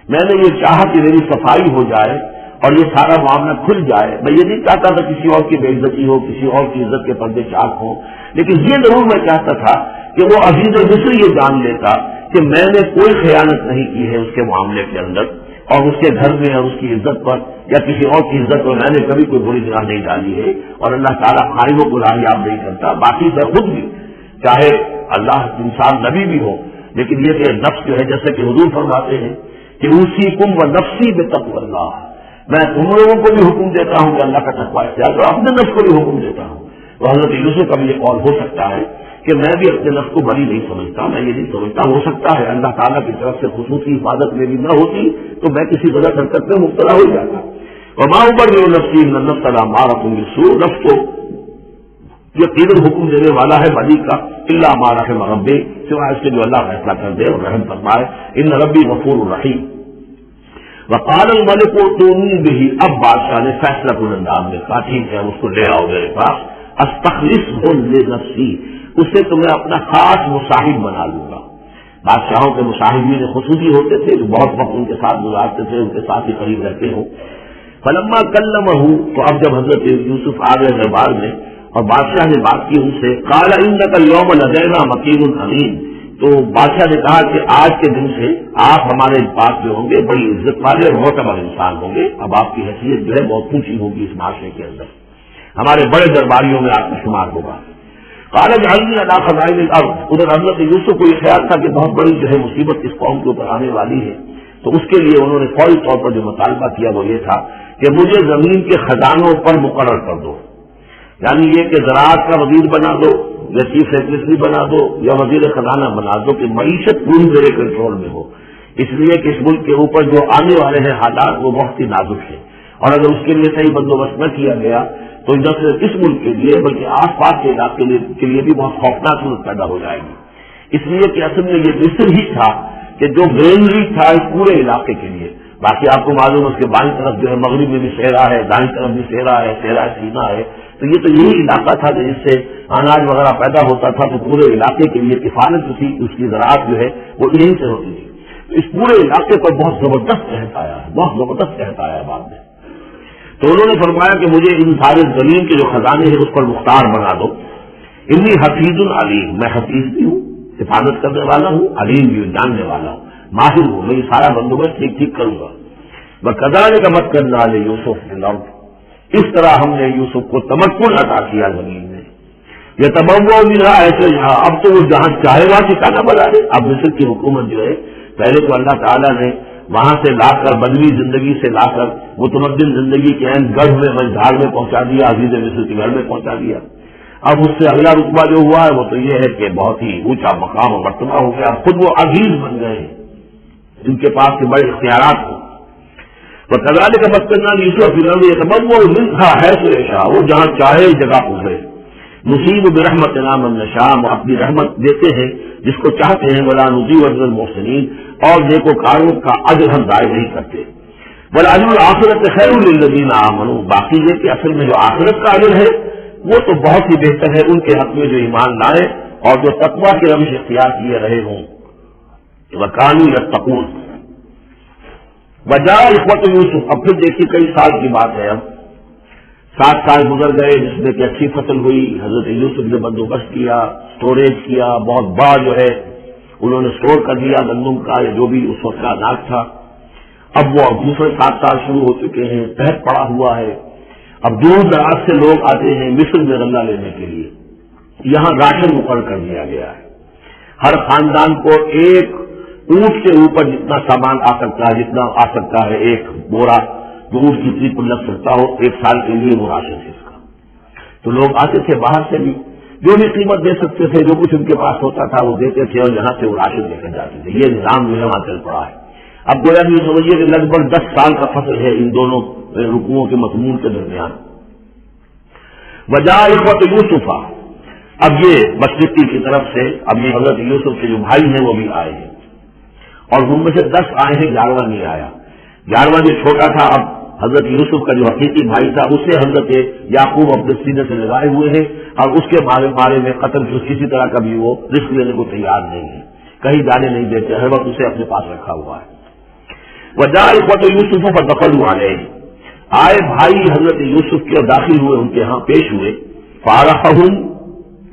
میں نے یہ چاہا کہ میری صفائی ہو جائے اور یہ سارا معاملہ کھل جائے. میں یہ نہیں چاہتا تھا کسی اور کی بے عزتی ہو، کسی اور کی عزت کے پردے چاک ہوں، لیکن یہ ضرور میں چاہتا تھا کہ وہ عزیز مصر یہ جان لیتا کہ میں نے کوئی خیانت نہیں کی ہے اس کے معاملے کے اندر، اور اس کے گھر میں اور اس کی عزت پر یا کسی اور کی عزت پر میں نے کبھی کوئی بری نگاہ نہیں ڈالی ہے، اور اللہ تعالیٰ خائنوں کو راہیاب نہیں کرتا۔ باقی میں خود بھی، چاہے اللہ انسان نبی بھی ہو، لیکن یہ کہ نفس جو ہے، جیسے کہ حضور فرماتے ہیں کہ اوصیکم و نفسی بتقوی اللہ، میں تم لوگوں کو بھی حکم دیتا ہوں کہ اللہ کا تقوی اختیار کرو، اپنے نفس کو بھی حکم دیتا ہوں۔ تو حضرت یوسف کا بھی یہ قول ہو سکتا ہے کہ میں بھی اپنے نفس کو بری نہیں سمجھتا، میں یہ نہیں سمجھتا، ہو سکتا ہے اللہ تعالیٰ کی طرف سے خصوصی حفاظت میری نہ ہوتی تو میں کسی غلط حرکت میں مبتلا ہو جاتا۔ وما ابرئ نفسی ان النفس لامارۃ بالسوء، نفس کو یقیناً حکم دینے والا ہے بدی کا، الا ما رحم ربی، سوائے اس کے جو اللہ فیصلہ کر دے اور رحم فرمائے، ان ربی غفور رحیم۔ وقال الملک ائتونی بہ، اب بادشاہ نے فیصلہ کن انداز میں کہا ٹھیک ہے اس کو لے آؤ میرے پاس، استخلصہ لنفسی، اسے تو میں اپنا خاص مصاحب بنا لوں گا۔ بادشاہوں کے مصاحبین خصوصی ہوتے تھے جو بہت وقت ان کے ساتھ گزارتے تھے، ان کے ساتھ ہی قریب رہتے ہوں۔ فلما کلمہ، تو اب جب حضرت یوسف آ گئے دربار میں اور بادشاہ نے بات کی ان سے، قال انک اليوم لدینا مکین امین، تو بادشاہ نے کہا کہ آج کے دن سے آپ ہمارے پاس جو ہوں گے بڑی عزت والے اور معتبر انسان ہوں گے، اب آپ کی حیثیت جو ہے بہت اونچی ہوگی اس معاشرے کے اندر، ہمارے بڑے درباریوں میں آپ کا شمار ہوگا۔ قال اجعلنی علی خزائن الارض، ادھر حضرت یوسف کو یہ خیال تھا کہ بہت بڑی جو ہے مصیبت اس قوم کے اوپر آنے والی ہے، تو اس کے لیے انہوں نے فوری طور پر جو مطالبہ کیا وہ یہ تھا کہ مجھے زمین کے خزانوں پر مقرر کر دو، یعنی یہ کہ زراعت کا وزیر بنا دو یا چیف سیکرٹری بنا دو یا وزیر خزانہ بنا دو، کہ معیشت پوری میرے کنٹرول میں ہو، اس لیے کہ اس ملک کے اوپر جو آنے والے ہیں حالات وہ بہت ہی نازک ہیں، اور اگر اس کے لیے صحیح بندوبست نہ کیا گیا تو نہ صرف اس ملک کے لیے بلکہ آس پاس کے علاقے کے لیے بھی بہت خوفناک صورت پیدا ہو جائے گی۔ اس لیے کہ اصل میں یہ مصر ہی تھا کہ جو گرینری تھا اس پورے علاقے کے لیے، باقی آپ کو معلوم ہے اس کے بائیں طرف جو ہے مغرب میں بھی صحرا ہے، دائیں طرف بھی صحرا ہے، صحرا سینا ہے، تو یہ تو یہی علاقہ تھا کہ جس سے اناج وغیرہ پیدا ہوتا تھا، تو پورے علاقے کے لیے کفالت تھی، اس کی زراعت جو ہے وہ یہیں سے ہوتی تھی۔ اس پورے علاقے پر بہت زبردست قحط آیا ہے، بہت زبردست قحط آیا ہے بعد میں۔ تو انہوں نے فرمایا کہ مجھے ان سارے زمین کے جو خزانے ہیں اس پر مختار بنا دو، انی حفیظ علیم، میں حفیظ بھی ہوں، حفاظت کرنے والا ہوں، علیم بھی ہوں، جاننے والا ہوں، ماہر ہوں، میں یہ سارا بندوبست ٹھیک کروں گا۔ وَكَذَلِكَ مَكَّنَّا لِيُوسُفَ فِي الْأَرْضِ، اس طرح ہم نے یوسف کو تمکن عطا کیا زمین میں، یتبوأ منہا، ایسے یہاں اب تو وہ جہاں چاہے وہاں ٹھکانہ بنا دے۔ اب مصر کی حکومت جو ہے پہلے تو اللہ تعالیٰ نے وہاں سے لا کر بدوی زندگی سے لا کر متمدن زندگی کے عین گڑھ میں مجھار میں پہنچا دیا، عزیز مصر کے گھر میں پہنچا دیا۔ اب اس سے اگلا رتبہ جو ہوا ہے وہ تو یہ ہے کہ بہت ہی اونچا مقام اور مرتبہ ہو گیا، اب خود وہ عزیز بن گئے ہیں جن کے پاس کے بڑے اختیارات ہوں۔ وَكَذَلِكَ مَكَّنَّا لِيُوسُفَ فِي الْأَرْضِ يَتَبَوَّأُ مِنْهَا حَيْثُ يَشَاءُ، وہ جہاں چاہے جگہ پہنچے، نصیب برحمتنا من نشاء، ہم اپنی رحمت دیتے ہیں جس کو چاہتے ہیں، ولا نضيع اجر المحسنین، اور نیکوکاروں کا اجر ہم ضائع نہیں کرتے۔ وَالْأَجْرُ الْآخِرَةِ خَيْرٌ لِلَّذِينَ آمَنُوا، باقی یہ کہ اصل میں جو آخرت کا اجر ہے وہ تو بہت ہی بہتر ہے ان کے حق میں جو ایمان لائے اور جو تقویٰ کی روش اختیار کیے رہے ہوں۔ وَكَانُوا يَتَّقُونَ۔ وجاء اخوۃ یوسف، اب پھر دیکھیے کئی سال کی بات ہے، اب 7 سال گزر گئے جس میں کہ اچھی فصل ہوئی، حضرت یوسف نے بندوبست کیا، سٹوریج کیا، بہت بڑا جو ہے انہوں نے سٹور کر دیا گندم کا یا جو بھی اس وقت کا اناج تھا۔ اب وہ دوسرے 7 سال شروع ہو چکے ہیں، قحط پڑا ہوا ہے، اب دور دراز سے لوگ آتے ہیں مصر میں غلہ لینے کے لیے، یہاں راشن مقرر کر دیا گیا ہے، ہر خاندان کو ایک اونٹ کے اوپر جتنا سامان آ سکتا ہے، جتنا آ سکتا ہے ایک بورا جو اونٹ کی پیٹ پر لگ سکتا ہو، 1 سال کے لیے وہ راشن ہے اس کا۔ تو لوگ آتے تھے باہر سے بھی، جو بھی قیمت دے سکتے تھے، جو کچھ ان کے پاس ہوتا تھا وہ دیتے تھے اور یہاں سے وہ راشن لے کر جاتے تھے۔ یہ نظام جو ہے وہاں چل پڑا ہے۔ اب گویا یہ سمجھیے کہ لگ بھگ 10 سال کا فصل ہے ان دونوں رکوعوں کے مضمون کے درمیان۔ وجاء اخوۃ یوسف، اب یہ مشرقی کی طرف سے اب یہ حضرت یوسف کے جو بھائی ہیں وہ بھی آئے ہیں، اور ان میں سے 10 آئے ہیں، 11واں نہیں آیا۔ 11واں جو چھوٹا تھا، اب حضرت یوسف کا جو حقیقی بھائی تھا اسے حضرت یعقوب اپنے سینے سے لگائے ہوئے ہیں، اور اس کے بارے میں قتل کسی طرح کا بھی وہ رسک لینے کو تیار نہیں ہے، کہیں جانے نہیں دیتے، ہر وقت اسے اپنے پاس رکھا ہوا ہے۔ وجاء اخوۃ یوسف فدخلوا علیہ، آئے بھائی حضرت یوسف کے اور داخل ہوئے ان کے ہاں، پیش ہوئے۔ فعرفہم،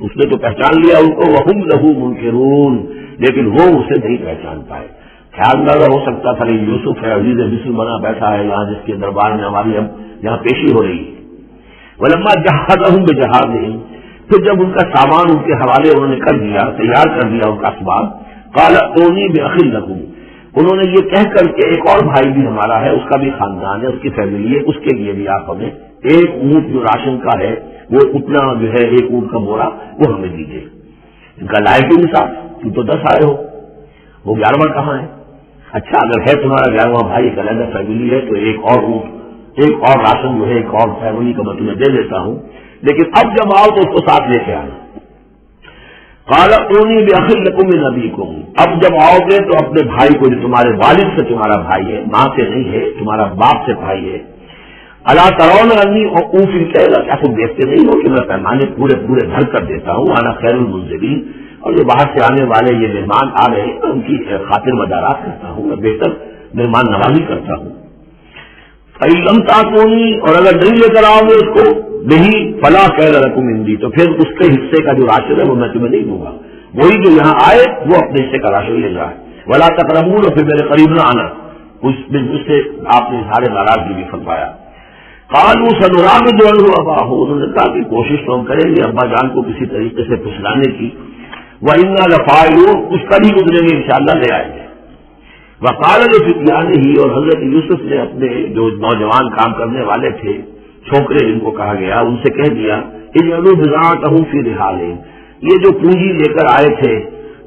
اس نے تو پہچان لیا ان کو، وہم لہ منکرون، لیکن وہ اسے نہیں پہچان پائے. خیال میں ہو سکتا تھا یہ یوسف ہے, عزیز مصر بنا بیٹھا ہے یہاں, جس کے دربار میں ہماری اب یہاں پیشی ہو رہی ہے. ولما جہزہم بجہازہم, پھر جب ان کا سامان ان کے حوالے انہوں نے کر دیا, تیار کر دیا ان کا اسباب, قال اتونی باخ لکم, انہوں نے یہ کہہ کر کے ایک اور بھائی بھی ہمارا ہے, اس کا بھی خاندان ہے, اس کی فیملی ہے, اس کے لیے بھی آپ ہمیں ایک اونٹ جو راشن کا ہے وہ اتنا جو ہے ایک اونٹ کا بورا وہ ہمیں دیجیے. ان کا لائے کیوں صاحب, تم تو 10 آئے ہو, وہ 11واں کہاں ہے؟ اچھا اگر ہے تمہارا 11واں بھائی ایک علیحدہ فیملی ہے تو ایک اور اونٹ, ایک اور راشن جو ہے ایک اور فیملی کا میں تمہیں دے دیتا ہوں, لیکن اب جب آؤ تو اس کو ساتھ لے کے آنا. قال اتونی باخ لکم من ابیکم, اب جب آؤ گے تو اپنے بھائی کو, جو تمہارے والد سے تمہارا بھائی ہے, ماں سے نہیں ہے, تمہارا باپ سے بھائی ہے, الا ترون انی اوفی الکیل, کیا تم دیکھتے نہیں ہو کہ میں پیمانے پورے پورے بھر کر دیتا ہوں, انا خیر المنزلین, اور جو باہر سے آنے والے یہ مہمان آ رہے ہیں میں ان کی خاطر مدارات کرتا ہوں, میں بہتر مہمان نوازی کرتا ہوں. فإن لم تأتونی, اور اگر نہیں لے کر آؤ گے اس کو, نہیں فلا خیر لکم عندی, تو پھر اس کے حصے کا جو راشن ہے وہ میں تمہیں نہیں دوں گا, وہی جو یہاں آئے وہ اپنے حصے کا راشن لے جائے. ولا تقربون, اور پھر میرے قریب نہ آنا. اس سے آپ نے سارے ناراضگی بھی فرمایا. قالوا سنراود عنہ اباہ, انہوں نے کہا کہ کوشش تو ہم کریں گے ابا جان کو کسی طریقے سے پھسلانے کی. وإنا لفاعلون, اس کا بھی گزریں گے انشاءاللہ, لے آئیں گے. وقال لفتیانہ, اور حضرت یوسف نے اپنے جو نوجوان کام کرنے والے تھے, چھوکرے جن کو کہا گیا, ان سے کہہ دیا اجعلوا بضاعتهم فی رحالہم, یہ جو پونجی لے کر آئے تھے,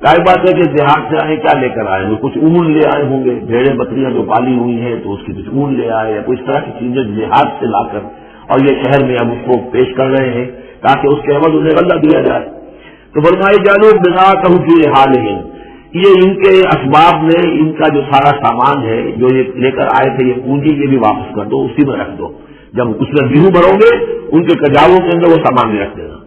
کئی بات ہے کہ دیہات سے آئے, کیا لے کر آئے ہیں, کچھ اون لے آئے ہوں گے, بھیڑیں بکریاں جو پالی ہوئی ہیں تو اس کی کچھ اون لے آئے, یا کوئی اس طرح کی چیزیں دیہات سے لا کر اور یہ شہر میں اب اس کو پیش کر رہے ہیں تاکہ اس کے عوض انہیں غلہ دیا جائے. تو فرمائے اجعلوا بضاعتهم فی رحالہم, یہ ان کے اسباب میں ان کا جو سارا سامان ہے جو یہ لے کر آئے تھے, یہ پونجی یہ بھی واپس کر دو, اسی میں رکھ دو. جب اس میں بیہو بھرو گے ان کے کجاووں کے اندر وہ سامان بھی رکھ دینا.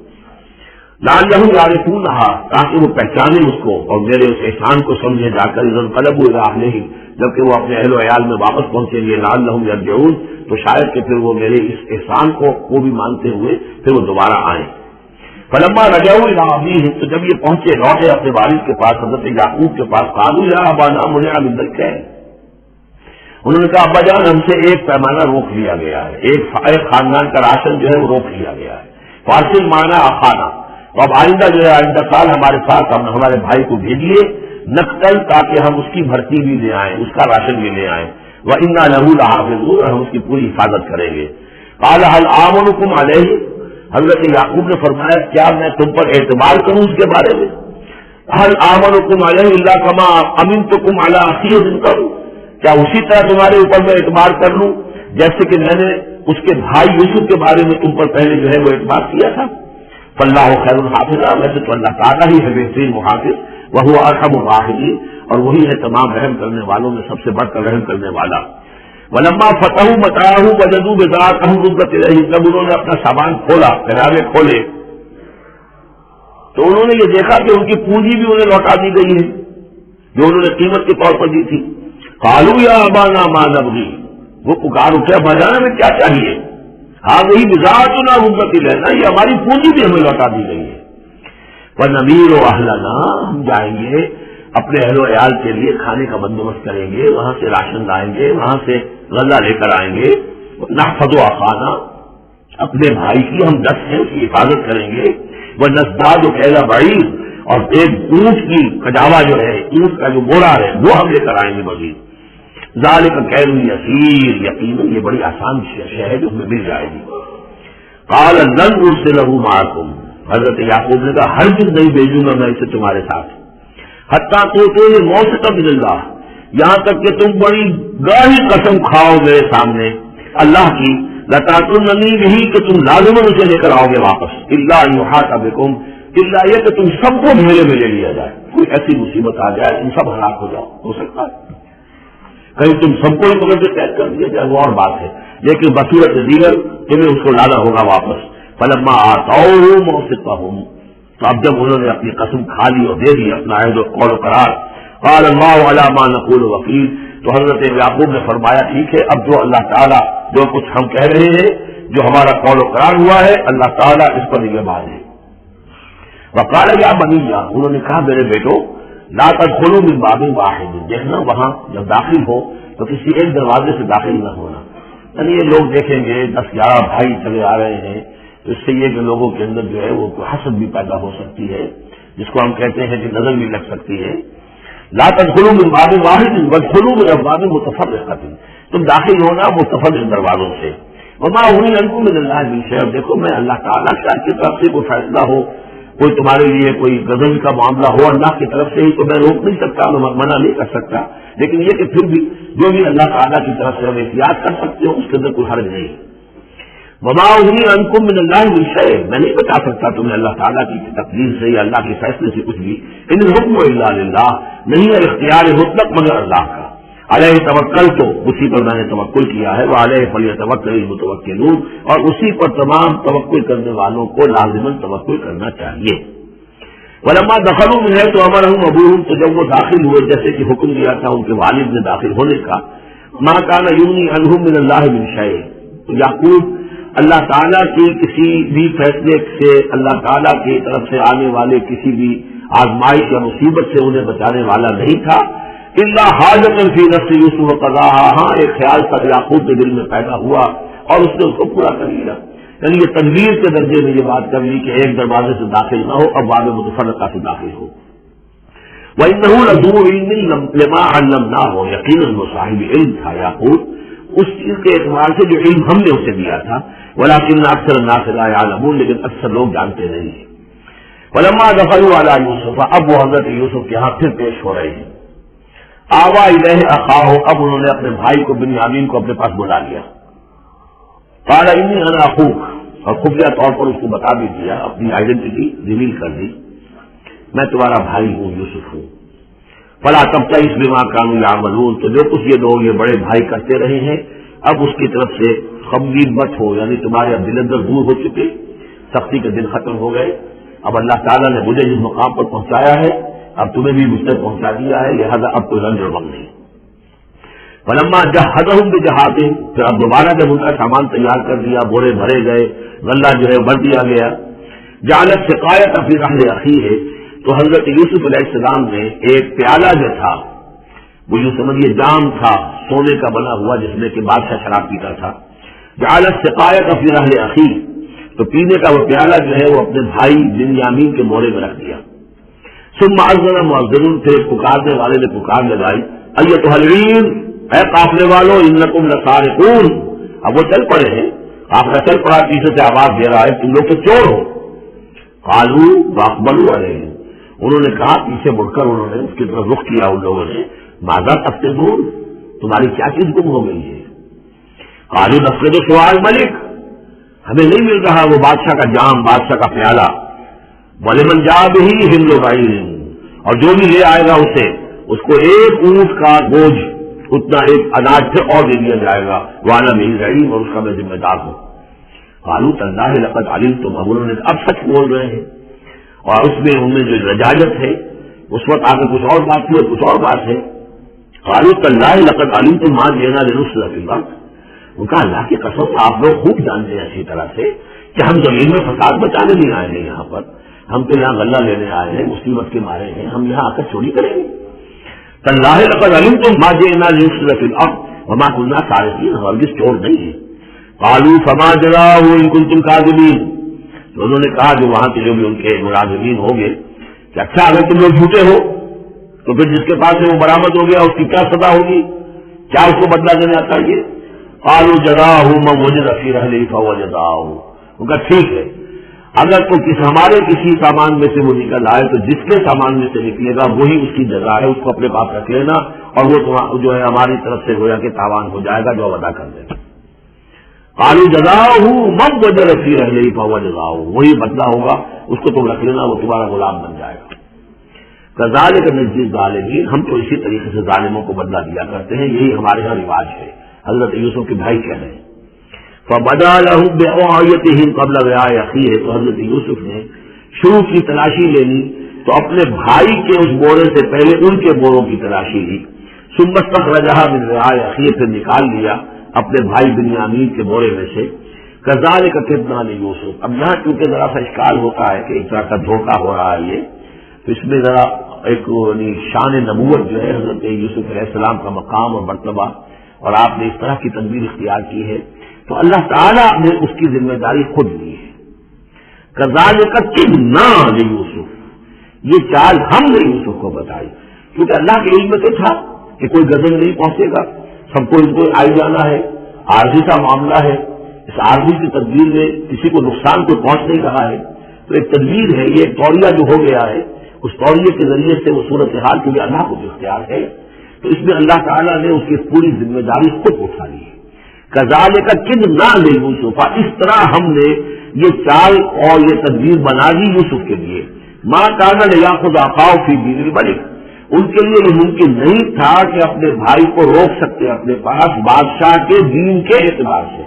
لعلہم یعرفونہا, تاکہ وہ پہچانے اس کو اور میرے اس احسان کو سمجھے جا کر, اذا انقلبوا الی اہلہم, جبکہ وہ اپنے اہل و عیال میں واپس پہنچیں گے, لعلہم یرجعون, تو شاید کہ پھر وہ میرے اس احسان کو بھی مانتے ہوئے پھر وہ دوبارہ آئیں. فلما رجعوا الی ابیہم, تو جب یہ پہنچے لوٹے اپنے والد کے پاس, حضرت یعقوب کے پاس, قالوا یا ابانا منع من الکیل, انہوں نے کہا ابا جان ہم سے ایک پیمانہ روک لیا گیا ہے, ایک خاندان کا راشن جو ہے وہ روک لیا گیا ہے. فارسل معنا اخانا, تو اب آئندہ جو ہے آئندہ سال ہمارے ساتھ ہم ہمارے بھائی کو بھیجیے نقتل, تاکہ ہم اس کی بھرتی بھی لے آئیں, اس کا راشن بھی لے آئیں. وإنا لہ لحافظون, اور ہم اس کی پوری حفاظت کریں گے. قال هل آمنکم علیہ, حضرت یعقوب نے فرمایا کیا میں تم پر اعتبار کروں اس کے بارے میں؟ هل آمنکم علیہ الا کما امنتکم علی اخی من قبل, کیا اسی طرح تمہارے اوپر میں اعتبار کر لوں جیسے کہ میں نے اس کے بھائی یوسف کے بارے میں تم پر پہلے جو ہے وہ اعتبار کیا تھا؟ فاللہ خیر الحافظ, ویسے تو اللہ تعالیٰ ہی ہے بہترین محافظ, وہو ارحم الراحمین, اور وہی ہے تمام رحم کرنے والوں میں سب سے بڑھ کر رحم کرنے والا. ولما فتحوا متاعهم وجدوا بضاعتهم ردت الیہم, جب انہوں نے اپنا سامان کھولا, پیراوے کھولے, تو انہوں نے یہ دیکھا کہ ان کی پونجی بھی انہیں لوٹا دی گئی ہے جو انہوں نے قیمت کے طور پر دی تھی. قالوا یا ابانا ما نبغی, وہ پکار اٹھے ابا جان ہمیں کیا چاہیے؟ هذه بضاعتنا ردت الینا, یہ ہماری پونجی بھی ہمیں لوٹا دی گئی ہے. ونمیر اہلنا, ہم جائیں گے اپنے اہل و عیال کے لیے کھانے کا بندوبست کریں گے, وہاں سے راشن لائیں گے, وہاں سے غلہ لے کر آئیں گے. نحفظ اخانا, اپنے بھائی کی ہم 10 ہیں اس کی حفاظت کریں گے. ونزداد کیل بعیر, اور ایک اونٹ کی کجاوا جو ہے, اونٹ کا جو بوڑا ہے وہ ہم لے کر آئیں گے مزید. ذالک کیل یسیر, یقیناً یہ بڑی آسان شے ہے جو ہمیں مل جائے گی. قال لن ارسلہ معکم, حضرت یعقوب نے کہا ہرگز نہیں بھیجوں گا میں اسے تمہارے ساتھ. حتیٰ تو موثق من اللہ, یہاں تک کہ تم بڑی گاہی قسم کھاؤ میرے سامنے اللہ کی, لتاتوننی بھی, کہ تم لازماً اسے لے کر آؤ گے واپس. الا ان یحاط بکم, الا یہ کہ تم سب کو میرے میں لے لیا جائے, کوئی ایسی مصیبت آ جائے تم سب ہلاک ہو جاؤ, ہو سکتا ہے کہیں تم سب کو ہی پکڑ کے قید کر دیا جائے, وہ اور بات ہے, لیکن بصورت دیگر تمہیں اس کو لانا ہوگا واپس. فلما آتوا موثقہم, تو اب جب انہوں نے اپنی قسم کھا لی اور دے دی اپنا عہد و قول و قرار, قال اللہ علی ما نقول وکیل, تو حضرت یعقوب نے فرمایا ٹھیک ہے, اب جو اللہ تعالیٰ جو کچھ ہم کہہ رہے ہیں, جو ہمارا قول و قرار ہوا ہے, اللہ تعالیٰ اس پر نگہبان ہے. وقال یا بنی, انہوں نے کہا میرے بیٹو, لا تدخلوا من باب واحد، دیکھنا وہاں جب داخل ہو تو کسی ایک دروازے سے داخل نہ ہونا. یعنی یہ لوگ دیکھیں گے 10-11 بھائی چلے آ رہے ہیں تو اس سے یہ کہ لوگوں کے اندر جو ہے وہ حسد بھی پیدا ہو سکتی ہے، جس کو ہم کہتے ہیں کہ نظر بھی لگ سکتی ہے. لا تدخلوا من باب واحد وادخلوا من ابواب متفرقۃ، تم داخل ہونا متفرق دروازوں سے. وما اغنی عنکم من اللہ من شیء، دیکھو میں اللہ تعالیٰ کی طرف سے کوئی فیصلہ ہو، کوئی تمہارے لیے کوئی غضب کا معاملہ ہو اللہ کی طرف سے ہی تو میں روک نہیں سکتا، میں منع نہیں کر سکتا، لیکن یہ کہ پھر بھی جو بھی اللہ تعالیٰ کی طرف سے ہم احتیاط کر سکتے ہو اس کے اندر کوئی حرج نہیں. وما اغنی عنکم من اللہ من شیء، میں نہیں بتا سکتا تمہیں اللہ تعالیٰ کی تقدیر سے یا اللہ کے فیصلے سے کچھ بھی. ان الحکم الا للہ، نہیں ہے اختیار مطلق مگر اللہ کا. علیہ توکل، تو اسی پر میں نے توکل کیا ہے، وعلیہ فلیتوکل المتوکلون، اور اسی پر تمام توکل کرنے والوں کو لازماً توکل کرنا چاہیے. ولما دخلوا من حيث امرهم ابوهم، تو جب وہ داخل ہوئے جیسے کہ حکم دیا تھا ان کے والد نے داخل ہونے کا، ما كان يغني عنهم من الله من شيء، تو یعقوب اللہ تعالیٰ کے کسی بھی فیصلے سے، اللہ تعالیٰ کی طرف سے آنے والے کسی بھی آزمائش یا مصیبت سے انہیں بچانے والا نہیں تھا. الا حاجۃ فی نفس یوسف وقضاها، ہاں ایک خیال تھا یعقوب کے دل میں پیدا ہوا اور اس نے اس کو پورا کر لیا. یعنی یہ تدبیر کے درجے میں یہ بات کر لی کہ ایک دروازے سے داخل نہ ہو، اب باب متفرقہ سے داخل ہو. وَإِنَّهُ لَذُو عِلْمٍ لِمَا عَلَّمْنَاهُ، یقیناً وہ صاحب علم تھا یعقوب اس چیز کے اعتبار سے جو علم ہم نے اسے دیا تھا. وَلَكِنَّ أَكْثَرَ النَّاسِ لَا يَعْلَمُونَ، لیکن اکثر لوگ جانتے نہیں ہیں. وَلَمَّا دَخَلُوا عَلَى يُوسُفَ، اب وہ حضرت یوسف کے ہاں پھر پیش ہو رہے ہیں. آوا الیہ اخاہ، اب انہوں نے اپنے بھائی کو بنیامین کو اپنے پاس بلا لیا. قال انی انا اخوک، اور خفیہ طور پر اس کو بتا بھی دیا، اپنی آئیڈینٹی ریویل کر دی، میں تمہارا بھائی ہوں، یوسف ہوں. فلا تبتئس بما كانوا يعملون، تو جو کچھ یہ لوگ یہ بڑے بھائی کرتے رہے ہیں اب اس کی طرف سے غمگین مت ہو، یعنی تمہارے اب دل اندر دور ہو چکے، سختی کے دن ختم ہو گئے. اب اللہ تعالیٰ نے مجھے جس مقام پر پہنچایا ہے اب تمہیں بھی مجھ تک پہنچا دیا ہے، لہذا اب کوئی رنج اور غم نہیں. فلما جہزہم بجہازہم، پھر اب دوبارہ جب ان کا سامان تیار کر دیا، بورے بھرے گئے، غلہ جو ہے بھر دیا گیا. جعلت سقایۃ فی رحل اخیہ، تو حضرت یوسف علیہ السلام نے ایک پیالہ جو تھا، وہ یوں سمجھیے جام تھا سونے کا بنا ہوا جس میں کہ بادشاہ شراب پیتا تھا. جعلت سقایۃ فی رحل اخیہ، تو پینے کا وہ پیالہ جو ہے وہ اپنے بھائی بنیامین کے بورے میں رکھ دیا. ثم اذن مؤذن، پھر پکارنے والے نے پکار لگائی، ایتھا العیر، اے قافلے والوں، انکم لسارقون. اب وہ چل پڑے ہیں، قافلہ چل پڑا، پیچھے سے آواز دے رہا ہے تم لوگ تو چور ہو. قالوا واقبلوا علیہ، انہوں نے کہا، پیچھے مڑ کر انہوں نے اس کی طرف رخ کیا ان لوگوں نے، ماذا تفتنون، تمہاری کیا چیز گم ہو گئی ہے. قالوا نفقد سواء الملک، ہمیں نہیں مل رہا وہ بادشاہ کا جام، بادشاہ کا پیالہ. وَلِمَنْ جَاءَ بِهِ حِمْلُ بَعِيرٍ، اور جو بھی لے آئے گا اسے، اس کو ایک اونٹ کا بوجھ، اتنا ایک اناج پھر اور دے دیا جائے گا. وَأَنَا بِهِ زَعِيمٌ، اور اس کا میں ذمہ دار ہوں. قَالُوا تَاللَّهِ لَقَدْ عَلِمْتُمْ، اب انہوں نے اب سچ بول رہے ہیں، اور اس میں ان میں جو رجاجت ہے، اس وقت آگے کچھ اور بات تھی اور کچھ اور بات ہے. قَالُوا تَاللَّهِ لَقَدْ عَلِمْتُمْ مَا جِئْنَا لِنُفْسِدَ فِي الْأَرْضِ، ان کا اللہ کی قسم آپ لوگ خوب جانتے ہیں اچھی طرح سے کہ ہم زمین میں فساد بچانے نہیں آئے ہیں، یہاں پر ہم تو یہاں غلہ لینے آئے ہیں، مصیبت کے مارے ہیں، ہم یہاں آ کر چوری کریں گے. تاللہ لقد علمتم ما جئنا لنفسد فی الارض وما كنا سارقین، ہرگز چور نہیں ہے. قالوا فما جزاؤہ ان کنتم کاذبین، تو انہوں نے کہا جو وہاں کے جو بھی ان کے ملازمین ہوں گے کہ اچھا اگر تم لوگ جھوٹے ہو تو پھر جس کے پاس سے وہ برآمد ہو گیا اس کی کیا سزا ہوگی، کیا اس کو بدلہ دینا چاہیے. قالوا جزاؤہ من وجد فی رحلہ فہو جزاؤہ، ان کا ٹھیک ہے اگر تو ہمارے کسی سامان میں سے وہ نکل آئے تو جس کے سامان میں سے نکلے گا وہی اس کی جزا ہے، اس کو اپنے پاس رکھ لینا اور وہ جو ہے ہماری طرف سے گویا کہ تاوان ہو جائے گا جو ادا کر دے گا. قالوا جزاؤہ من وجد فی رحلہ فہو جزاؤہ، وہی بدلہ ہوگا، اس کو تم رکھ لینا، وہ تمہارا غلام بن جائے گا. کذالک نجزی الظالمین، ہم تو اسی طریقے سے ظالموں کو بدلہ دیا کرتے ہیں، یہی ہمارے یہاں رواج ہے. حضرت یوسف کے بھائی کہہ رہے ہیں فبدا لهم بأوعيتهم قبل رعاء أخيه، تو حضرت یوسف نے شروع کی تلاشی لینی تو اپنے بھائی کے اس بورے سے پہلے ان کے بوروں کی تلاشی لی. ثم استخرجها من رعاء أخيه، پھر نکال لیا اپنے بھائی بنیامین کے بورے میں سے. كذلك كدنا ليوسف، اب یہاں چونکہ ذرا سا اشکال ہوتا ہے کہ ایک طرح کا دھوکہ ہو رہا ہے یہ، تو اس میں ذرا ایک شان نبوت جو ہے حضرت یوسف علیہ السلام کا مقام اور مرتبہ، اور آپ نے اس طرح کی تدبیر اختیار کی ہے، تو اللہ تعالیٰ نے اس کی ذمہ داری خود لی ہے۔ کذالک کدنا لیوسف، یہ چال ہم نے یوسف کو بتائی، کیونکہ اللہ کے علم میں تو تھا کہ کوئی غضب نہیں پہنچے گا، سب کو ان کو آئی جانا ہے، عارضی کا معاملہ ہے، اس عارضی کی تدبیر میں کسی کو نقصان کو پہنچ نہیں رہا ہے، تو ایک تدبیر ہے، یہ ایک توریہ جو ہو گیا ہے، اس توریے کے ذریعے سے وہ صورتحال کے لیے اللہ کو جو اختیار ہے، تو اس میں اللہ تعالیٰ نے اس کی پوری ذمہ داری خود اٹھا لی ہے۔ کذالک کدنا لیوسف، اس طرح ہم نے یہ چال اور یہ تدبیر بنا دی یوسف کے لیے۔ ما کان لیاخذ اخاہ فی دین الملک، ان کے لیے یہ ممکن نہیں تھا کہ اپنے بھائی کو روک سکتے اپنے پاس بادشاہ کے دین کے اعتبار سے،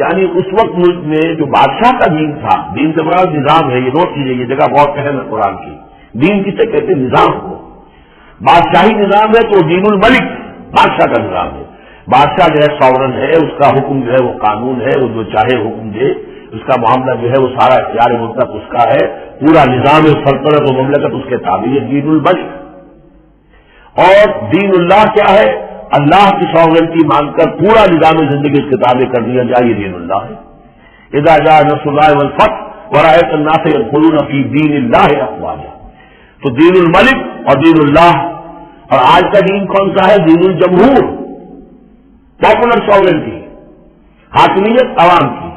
یعنی اس وقت ملک میں جو بادشاہ کا دین تھا، دین سے بڑا نظام ہے، یہ نوٹ کیجیے، یہ جگہ بہت اہم ہے قرآن کی، دین کسے کہتے ہیں؟ نظام کو، بادشاہی نظام ہے تو دین الملک بادشاہ کا نظام ہے، بادشاہ جو ہے ساورن ہے، اس کا حکم جو ہے وہ قانون ہے، وہ جو چاہے حکم دے، اس کا معاملہ جو ہے وہ سارا اختیار مطلق اس کا ہے، پورا نظام سلطنت و مملکت اس کے تابع ہے، دین الملک۔ اور دین اللہ کیا ہے؟ اللہ کی ساورنٹی مان کر پورا نظام زندگی اس کے تابع کر دیا جائے، یہ دین اللہ ہے۔ اذا جاء نصر اللہ والفتح ورأيت الناس يدخلون في دین اللہ افواجا، تو دین الملک اور دین اللہ، اور آج کا دین کون سا ہے؟ دین الجمہور، پاپولر ساورنٹی، حاکمیت عوام کی،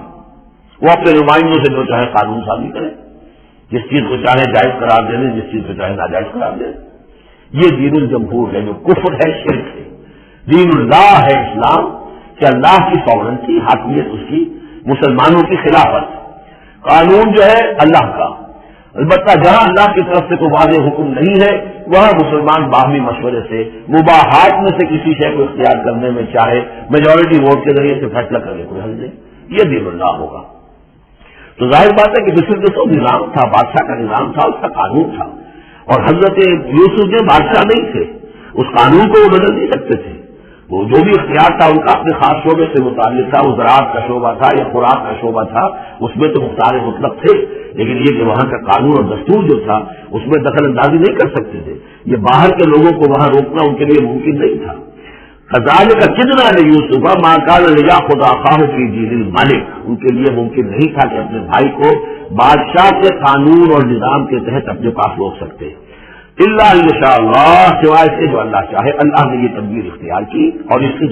وہ اپنے نمائندوں سے جو چاہے قانون سازی کرے، جس چیز کو چاہے جائز قرار دے دیں، جس چیز کو چاہے ناجائز قرار دے، یہ دین الجمہور ہے، جو کفر ہے، شرک ہے۔ دین اللہ ہے اسلام، کہ اللہ کی ساورنٹی، حاکمیت اس کی، مسلمانوں کی خلافت، قانون جو ہے اللہ کا، البتہ جہاں اللہ کی طرف سے کوئی واضح حکم نہیں ہے وہاں مسلمان باہمی مشورے سے مباحات میں سے کسی شے کو اختیار کرنے میں چاہے میجورٹی ووٹ کے ذریعے سے فیصلہ کرنے کو حل دے، یہ دین اللہ ہوگا۔ تو ظاہر بات ہے کہ مصر میں تو نظام تھا، بادشاہ کا نظام تھا، اس کا قانون تھا، اور حضرت یوسف جو بادشاہ نہیں تھے، اس قانون کو وہ بدل نہیں سکتے تھے، وہ جو بھی اختیار تھا ان کا اپنے خاص شعبے سے متعلق تھا، وہ زراعت کا شعبہ تھا یا خوراک کا شعبہ تھا، اس میں تو مختار مطلق تھے، لیکن یہ کہ وہاں کا قانون اور دستور جو تھا اس میں دخل اندازی نہیں کر سکتے تھے، یہ باہر کے لوگوں کو وہاں روکنا ان کے لیے ممکن نہیں تھا۔ کذالک کدنا لیوسف ما کان لیاخذ اخاہ فی دین الملک، ان کے لیے ممکن نہیں تھا کہ اپنے بھائی کو بادشاہ کے قانون اور نظام کے تحت اپنے پاس روک سکتے، الا ان شاء اللہ، سوائے سے جو اللہ چاہے۔ اللہ نے یہ تدبیر اختیار کی، اور اس کی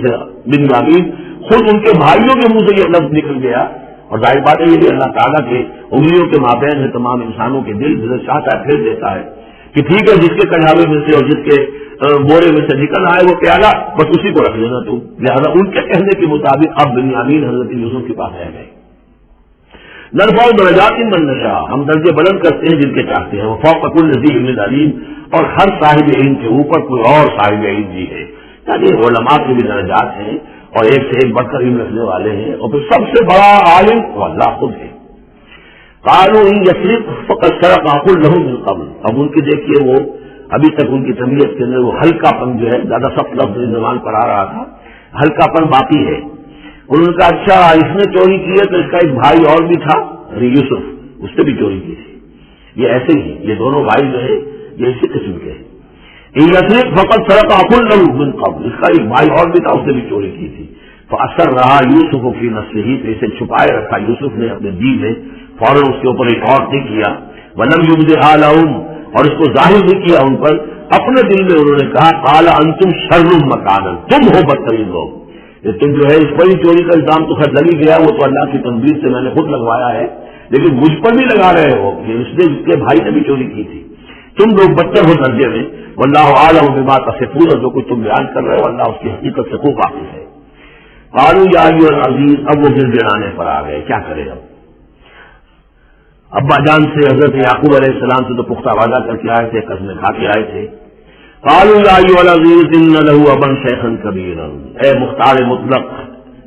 بنیامین خود ان کے بھائیوں کے منہ سے یہ لفظ نکل گیا، اور ظاہر بات ہے یہ بھی اللہ تعالیٰ کے انگلیوں کے مابین ہے، تمام انسانوں کے دل جسے چاہتا ہے پھیر دیتا ہے کہ ٹھیک ہے، جس کے کڑھاوے میں سے اور جس کے بورے میں سے نکل آئے وہ پیالہ، بس اسی کو رکھ لینا تم، لہذا ان کے کہنے کے مطابق اب بنیامین حضرت یوسف کے پاس رہ گئے۔ نرفع درجات من نشاء، ہم درجے بلند کرتے ہیں جن کے چاہتے ہیں، وہ فوق کل ذی علم علیم، اور ہر صاحب علم کے اوپر کوئی اور صاحب علم بھی ہے، یعنی علماء کے بھی درجات ہیں اور ایک سے ایک بڑھ کر علم رکھنے والے ہیں، اور پھر سب سے بڑا عالم وہ اللہ خود ہے۔ قالوا ان یسرق فقد سرق اخ له من قبل، اب ان کی دیکھیے وہ ابھی تک ان کی طبیعت کے اندر وہ ہلکا پن جو ہے، زیادہ سخت لفظ زبان پر آ رہا تھا، ہلکا پن باقی ہے۔ انہوں نے کہا اچھا اس نے چوری کی ہے تو اس کا ایک بھائی اور بھی تھا یوسف، اس نے بھی چوری کی تھی، یہ ایسے ہی یہ دونوں بھائی جو ہے یہ اسی قسم کے ہیں۔ ان یسرق فقد سرق اخ له من قبل، اس کا ایک بھائی اور بھی تھا، اس نے بھی چوری کی تھی۔ فاثر رہا یوسف فی نفسہ، تو اسے چھپائے رکھا یوسف نے اپنے دل میں، فوراً اس کے اوپر ایک اور نہیں کیا، ولم یبدھا لهم، اور اس کو ظاہر نہیں کیا ان پر، اپنے دل میں انہوں نے کہا قال انتم شر مکانا، تم ہو بدترین لوگ، یہ تم جو ہے اس پر ہی چوری کا الزام تو خیر لگی گیا، وہ تو اللہ کی تدبیر سے میں نے خود لگوایا ہے، لیکن مجھ پر بھی لگا رہے ہو کہ اس نے اس کے بھائی نے بھی چوری کی تھی، تم لوگ بدتر ہو درجے میں، واللہ اعلم بما تصفون، اور جو کچھ تم بیان کر رہے ہو اللہ اس کی حقیقت سے خوب واقف ہے۔ قالوا یا ایھا العزیز، اب وہ دل جڑانے پر آ گئے، کیا کرے اب؟ ابا جان سے حضرت یعقوب علیہ السلام سے تو پختہ وعدہ کر کے آئے تھے، قسمیں کھا کے آئے تھے۔ قالوا یا ایھا العزیز ان له ابا شیخا کبیرا، اے مختار مطلق،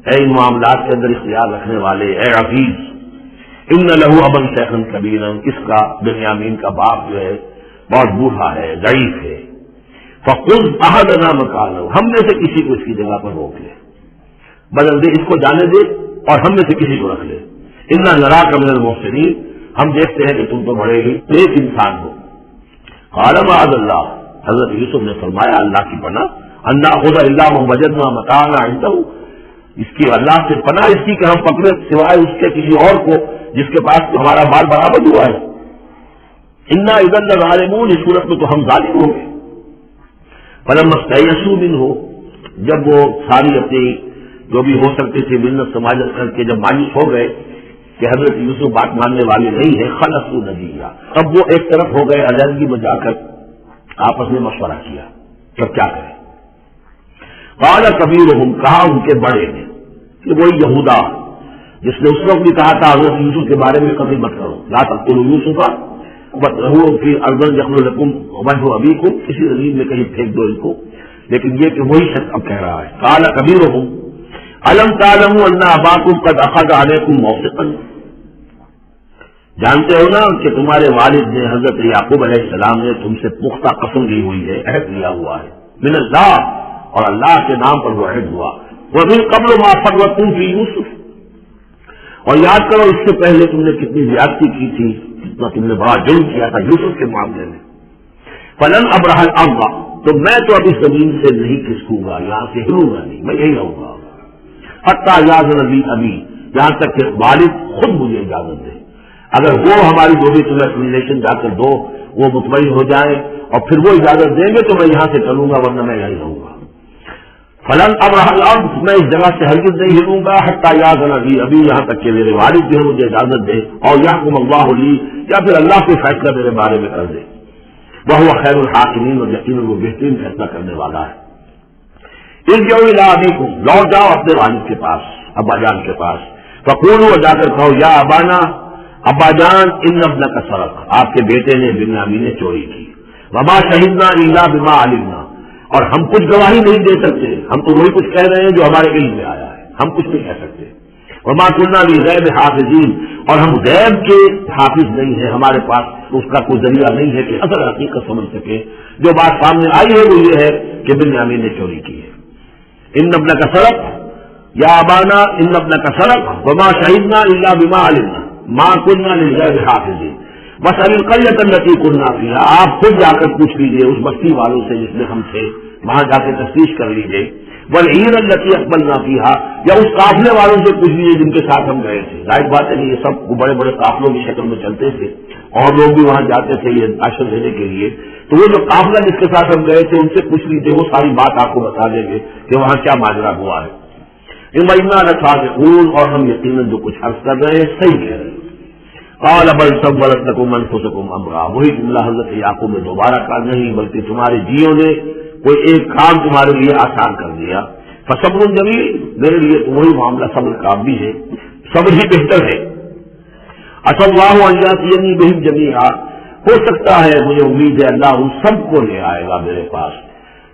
اے ان معاملات کے اندر اختیار رکھنے والے، اے عزیز، ان له ابا شیخا کبیرا، اس کا بنیامین کا باپ جو ہے بہت بوڑھا ہے، ضعیف ہے، فخذ احدنا مکانہ، ہم میں سے کسی کو اس کی جگہ پر روک لے، بدل دے، اس کو جانے دے اور ہم میں سے کسی کو رکھ لے، انا نراک من المحسنین، ہم دیکھتے ہیں کہ تم تو بڑے ہی نیک انسان ہو۔ قال معاذ اللہ، حضرت یوسف نے فرمایا اللہ کی پناہ، ان ناخذ الا ما وجدنا متاعنا عنده، اس کی اللہ سے پناہ اس کی کہ ہم پکڑے سوائے اس کے کسی اور کو جس کے پاس ہمارا مال برآمد ہوا ہے۔ انا اذا لظالمون، اس صورت میں تو ہم ظالم ہوں گے۔ فلما استيئسوا منه، جب وہ ساری اپنی جو بھی ہو سکتے تھے منت سماجت کر کے جب مایوس ہو گئے کہ حضرت یوسف بات ماننے والے نہیں ہے، خلصوا نجیہ، اب وہ ایک طرف ہو گئے، علیحدگی میں جا کر آپس میں مشورہ کیا تب کیا کریں۔ قال کبیرہم، کہا ان کے بڑے نے، کہ وہی یہودا جس نے اس وقت بھی کہا تھا حضرت یوسف کے بارے میں قتل مت کرو، لا تقتلوا یوسف وَاطْرَحُوهُ فِي أَرْضٍ يَخْلُ لَكُمْ وَجْهُ أَبِيكُمْ، کسی زمین میں کہیں پھینک دو ان کو، لیکن یہ کہ وہی شخص اب کہہ رہا ہے۔ قال کبیرہم أَلَمْ تَعْلَمُوا أَنَّ أَبَاكُمْ قَدْ أَخَذَ عَلَيْكُمْ مَوْثِقًا، جانتے ہو نا کہ تمہارے والد نے حضرت یعقوب علیہ السلام نے تم سے پختہ قسم لی ہوئی ہے، عہد لیا ہوا ہے، من اللہ، اور اللہ کے نام پر وہ عہد ہوا، وَمِن قَبْلُ مَا فَرَّطْتُمْ فِي يُوسُف، اور یاد کرو اس سے پہلے تم نے کتنی زیادتی کی تھی، کتنا تم نے بڑا جرم کیا تھا یوسف کے معاملے میں۔ فَلَنْ أَبْرَحَ الْأَرْضَ، تو میں تو اب اس زمین سے نہیں کھسکوں گا، یہاں سے ہلوں گا نہیں، میں یہی رہوں گا، حتیٰ یأذن لي أبی، یہاں تک کہ والد خود مجھے اجازت دے، اگر وہ ہماری جو بھی تمہیں ایکسپلینیشن جا کر دو وہ مطمئن ہو جائے اور پھر وہ اجازت دیں گے تو میں یہاں سے چلوں گا، ورنہ میں یہیں رہوں گا۔ فلن ابرح الارض، میں اس جگہ سے ہرگز نہیں ہلوں گا، حتیٰ یأذن لي ابی، یہاں تک کہ میرے والد جو ہے مجھے اجازت دے، اور یحکم اللہ لی، یا پھر اللہ کو فیصلہ میرے بارے میں کر دے، وہو خیر الحاکمین، اور یقیناً وہ بہترین فیصلہ کرنے والا ہے۔ ارجعوا الی ابیکم، لوٹ جاؤ اپنے والد کے پاس، ابا جان کے پاس، فقولوا، جا کر کہو، یا ابانا، ابا جان، ان ابنک سرق، آپ کے بیٹے نے بنیامین نے چوری کی، وما شہدنا الا بما علمنا، اور ہم کچھ گواہی نہیں دے سکتے، ہم تو وہی کچھ کہہ رہے ہیں جو ہمارے علم میں آیا ہے، ہم کچھ نہیں کہہ سکتے، وما كنا للغیب حافظین، اور ہم غیب کے حافظ نہیں ہیں، ہمارے پاس اس کا کوئی ذریعہ نہیں ہے کہ اصل حقیقت سمجھ سکے، جو بات سامنے آئی ہے وہ یہ ہے کہ بنیامین نے چوری کی ہے۔ ان ابنک سرق، یا ابانا ان ابنک سرق وما شہدنا الا بما علمنا ما كنا للغیب حافظین، واسأل القرية التي كنا فيها، آپ خود جا کر پوچھ لیجیے اس بستی والوں سے جس میں ہم تھے، وہاں جا کے تفتیش کر لیجیے، والعیر التي اقبلنا فيها، یا اس قافلے والوں سے پوچھ لیجیے جن کے ساتھ ہم گئے تھے۔ ظاہر بات ہے کہ یہ سب بڑے بڑے قافلوں کی شکل میں چلتے تھے اور لوگ بھی وہاں جاتے تھے یہ راشن دینے کے لیے، تو وہ جو قافلہ جس کے ساتھ ہم گئے تھے ان سے پوچھ لیجیے، وہ ساری بات آپ کو بتا دیں گے کہ وہاں کیا ماجرا ہوا ہے۔ انا لصادقون، اور ہم یقیناً جو کچھ عرض کر رہے ہیں صحیح کہہ رہے ہیں۔ قال بل سولت لكم انفسكم امرا، وہی جملہ حضرت یعقوب نے دوبارہ کہا، نہیں بلکہ تمہارے جیوں نے کوئی ایک کام تمہارے لیے آسان کر دیا، فصبر جمیل، میرے لیے تو وہی معاملہ صبر کا بھی ہے، صبر ہی بہتر ہے۔ عسى الله ان ياتيني بهم جميعا، ہو سکتا ہے مجھے امید ہے اللہ ان سب کو لے آئے گا میرے پاس،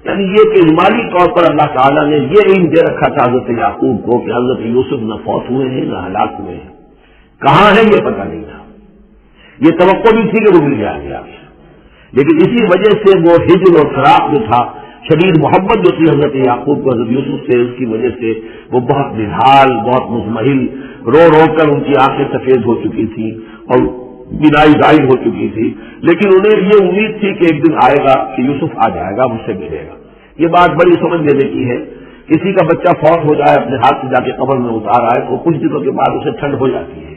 یعنی یہ کہ اجمالی طور پر اللہ تعالیٰ نے یہ علم دے رکھا تھا حضرت یعقوب کو کہ حضرت یوسف نہ فوت ہوئے ہیں نہ ہلاک ہوئے ہیں، کہاں ہے یہ پتہ نہیں تھا، یہ توقع بھی تھی کہ وہ مل جائیں گے، لیکن اسی وجہ سے وہ ہجر اور فراق جو تھا، شدید محبت جو تھی حضرت یعقوب کو حضرت یوسف سے، اس کی وجہ سے وہ بہت نڈھال، بہت مزمحل، رو رو کر ان کی آنکھیں سفید ہو چکی تھی اور بینائی ظاہر ہو چکی تھی، لیکن انہیں یہ امید تھی کہ ایک دن آئے گا کہ یوسف آ جائے گا، مجھ سے ملے گا۔ یہ بات بڑی سمجھ لینے کی ہے، کسی کا بچہ فوت ہو جائے، اپنے ہاتھ سے جا کے قبر میں اتار آئے تو کچھ دنوں کے بعد اسے ٹھنڈ ہو جاتی ہے،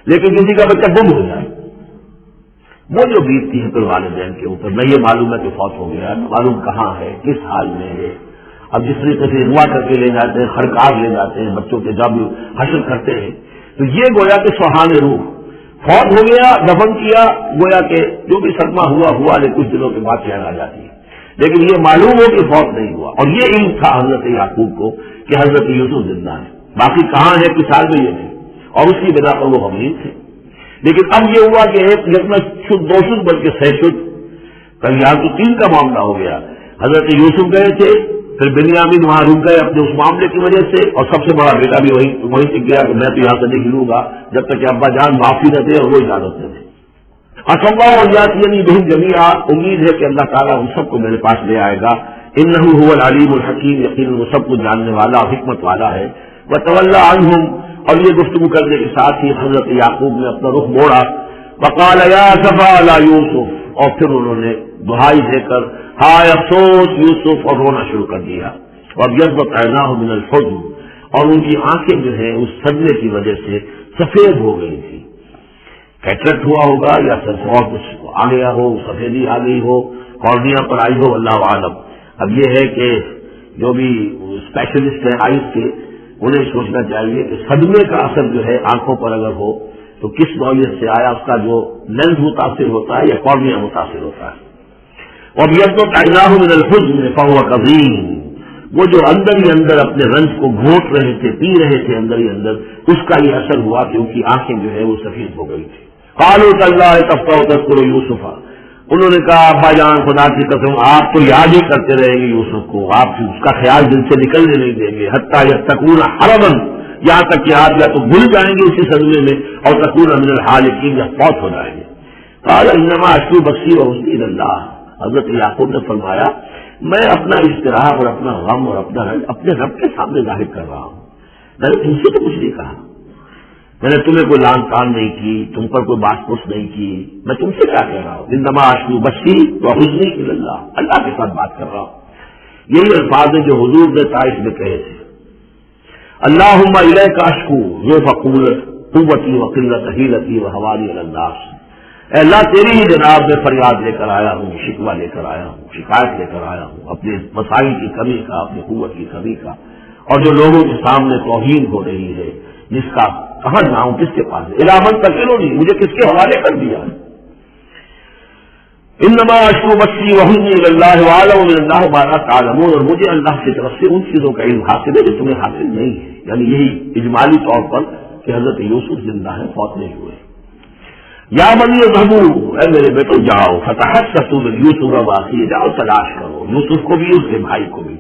لیکن کسی کا بچہ گم ہو جائے وہ جو بیتتی ہے پھر والدین کے اوپر، نہ یہ معلوم ہے کہ فوت ہو گیا، نہ معلوم کہاں ہے، کس حال میں ہے۔ اب جس طریقے سے اغوا کر کے لے جاتے ہیں، خرکار لے جاتے ہیں بچوں کے، جب حشر کرتے ہیں تو یہ گویا کہ سہان روح فوت ہو گیا، دفن کیا، گویا کہ جو بھی صدمہ ہوا لیکن کچھ دنوں کے بعد چین آ جاتی ہے، لیکن یہ معلوم ہو کہ فوت نہیں ہوا، اور یہ علم تھا حضرت یعقوب کو کہ حضرت یوسف زندہ ہے، باقی کہاں ہے کس حال میں یہ نہیں، اور اس کی بنا پر وہ غمگین تھے۔ لیکن اب یہ ہوا کہ ایک یکنا شد دو شد بلکہ سہ شد، کل یہاں تو تین کا معاملہ ہو گیا، حضرت یوسف گئے تھے، پھر بنیامین وہاں رک گئے اپنے اس معاملے کی وجہ سے، اور سب سے بڑا بیٹا بھی وہیں سے گیا کہ میں تو یہاں سے نہیں ہلوں گا جب تک کہ ابا جان معافی نہ دے اور وہ اجازت نہ دے۔ اسلّہ یاتینی بہم جمیعا، امید ہے کہ اللہ تعالیٰ ان سب کو میرے پاس لے آئے گا، انہ هو العلیم الحکیم، یقیناً وہ سب کو جاننے والا اور حکمت والا ہے۔ وتولی عنہم، اور یہ گفتگو کرنے کے ساتھ ہی حضرت یعقوب نے اپنا رخ موڑا، وقال یا اسفا علی یوسف، اور پھر انہوں نے دہائی دے کر ہائے افسوس یوسف اور رونا شروع کر دیا. اور یضبط عیناہ من الحزن، اور ان کی آنکھیں جو ہیں اس صدمے کی وجہ سے سفید ہو گئی تھی. کیٹریکٹ ہوا ہوگا یا اور کچھ آ گیا ہو، سفیدی آ گئی ہو، کارنیا پر آئی ہو، اللہ عالم. اب یہ ہے کہ جو بھی اسپیشلسٹ ہیں آئز کے، انہیں سوچنا چاہیے کہ صدمے کا اثر جو ہے آنکھوں پر اگر ہو تو کس نوعیت سے آیا، اس کا جو لینس متاثر ہوتا ہے یا کارنیا متاثر ہوتا ہے. اور یضبط عیناہ من الحزن فهو کظیم، وہ جو اندر ہی اندر اپنے رنج کو گھونٹ رہے تھے، پی رہے تھے اندر ہی اندر، اس کا یہ اثر ہوا کہ ان کی آنکھیں جو ہے وہ سفید ہو گئی تھی. قالوا تاللہ تفتأ تذکر یوسف، انہوں نے کہا ابا جان خدا کی قسم آپ تو یاد ہی کرتے رہیں گے یوسف کو، آپ اس کا خیال دل سے نکلنے نہیں دیں گے. حتیٰ یتقون حرما، یہاں تک کہ آپ یا تو بھول جائیں گے اسی صدمے میں، اور تکون من الحالقین، یا فوت ہو جائیں گے. قال انما اشکو بثی وحزنی الی اللہ، حضرت یعقوب نے فرمایا میں اپنا اضطراب اور اپنا غم اور اپنا رنج اپنے رب کے سامنے ظاہر کر رہا ہوں. میں نے تم سے تو کچھ نہیں کہا، میں نے تمہیں کوئی لان تان نہیں کی، تم پر کوئی بات پوچھ نہیں کی، میں تم سے کیا کہہ رہا ہوں؟ انما اشکو بثی وحزنی الی اللہ، اللہ کے ساتھ بات کر رہا ہوں. یہی الفاظ ہیں جو حضور نے طائف میں کہے تھے. اللہم الیک اشکو ضعف قوتی وقلت حیلتی وحوالی علی الناس، اے اللہ تیری ہی جناب میں فریاد لے کر آیا ہوں، شکوہ لے کر آیا ہوں، شکایت لے کر آیا ہوں اپنے مسائل کی کمی کا، اپنی قوت کی کمی کا، اور جو لوگوں کے سامنے توہین ہو رہی ہے جس کا کہاں جاؤں، کس کے پاس الی من تکلنی، مجھے کس کے حوالے کر دیا ہے. انما اشکو بثی وحزنی الی اللہ واعلم من اللہ ما لا تعلمون، اور مجھے اللہ کی طرف سے ان چیزوں کا علم حاصل ہے جو تمہیں حاصل نہیں ہے. یعنی یہی اجمالی طور پر کہ حضرت یوسف زندہ ہے، فوت نہیں ہوئے. یا بنی اذهبوا، اے میرے بیٹو جاؤ، فتحسسوا من یوسف واخیہ، جاؤ تلاش کرو یوسف کو بھی اس کے بھائی کو بھی.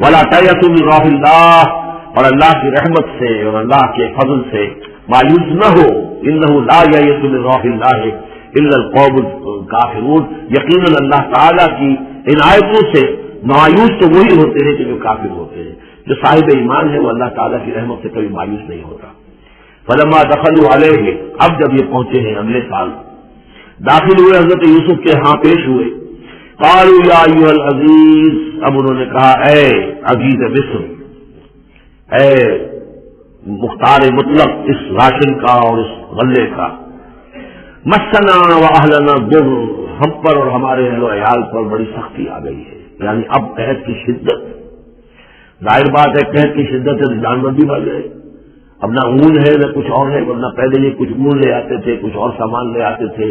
ولا تیأسوا من روح اللہ، اور اللہ کی رحمت سے اور اللہ کے فضل سے مایوس نہ ہو. انہ لا یئس من روح اللہ الا القوم الکافرون، یقیناً اللہ تعالیٰ کی عنایتوں سے مایوس تو وہی ہوتے ہیں کہ جو کافر ہوتے ہیں. جو صاحب ایمان ہے وہ اللہ تعالیٰ کی رحمت سے کبھی مایوس نہیں ہوتا. فلما دخلوا علیہ، اب جب یہ پہنچے ہیں اگلے سال، داخل ہوئے حضرت یوسف کے ہاں پیش ہوئے. قالوا یا ایھا العزیز، اب انہوں نے کہا اے عزیز مصر، اے مختار مطلق اس راشن کا اور اس غلے کا، مسنا واہلنا الضر، ہم پر اور ہمارے اہل و عیال پر بڑی سختی آ گئی ہے. یعنی اب قحط کی شدت، ظاہر بات ہے قحط کی شدت ہے جانور بھی مر گئے. اب نہ اون ہے نہ کچھ اور ہے، ورنہ پہلے یہ کچھ اون لے آتے تھے، کچھ اور سامان لے آتے تھے،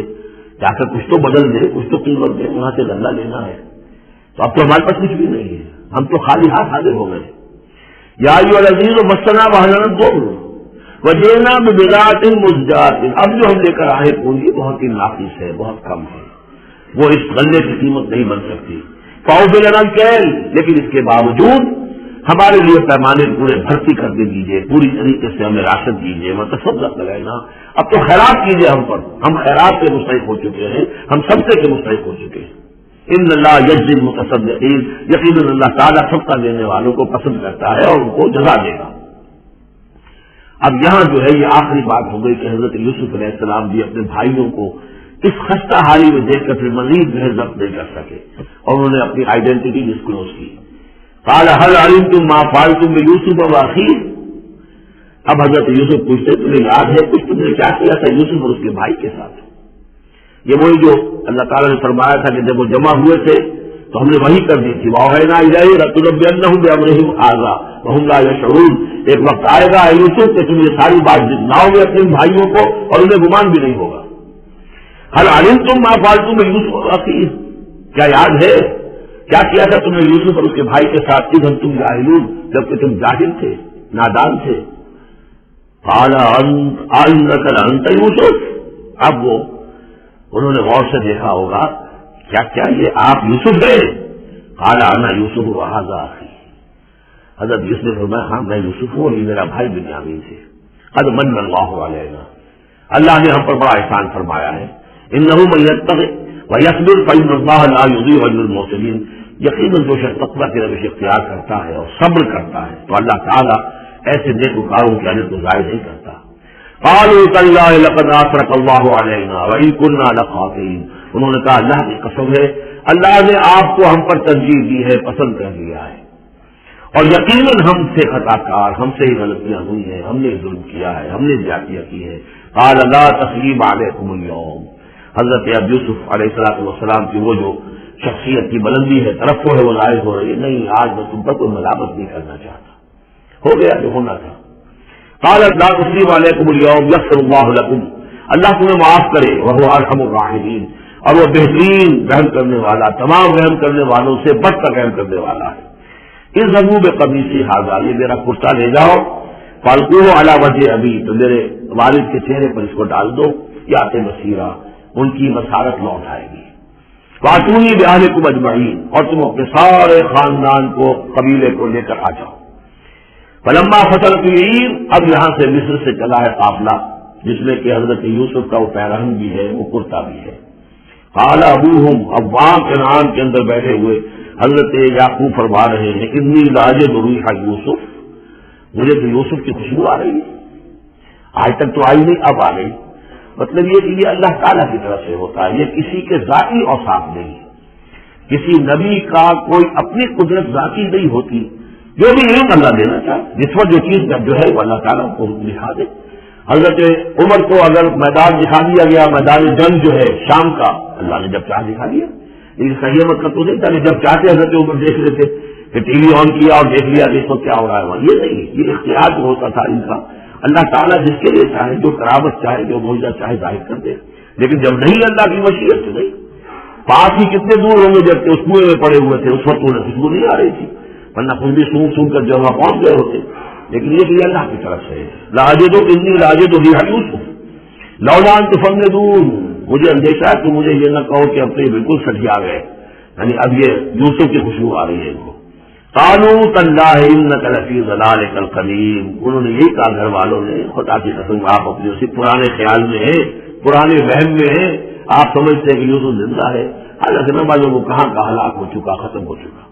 جا کر کچھ تو بدل دے، کچھ تو قیمت دے، وہاں سے دھندا لینا ہے. تو اب تو ہمارے پاس کچھ بھی نہیں ہے، ہم تو خالی ہاتھ حاضر ہو گئے. یا ایھا العزیز مسنا واہلنا الضر وجئنا ببضاعۃ مزجاۃ، اب جو ہم لے کر آئے پونجی بہت ہی ناقص ہے، بہت کم ہے، وہ اس غلے کی قیمت نہیں بن سکتی. فاوفوا لنا الکیل، لیکن اس کے باوجود ہمارے لیے پیمانے پورے بھرتی کر دے دیجیے، پوری طریقے سے ہمیں راشد دیجیے، متصدق لگائنا. اب تو خیرات کیجیے ہم پر، ہم خیرات کے مستحق ہو چکے ہیں، ہم صدقے کے مستحق ہو چکے ہیں. ان اللہ یجزی المتصدقین، یقیناً اللہ تعالیٰ صدقہ دینے والوں کو پسند کرتا ہے اور ان کو جزا دے گا. اب یہاں جو ہے یہ آخری بات ہو گئی کہ حضرت یوسف علیہ السلام بھی اپنے بھائیوں کو اس خستہ حالی میں دیکھ کر پھر مزید جو ہے ضبط نہیں کر سکے، اور انہوں نے اپنی آئیڈینٹی ڈسکلوز کی. قال هل علمتم ما فعلتم بيوسف واخيه، اب حضرت یوسف پوچھتے تمہیں یاد ہے کچھ تم نے کیا کیا تھا یوسف اور اس کے بھائی کے ساتھ؟ یہ وہی جو اللہ تعالیٰ نے فرمایا تھا کہ جب وہ جمع ہوئے تھے تو ہم نے وہی کر دی تھی، وَأَوْحَيْنَا إِلَيْهِ لَتُنَبِّئَنَّهُمْ بِأَمْرِهِمْ هَٰذَا وَهُمْ لَا يَشْعُرُونَ، ایک وقت آئے گا اے یوسف کہ تم یہ ساری بات جتلاؤ گے اپنے بھائیوں کو اور انہیں گمان بھی نہیں ہوگا. هل علمتم ما فعلتم بيوسف واخيه، کیا یاد ہے کیا کیا تھا تم نے یوسف اور اس کے بھائی کے ساتھ؟ اذ انتم جاہلون، جبکہ تم جاہل تھے، نادان تھے. قال انک لانت یوسف، اب وہ انہوں نے غور سے دیکھا ہوگا کیا کیا یہ آپ یوسف ہیں؟ قال انا یوسف وہذا اخی، حضرت یوسف نے فرمایا ہاں میں یوسف ہوں اور یہ میرا بھائی بنیامین سے. قد من اللہ علینا، اللہ نے ہم پر بڑا احسان فرمایا ہے. انہ من یتق ویصبر فإن اللہ لا یضیع اجر المحسنین، یقیناً جو شخص تقویٰ کی روش اختیار کرتا ہے اور صبر کرتا ہے تو اللہ تعالیٰ ایسے نیکوکاروں کے اجر کو ضائع نہیں کرتا. قالوا تاللہ لقد آثرک اللہ علینا وإن كنا لخاطئین، انہوں نے کہا اللہ کی قسم ہے اللہ نے آپ کو ہم پر ترجیح دی ہے، پسند کر لیا ہے، اور یقیناً ہم سے خطا کار، ہم سے ہی غلطیاں ہوئی ہیں، ہم نے ظلم کیا ہے، ہم نے زیادتیاں کی ہے۔ قال لا تثریب علیکم اليوم، حضرت اب یوسف علیہ السلام کی وہ جو شخصیت کی بلندی ہے، ترقی ہے، وہ ظاہر ہو رہی ہے، نہیں آج میں تم پر کوئی ملامت نہیں کرنا چاہتا، ہو گیا جو ہونا تھا۔ قال لا تثریب علیکم اليوم یغفر اللہ لکم، اللہ تمہیں معاف کرے، وہو ارحم الراحمین، اور وہ بہترین رحم کرنے والا، تمام رحم کرنے والوں سے بڑھ کر رحم کرنے والا ہے۔ اس ضرور قمیصی حاضر، یہ میرا کرتا لے جاؤ، فالقوہ علی وجہ ابی، تو میرے والد کے چہرے پر اس کو ڈال دو، یات بصیرہ، ان کی بصارت لوٹ آئے گی۔ واتونی بأہلکم اجمعین، اور تم اپنے سارے خاندان کو، قبیلے کو لے کر آ جاؤ۔ فلما فصلت العیر، اب یہاں سے مصر سے چلا ہے قافلہ، جس میں کہ حضرت یوسف کا وہ پیرہن بھی ہے، وہ کرتا بھی ہے۔ قال ابوہم، اب وہاں کنعان کے اندر بیٹھے ہوئے حضرت یعقوب فرما رہے ہیں انی لاجد ریح یوسف، مجھے تو یوسف کی خوشبو آ رہی ہے، آج تک تو آئی نہیں، اب آ گئی۔ مطلب یہ کہ یہ اللہ تعالیٰ کی طرف سے ہوتا ہے، یہ کسی کے ذاتی اوصاف نہیں ہے، کسی نبی کا کوئی اپنی قدرت ذاتی نہیں ہوتی، جو بھی علم اللہ دینا چاہے، جس پر جو چیز جو ہے وہ اللہ تعالیٰ کو دکھا دے۔ حضرت عمر کو اگر میدان دکھا دیا گیا، میدان جنگ جو ہے شام کا، اللہ نے جب چاہ دکھا دیا، لیکن صحیح مطلب تو نہیں تھا کہ جب چاہتے حضرت عمر دیکھ لیتے کہ ٹی وی آن کیا اور دیکھ لیا کہ اس وقت کیا ہو رہا ہے، یہ نہیں، یہ اختیار جو ہوتا تھا ان کا، اللہ تعالیٰ جس کے لیے چاہے، جو کرامت چاہے، جو معجزہ چاہے ظاہر کر دے، لیکن جب نہیں اللہ کی مشیت سے نہیں۔ پاس ہی کتنے دور ہوں گے جبکہ اس کنویں میں پڑے ہوئے تھے، اس وقت انہیں خوشبو نہیں آ رہی تھی، ورنہ خود بھی سون کر جو وہاں پہنچ گئے ہوتے، لیکن یہ کہ اللہ کی طرف سے لاجد انی لاجد ریح یوسف لولا ان تفندون، مجھے اندیشہ ہے کہ مجھے یہ نہ کہو کہ اب تو یہ بالکل سٹیا گئے، یعنی اب یہ یوسف کی خوشبو آ رہی ہے ان کو۔ قالوا تاللہ انک لفی ضلالک القدیم، انہوں نے یہی کہا گھر والوں نے، خدا کی قسم آپ اپنے اسی پرانے خیال میں ہیں، پرانے وہم میں ہیں، آپ سمجھتے ہیں کہ یوسف زندہ ہے، حالانکہ نہ معلوم وہ کہاں کا ہلاک ہو چکا، ختم ہو چکا۔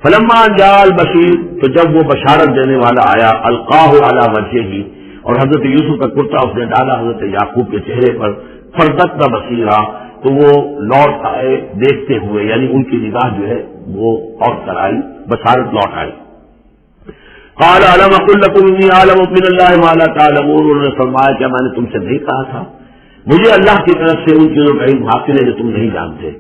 فلما جاء البشیر، تو جب وہ بشارت دینے والا آیا، القاہ علی وجہہ، اور حضرت یوسف کا کرتا اس نے ڈالا حضرت یعقوب کے چہرے پر، فردت بصیرہ، تو وہ لوٹ آئے دیکھتے ہوئے، یعنی ان کی نگاہ جو ہے وہ اور کر آئی، بصارت لوٹ آئی۔ قال الم اقل لکم انی اعلم من اللہ ما لا تعلمون، انہوں نے فرمایا کیا میں نے تم سے نہیں کہا تھا، مجھے اللہ کی طرف سے ان چیزوں کا علم حاصل ہے جو تم نہیں جانتے۔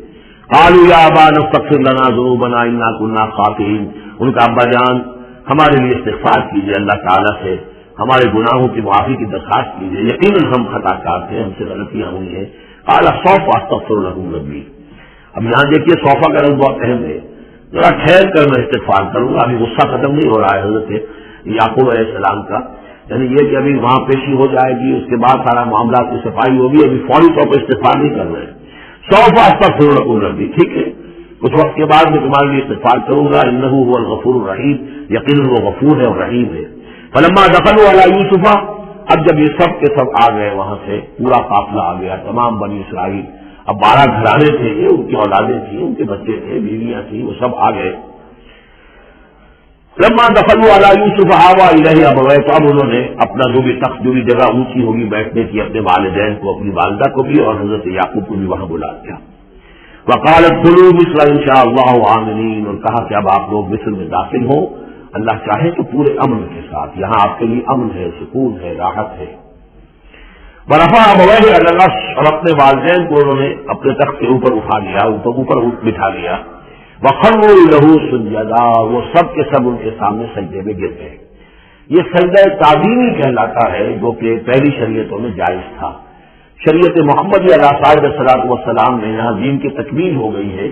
قالوا یا ابانا استغفر لنا ذنوبنا انا كنا خاطئین، ان کا ابا جان ہمارے لیے استغفار کیجیے اللہ تعالیٰ سے، ہمارے گناہوں کی معافی کی درخواست کیجیے، یقیناً ہم خطا کار تھے، ہم سے غلطیاں ہوئی ہیں۔ قال سوف استغفر لكم ربی، اب یہاں دیکھیے صوفہ کا لفظ بہت اہم ہے، ذرا ٹھہر کر میں استغفار کروں گا، ابھی غصہ ختم نہیں ہو رہا ہے حضرت یعقوب علیہ السلام کا، یعنی یہ کہ ابھی وہاں پیشی ہو جائے گی، اس کے بعد سارا معاملات کی صفائی ہوگی، ابھی فوری طور پر استغفار نہیں کر رہے ہیں۔ سوف استغفر لكم ربی، ٹھیک ہے، کچھ وقت کے بعد میں تمہارے لیے استغفار کروں گا، انہ هو الغفور الرحیم، یقیناً وہ غفور ہے اور رحیم ہے۔ فلما دخلوا علی یوسف، اب جب یہ سب کے سب آ گئے، وہاں سے پورا قافلہ آ گیا، تمام بنی اسرائیل، اب 12 گھرانے تھے، یہ ان کی اولادیں تھیں، ان کے بچے تھے، بیویاں تھیں، وہ سب آ گئے۔ لما دخلوا علی یوسف آوا الیہ ابویہ، تو اب انہوں نے اپنا جو بھی تخت، جو بھی جگہ اونچی ہوگی بیٹھنے کی، اپنے والدین کو، اپنی والدہ کو بھی اور حضرت یعقوب کو بھی وہاں بلا دیا۔ وقالت ادخلوا مصر ان شاء اللہ آمنین، اور کہا کہ اب آپ لوگ مصر میں داخل ہوں، اللہ چاہے تو پورے امن کے ساتھ، یہاں آپ کے لیے امن ہے، سکون ہے، راحت ہے۔ ورفع ابویہ علی العرش، اور اپنے والدین کو انہوں نے اپنے تخت کے اوپر اٹھا لیا، اوپر بٹھا لیا۔ وخروا لہ سجدا، وہ سب کے سب ان کے سامنے سجدے میں گر گئے۔ یہ سجدہ تعظیمی کہلاتا ہے، جو کہ پہلی شریعتوں میں جائز تھا۔ شریعت محمدی علیہ الصلوۃ والسلام میں یہاں دین کی تکمیل ہو گئی ہے،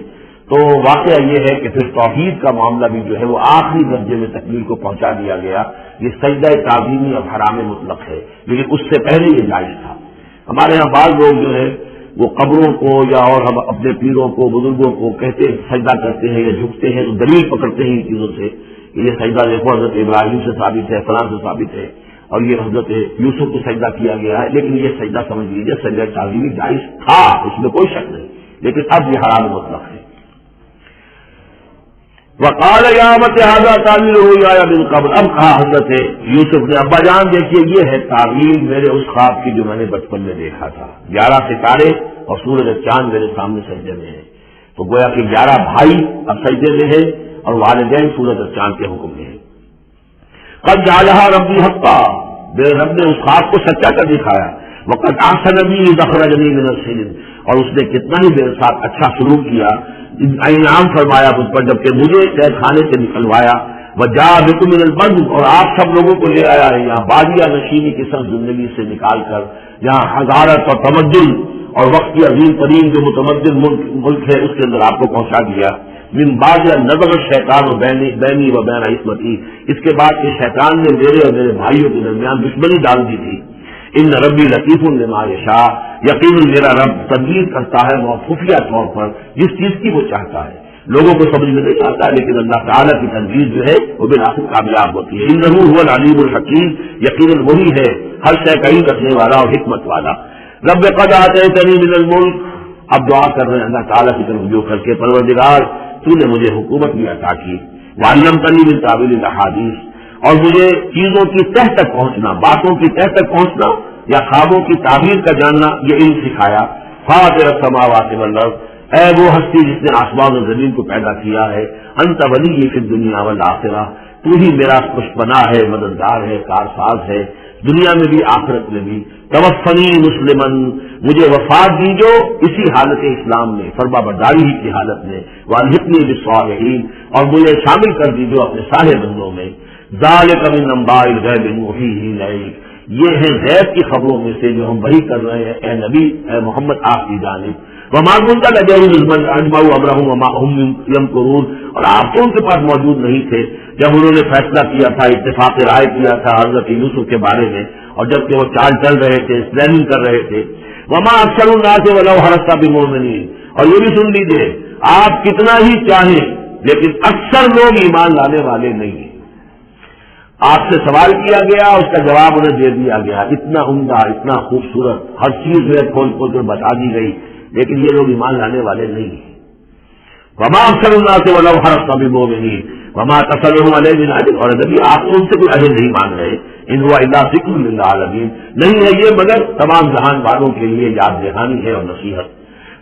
تو واقعہ یہ ہے کہ پھر توحید کا معاملہ بھی جو ہے وہ آخری درجے میں تکمیل کو پہنچا دیا گیا۔ یہ سجدہ تعظیمی اب حرام مطلق ہے، لیکن اس سے پہلے یہ جائز تھا۔ ہمارے یہاں بعض لوگ جو ہے وہ قبروں کو یا اور ہم اپنے پیروں کو، بزرگوں کو کہتے سجدہ کرتے ہیں یا جھکتے ہیں، تو دلیل پکڑتے ہیں ان چیزوں سے کہ یہ سجدہ دیکھو حضرت ابراہیم سے ثابت ہے، فلاں سے ثابت ہے، اور یہ حضرت یوسف کو سجدہ کیا گیا ہے، لیکن یہ سجدہ سمجھ لیجیے سجدہ تعظیمی جائز تھا، اس میں کوئی شک نہیں، لیکن اب یہ حرام مطلق ہے۔ وقال یا ابت ھذا تعویل رؤیا من قبل، اب کہا حضرت یوسف نے ابا جان دیکھیے یہ ہے تعویل میرے اس خواب کی جو میں نے بچپن میں دیکھا تھا، 11 ستارے اور سورج اور چاند میرے سامنے سجدے میں ہے. تو گویا کہ 11 بھائی اب سجدے میں ہے اور والدین سورج اور چاند کے حکم میں ہے. قد جعلها ربی حقا، میرے رب نے اس خواب کو سچا کر دکھایا. وقد احسن بی اذ اخرجنی من السجن، اور اس نے کتنا ہی میرے ساتھ اچھا سلوک کیا، انعام فرمایا مجھ پر جبکہ مجھے قید خانے سے نکلوایا. وجاء بکم من البدو، اور آپ سب لوگوں کو لے آیا ہے یہاں بادیہ نشینی کی سب زندگی سے نکال کر یہاں حضارت اور تمدن اور وقت کی عظیم ترین جو متمدن ملک ہے اس کے اندر آپ کو پہنچا دیا. من بعد نزغ الشیطان بینی و بین عصمتی، اس کے بعد کہ شیطان نے میرے اور میرے بھائیوں کے درمیان دشمنی ڈال دی تھی. ان ربی لطیف لما یشاء، یقیناً میرا رب تدبیر کرتا ہے بہت خفیہ طور پر جس چیز کی وہ چاہتا ہے. لوگوں کو سمجھ میں نہیں آتا لیکن اللہ تعالیٰ کی تدبیر جو ہے وہ بالآخر کامیاب ہوتی ہے. انہ هو العلیم الحکیم، یقیناً وہی ہے ہر شے کا علم رکھنے والا اور حکمت والا. رب قد آتیتنی من الملک، اب دعا کر رہے ہیں اللہ تعالیٰ کی طرف جو کر کے پروردگار تو نے مجھے حکومت بھی عطا کی. وعلمتنی من تاویل الاحادیث، اور مجھے چیزوں کی تہ تک پہنچنا، باتوں کی تہ تک پہنچنا یا خوابوں کی تعبیر کا جاننا یہ علم سکھایا. فاطر السماوات والارض، اے وہ ہستی جس نے آسمان اور زمین کو پیدا کیا ہے. انت ولی فی الدنیا والآخرہ، تو ہی میرا پشتپناہ ہے، مددگار ہے، کارساز ہے، دنیا میں بھی آخرت میں بھی. توفنی مسلمن، مجھے وفات دیجو اسی حالت اسلام میں، فرما برداری ہی کی حالت میں. والحقنی بالصالحین، اور مجھے شامل کر دیجو اپنے صالح بندوں میں. ذالک من انباء الغیب نوحیہ الیک، یہ ہے غیب کی خبروں میں سے جو ہم وحی کر رہے ہیں اے نبی، اے محمد آپ کی جانب. وما كنت لديهم إذ أجمعوا أمرهم وما هم يمكرون، اور آپ تو ان کے پاس موجود نہیں تھے جب انہوں نے فیصلہ کیا تھا، اتفاق رائے کیا تھا حضرت یوسف کے بارے میں، اور جب کہ وہ چال چل رہے تھے، پلاننگ کر رہے تھے. وما أكثر الناس ولو حرصت بمؤمنين، اور یہ بھی سن لیجیے آپ کتنا ہی چاہیں لیکن اکثر لوگ ایمان لانے والے نہیں ہیں. آپ سے سوال کیا گیا، اس کا جواب انہیں دے دیا گیا، اتنا عمدہ، اتنا خوبصورت، ہر چیز جو ہے کھول کھول کر بتا دی گئی، لیکن یہ لوگ ایمان لانے والے نہیں ہیں. وما اکثر الناس ولو حرصت بمؤمنین وما تصلهم علیہ من اجر، اور نبی آپ تو ان سے کوئی اجر نہیں مانگ رہے. ان هو الا ذکر للعالمین، نہیں ہے یہ مگر تمام جہان والوں کے لیے یاد دہانی ہے اور نصیحت.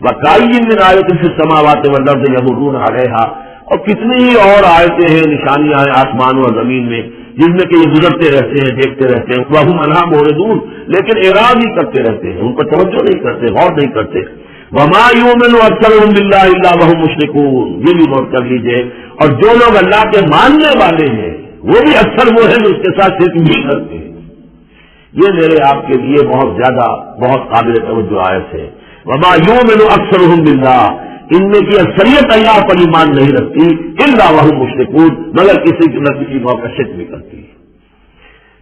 وکأی من آیۃ فی السماوات والارض یمرون علیہا، اور کتنی ہی اور آیتیں ہیں، نشانیاں ہیں آسمانوں اور زمین میں جن میں کہ یہ گزرتے رہتے ہیں، دیکھتے رہتے ہیں. وہم عنہا معرضون، لیکن اعراض ہی کرتے رہتے ہیں، ان پر توجہ نہیں کرتے، غور نہیں کرتے. وما یؤمن اکثرهم باللہ الا وهم مشرکون، یہ بھی غور کر لیجیے. اور جو لوگ اللہ کے ماننے والے ہیں وہ بھی اکثر وہ ہیں جو اس کے ساتھ شرک بھی کرتے ہیں. یہ میرے آپ کے لیے بہت زیادہ بہت قابل توجہ آیت ہے. وما یؤمن اکثرهم باللہ، ان میں کی اکثریت اللہ پر ایمان نہیں رکھتی، الا وهم مشرکون، مگر کسی نہ کسی موقع شرک بھی کرتی ہے.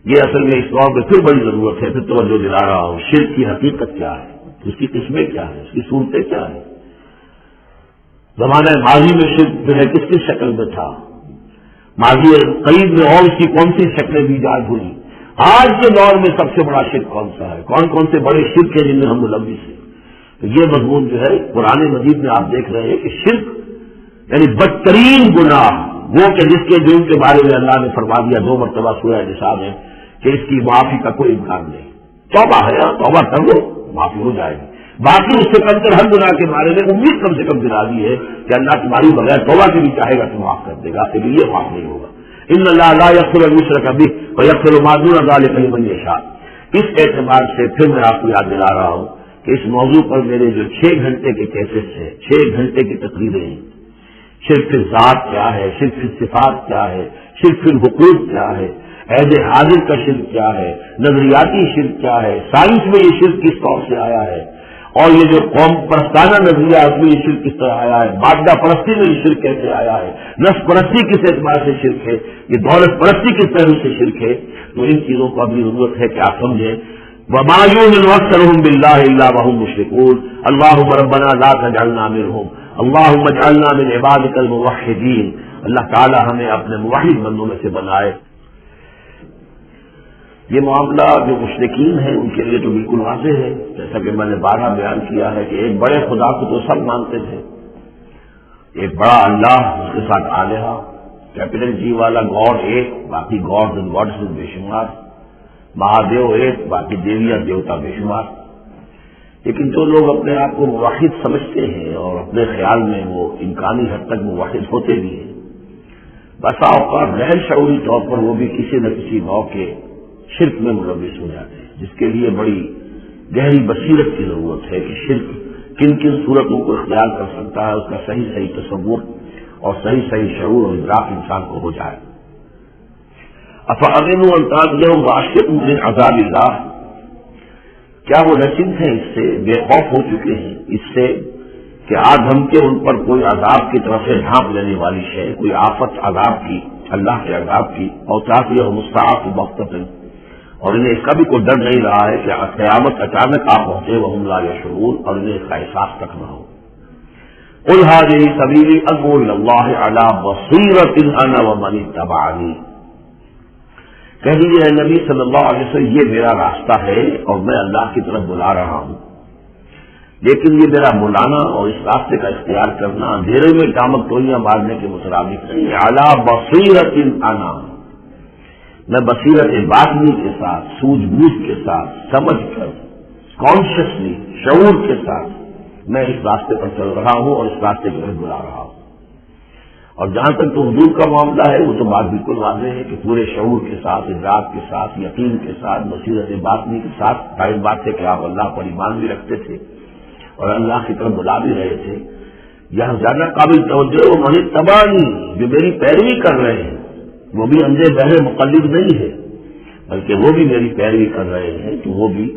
یہ اصل میں اس موقع میں پھر بڑی ضرورت ہے، پھر توجہ دلا رہا ہوں. شرک کی حقیقت کیا ہے، اس کی قسمیں کیا ہیں، اس کی صورتیں کیا ہیں. زمانہ ماضی میں شرک جو ہے کس کس شکل میں تھا، ماضی قریب میں اور اس کی کون سی شکلیں بھی ایجاد ہوئی. آج کے دور میں سب سے بڑا شرک کون سا ہے، کون کون سے بڑے شرک ہیں جن میں ہم ملوث ہیں. تو یہ مضمون جو ہے قرآن مجید میں آپ دیکھ رہے ہیں کہ شرک یعنی بدترین گناہ وہ کہ جس کے جرم کے بارے میں اللہ نے فرما دیا 2 مرتبہ سورہ نساء میں کہ اس کی معافی کا کوئی امکان نہیں. توبہ ہے، توبہ کر لو معافی ہو جائے گی. باقی اس سے کم تر ہر گناہ کے بارے میں امید کم سے کم دلا دی ہے کہ اللہ تمہاری بغیر توبہ کے بھی چاہے گا تو معاف کر دے گا، لیکن یہ معاف نہیں ہوگا. ان اللہ لا یغفر ان یشرک بہ ویغفر ما دون ذلک لمن یشاء. اس اعتبار سے پھر میں آپ کو یاد دلا رہا ہوں کہ اس موضوع پر میرے جو 6 گھنٹے کے کیسٹس ہیں، 6 گھنٹے کی تقریریں ہیں. شرک فی ذات کیا ہے، شرک فی صفات کیا ہے، شرک فی الحقوق کیا ہے، عہد حاضر کا شرک کیا ہے، نظریاتی شرک کیا ہے، سائنس میں یہ شرک کس طور سے آیا ہے، اور یہ جو قوم پرستانہ نظریہ اس میں یہ شرک کس طرح آیا ہے، مادہ پرستی میں یہ شرک کیسے آیا ہے، نفس پرستی کس اعتبار سے شرک ہے، یہ دولت پرستی کس طرح سے شرک ہے. تو ان چیزوں کو ابھی ضرورت ہے کہ آپ سمجھیں. وما یؤمن اکثرهم باللہ الا وهم مشرکون. اللهم ربنا لا تجعلنا منهم، اللهم اجعلنا من عبادك الموحدین. اللہ تعالی ہمیں اپنے موحد بندوں میں سے بنائے. یہ معاملہ جو مشرکین ہیں ان کے لیے تو بالکل واضح ہے، جیسا کہ میں نے بارہ بیان کیا ہے کہ ایک بڑے خدا کو تو سب مانتے تھے، ایک بڑا اللہ اس کے ساتھ آلہہ، کیپٹل جی والا گاڈ ایک، باقی گاڈز اینڈ گاڈز بے شمار، مہادیو ایک، باقی دیویا دیوتا بے شمار. لیکن جو لوگ اپنے آپ کو موحد سمجھتے ہیں اور اپنے خیال میں وہ امکانی حد تک موحد ہوتے بھی ہیں، بسا اوقات غیر شعوری طور پر وہ بھی کسی نہ کسی نوع کے شرک میں ملوث ہو جاتے ہیں، جس کے لیے بڑی گہری بصیرت کی ضرورت ہے کہ شرک کن کن صورتوں کو اختیار کر سکتا ہے، اس کا صحیح تصور اور صحیح شعور اور ادراک انسان کو ہو جائے۔ افامنوا ان تأتيهم غاشية من عذاب اللہ، کیا وہ نچنت ہیں اس سے، بے خوف ہو چکے ہیں اس سے کہ آج ہم کے ان پر کوئی عذاب کی طرف سے ڈھانپ لینے والی شے، کوئی آفت عذاب کی، اللہ کے عذاب کی، اور تأتيهم الساعة بغتة، اور انہیں اس کا بھی کوئی ڈر نہیں رہا ہے کہ قیامت اچانک آ پہنچے، وهم لا يشعرون، اور انہیں اس کا احساس تک نہ ہو۔ قل هذه سبيلي أدعو إلى الله على بصيرة أنا ومن اتبعني، کہہ دیجیے اے نبی صلی اللہ علیہ وسلم یہ میرا راستہ ہے اور میں اللہ کی طرف بلا رہا ہوں، لیکن یہ میرا بلانا اور اس راستے کا اختیار کرنا اندھیرے میں ٹامک ٹولیاں مارنے کے مترادف نہیں، علی بصیرۃ انا، میں بصیرت باطنی کے ساتھ، سوجھ بوجھ کے ساتھ، سمجھ کر، کانشیسلی، شعور کے ساتھ میں اس راستے پر چل رہا ہوں اور اس راستے کی طرف بلا رہا ہوں۔ اور جہاں تک تو حضور کا معاملہ ہے وہ تو بات بالکل واضح ہے کہ پورے شعور کے ساتھ، ادراک کے ساتھ، یقین کے ساتھ، بصیرت باطنی کے ساتھ، ظاہر بات ہے کہ آپ اللہ پر ایمان بھی رکھتے تھے اور اللہ کی طرف بلا بھی رہے تھے۔ یہاں زیادہ قابل توجہ وہ من اتبعنی، جو میری پیروی کر رہے ہیں، وہ بھی اندھے بہرے مقلد نہیں ہے بلکہ وہ بھی میری پیروی کر رہے ہیں، تو وہ بھی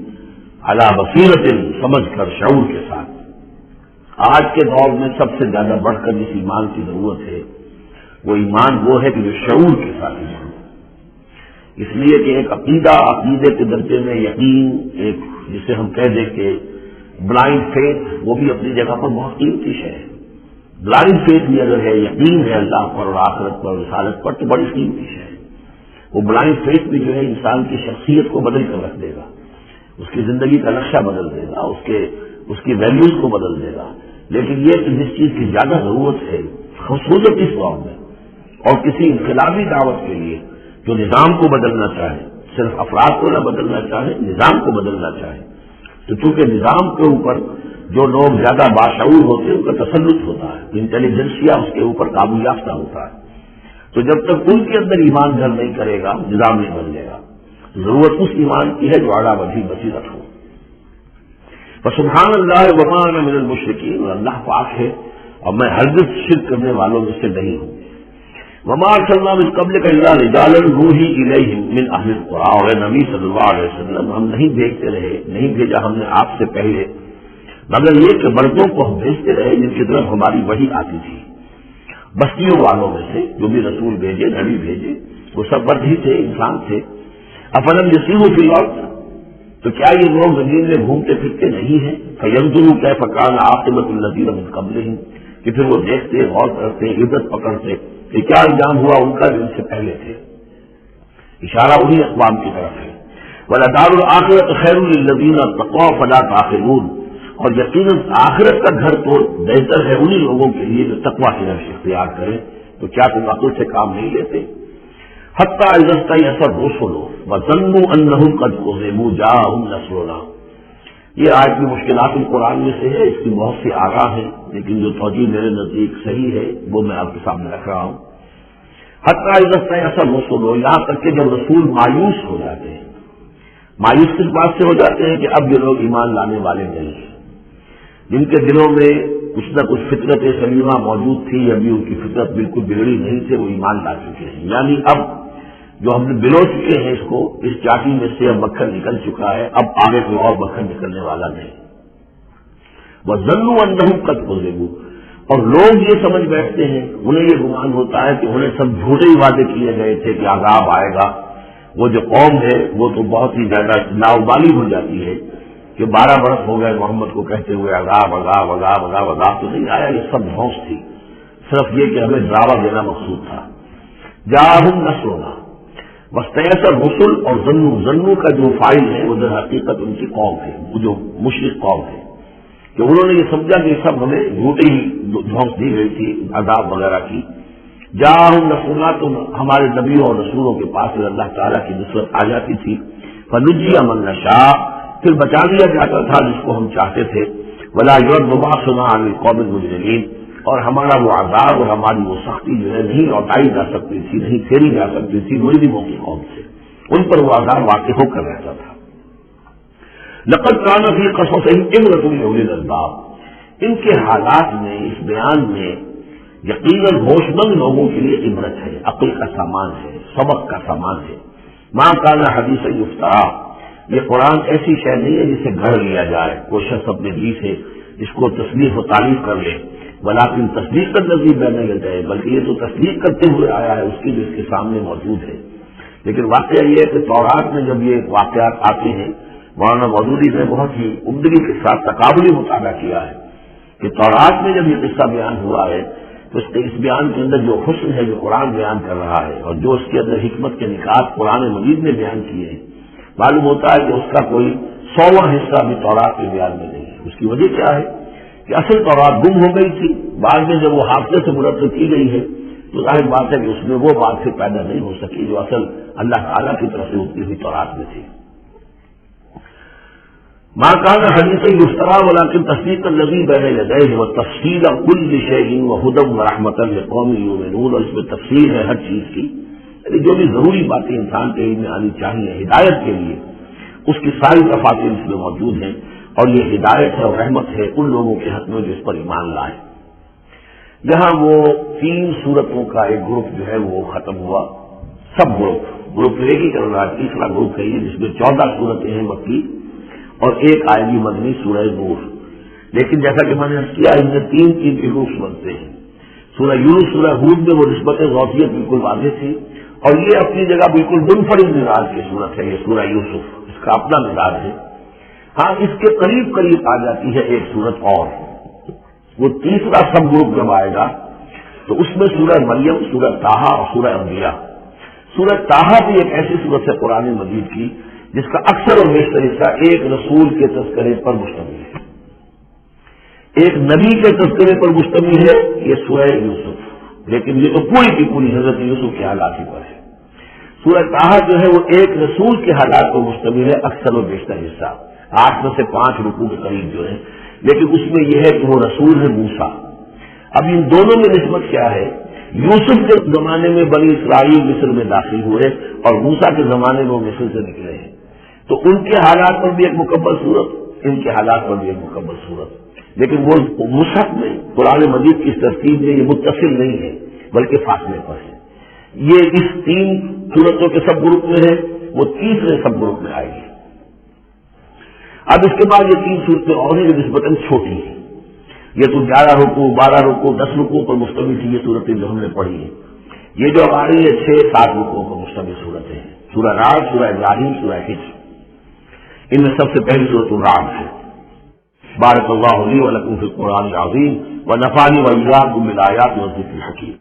علی بصیرت، سمجھ کر، شعور کے ساتھ۔ آج کے دور میں سب سے زیادہ بڑھ کر جس ایمان کی ضرورت ہے وہ ایمان وہ ہے کہ جو شعور کے ساتھ ایمان ہو، اس لیے کہ ایک عقیدے کے درجے میں یقین، ایک جسے ہم کہہ دیں کہ بلائنڈ فیتھ، وہ بھی اپنی جگہ پر بہت قیمتی ہے۔ بلائنڈ فیتھ بھی اگر ہے، یقین ہے اللہ پر اور آخرت پر اور رسالت پر، تو بڑی قیمتی ہے۔ وہ بلائنڈ فیتھ بھی جو ہے انسان کی شخصیت کو بدل کر رکھ دے گا، اس کی زندگی کا نقشہ بدل دے گا، اس کی ویلیوز کو بدل دے گا۔ لیکن یہ کہ جس چیز کی زیادہ ضرورت ہے خصوصاً اس دور میں اور کسی انقلابی دعوت کے لیے جو نظام کو بدلنا چاہے، صرف افراد کو نہ بدلنا چاہے، نظام کو بدلنا چاہے، تو چونکہ نظام کے اوپر جو لوگ زیادہ باشعور ہوتے ہیں ان کا تسلط ہوتا ہے، انٹیلیجنسیا اس کے اوپر قابو یافتہ ہوتا ہے، تو جب تک ان کے اندر ایمان گھر نہیں کرے گا نظام نہیں بدلے گا۔ ضرورت اس ایمان کی ہے جو اعلیٰ بصیرت ہو۔ فسبحان اللہ وما انا من المشرکین، اللہ پاک ہے اور میں ہرگز شرک کرنے والوں میں سے نہیں ہوں۔ وما ارسلنا من قبلک الا رجالا نوحی الیہم من اہل القری، اور اے نبی صلی اللہ علیہ وسلم ہم نہیں بھیجتے رہے، نہیں بھیجا ہم نے آپ سے پہلے مگر یہ کہ مردوں کو ہم بھیجتے رہے جن کی طرف ہماری وحی آتی تھی، بستیوں والوں میں سے جو بھی رسول بھیجے، نبی بھیجے، وہ سب مرد ہی تھے، انسان تھے۔ افلم یسیروا فی الارض، تو کیا یہ لوگ زمین میں گھومتے پھرتے نہیں ہیں؟ فینظروا کیف کان عاقبۃ الذین من قبلہم، کہ پھر وہ دیکھتے، غور کرتے، عبرت پکڑتے کہ کیا انجام ہوا ان کا جو ان سے پہلے تھے۔ اشارہ انہی اقوام کی طرف ہے۔ وَلَدَارُ الْآخِرَةُ خَيْرٌ لِّلَّذِينَ اتَّقَوْا فَلَا تَعْقِلُونَ، اور یقیناً آخرت کا گھر تو بہتر ہے انہی لوگوں کے لیے جو تقویٰ کی روش اختیار کریں، تو کیا تم عقل سے کام نہیں لیتے؟ حتیٰ اذا استیأس الرسل وظنوا انہم قد کذبوا جاءہم نصرنا، یہ آیت کی مشکلات القرآن میں سے ہے، اس کی بہت سی آراء ہیں، لیکن جو توجیہ میرے نزدیک صحیح ہے وہ میں آپ کے سامنے رکھ رہا ہوں۔ حتیٰ اذا استیأس الرسل، یہاں تک کہ جب رسول مایوس ہو جاتے ہیں، مایوس کس بات سے ہو جاتے ہیں کہ اب یہ لوگ ایمان لانے والے نہیں ہیں، جن کے دلوں میں کچھ نہ کچھ فطرت سلیمہ موجود تھی، ابھی ان کی فطرت بالکل بگڑی نہیں تھی، وہ ایمان لا چکے ہیں، یعنی اب جو ہم نے بلو چکے ہیں اس کو، اس چاٹی میں سے اب مکھن نکل چکا ہے، اب آگے کوئی اور مکھن نکلنے والا نہیں۔ وَظَنُّوا أَنَّهُمْ قَدْ كُذِبُوا، اور لوگ یہ سمجھ بیٹھتے ہیں، انہیں یہ گمان ہوتا ہے کہ انہیں سب جھوٹے ہی وعدے کیے گئے تھے کہ عذاب آئے گا۔ وہ جو قوم ہے وہ تو بہت ہی زیادہ لاابالی ہو جاتی ہے کہ 12 برس ہو گئے محمد کو کہتے ہوئے عذاب عذاب عذاب عذاب، عذاب تو نہیں آیا، یہ سب دھوس تھی، صرف یہ کہ ہمیں ڈراوا دینا مقصود تھا۔ جاءہم نصرنا، واستیأس الرسل، اور ظنو کا جو فاعل ہے وہ در حقیقت ان کی قوم ہے، وہ جو مشرک قوم ہے، کہ انہوں نے یہ سمجھا کہ یہ سب ہمیں جھوٹی ہی دھونس دی گئی تھی عذاب وغیرہ کی۔ جاءہم نصرنا، تو ہمارے نبیوں اور رسولوں کے پاس اللہ تعالیٰ کی نصرت آ جاتی تھی۔ فنجی من نشاء، پھر بچا دیا جاتا تھا جس کو ہم چاہتے تھے. ولا يرد باسنا عن القوم المجرمین، اور ہمارا وہ عذاب اور ہماری وہ سختی جو ہے نہیں لوٹائی جا سکتی تھی، نہیں پھیری جا سکتی تھی مجرموں کی قوم سے، ان پر وہ عذاب واقع ہو کر رہتا تھا. لقد كان في قصصهم عبرة لأولي الألباب، ان کے حالات میں، اس بیان میں یقیناً ہوش مند لوگوں کے لیے عبرت ہے، عقل کا سامان ہے، سبق کا سامان ہے. ما كان حدیث یفترا، یہ قرآن ایسی شے نہیں ہے جسے گھڑ لیا جائے، کوئی شخص اپنے جی سے اس کو تصدیق و تعریف کر لے. ولیکن تصدیق کا نظیر بہنے لگ جائے، بلکہ یہ تو تصدیق کرتے ہوئے آیا ہے اس کی جو اس کے سامنے موجود ہے. لیکن واقعہ یہ ہے کہ تورات میں جب یہ واقعات آتے ہیں، مولانا مودودی نے بہت ہی عمدگی کے ساتھ تقابلی مطالعہ کیا ہے کہ تورات میں جب یہ قصہ بیان ہوا ہے تو اس بیان کے اندر جو حسن ہے جو قرآن بیان کر رہا ہے، اور جو اس کے اندر حکمت کے نکات قرآن مجید نے بیان کیے ہیں، معلوم ہوتا ہے کہ اس کا کوئی 100واں حصہ بھی تورات کے بیان میں نہیں ہے. اس کی وجہ کیا ہے کہ اصل تورات گم ہو گئی تھی، بعد میں جب وہ حافظے سے مرتب کی گئی ہے تو ظاہر بات ہے کہ اس میں وہ بات سے پیدا نہیں ہو سکی جو اصل اللہ تعالیٰ کی طرف سے اتری ہوئی تورات میں تھی. ما كان حدیث یفترا ولكن تصدیق الذی بین یدیہ وتفصیل کل شیء وہدی ورحمۃ لقوم یؤمنون، اور اس میں تفصیل ہے ہر چیز کی، یعنی جو بھی ضروری باتیں انسان کے علم میں آنی چاہیے ہدایت کے لیے، اس کی ساری تفاصیل اس میں موجود ہیں. اور یہ ہدایت ہے اور رحمت ہے ان لوگوں کے حق میں جو اس پر ایمان لائے. یہاں وہ 3 سورتوں کا ایک گروپ جو ہے وہ ختم ہوا. سب گروپ ایک ہی کر رہا ہے، تیسرا گروپ ہے یہ جس میں 14 سورتیں ہیں مکی اور ایک آئے گی مدنی سورہ نور. لیکن جیسا کہ میں نے عرض کیا، ان میں 3 گروپ بنتے ہیں. سورہ یونس، سورہ ہود میں وہ نسبت غوثیت بالکل واضح تھی، اور یہ اپنی جگہ بالکل منفرد مزاج کی صورت ہے. یہ سورہ یوسف اس کا اپنا مزاج ہے. ہاں اس کے قریب قریب آ جاتی ہے ایک سورت اور، وہ تیسرا سب گروپ جب آئے گا تو اس میں سورہ مریم، سورہ طٰہٰ اور سورہ انبیاء. سورہ طٰہٰ بھی ایک ایسی سورت ہے قرآن مجید کی جس کا اکثر اور بیشتر حصہ ایک رسول کے تذکرے پر مشتمل ہے، ایک نبی کے تذکرے پر مشتمل ہے. یہ سورہ یوسف، لیکن یہ تو پوری کی پوری حضرت یوسف کے حالات ہی پر ہے. سورہ طٰہٰ جو ہے وہ ایک رسول کے حالات پر مشتمل ہے، اکثر اور بیشتر حصہ 8 میں سے 5 رکوع کے قریب جو ہے. لیکن اس میں یہ ہے کہ وہ رسول ہے موسیٰ. اب ان دونوں میں نسبت کیا ہے؟ یوسف کے زمانے میں بنی اسرائیل مصر میں داخل ہوئے اور موسیٰ کے زمانے میں وہ مصر سے نکلے ہیں، تو ان کے حالات پر بھی ایک مکمل صورت، ان کے حالات پر بھی ایک مکمل صورت. لیکن وہ مصحف میں قرآن مجید کی ترتیب میں یہ متصل نہیں ہے بلکہ فاصلے پر ہے. یہ اس 3 صورتوں کے سب گروپ میں ہے، وہ تیسرے سب گروپ میں آئے گی. اب اس کے بعد یہ 3 صورتیں اور ہیں جو نسبتاً چھوٹی ہیں. یہ تو 11 رکوع، 12 رکوع، 10 رکوع پر مشتمل تھی یہ صورتیں جو ہم نے پڑھی ہیں. یہ جو اب آ رہی ہے 6-7 رکوعوں پر مشتمل صورتیں ہیں. سورہ رعد، سورہ ابراہیم، سورہ حجر، ان میں سب سے پہلی سورۃ الرعد ہے. بارک اللہ لی و لکم فی القرآن العظیم و نفعنی و ایاکم بالآیات والذکر الحکیم.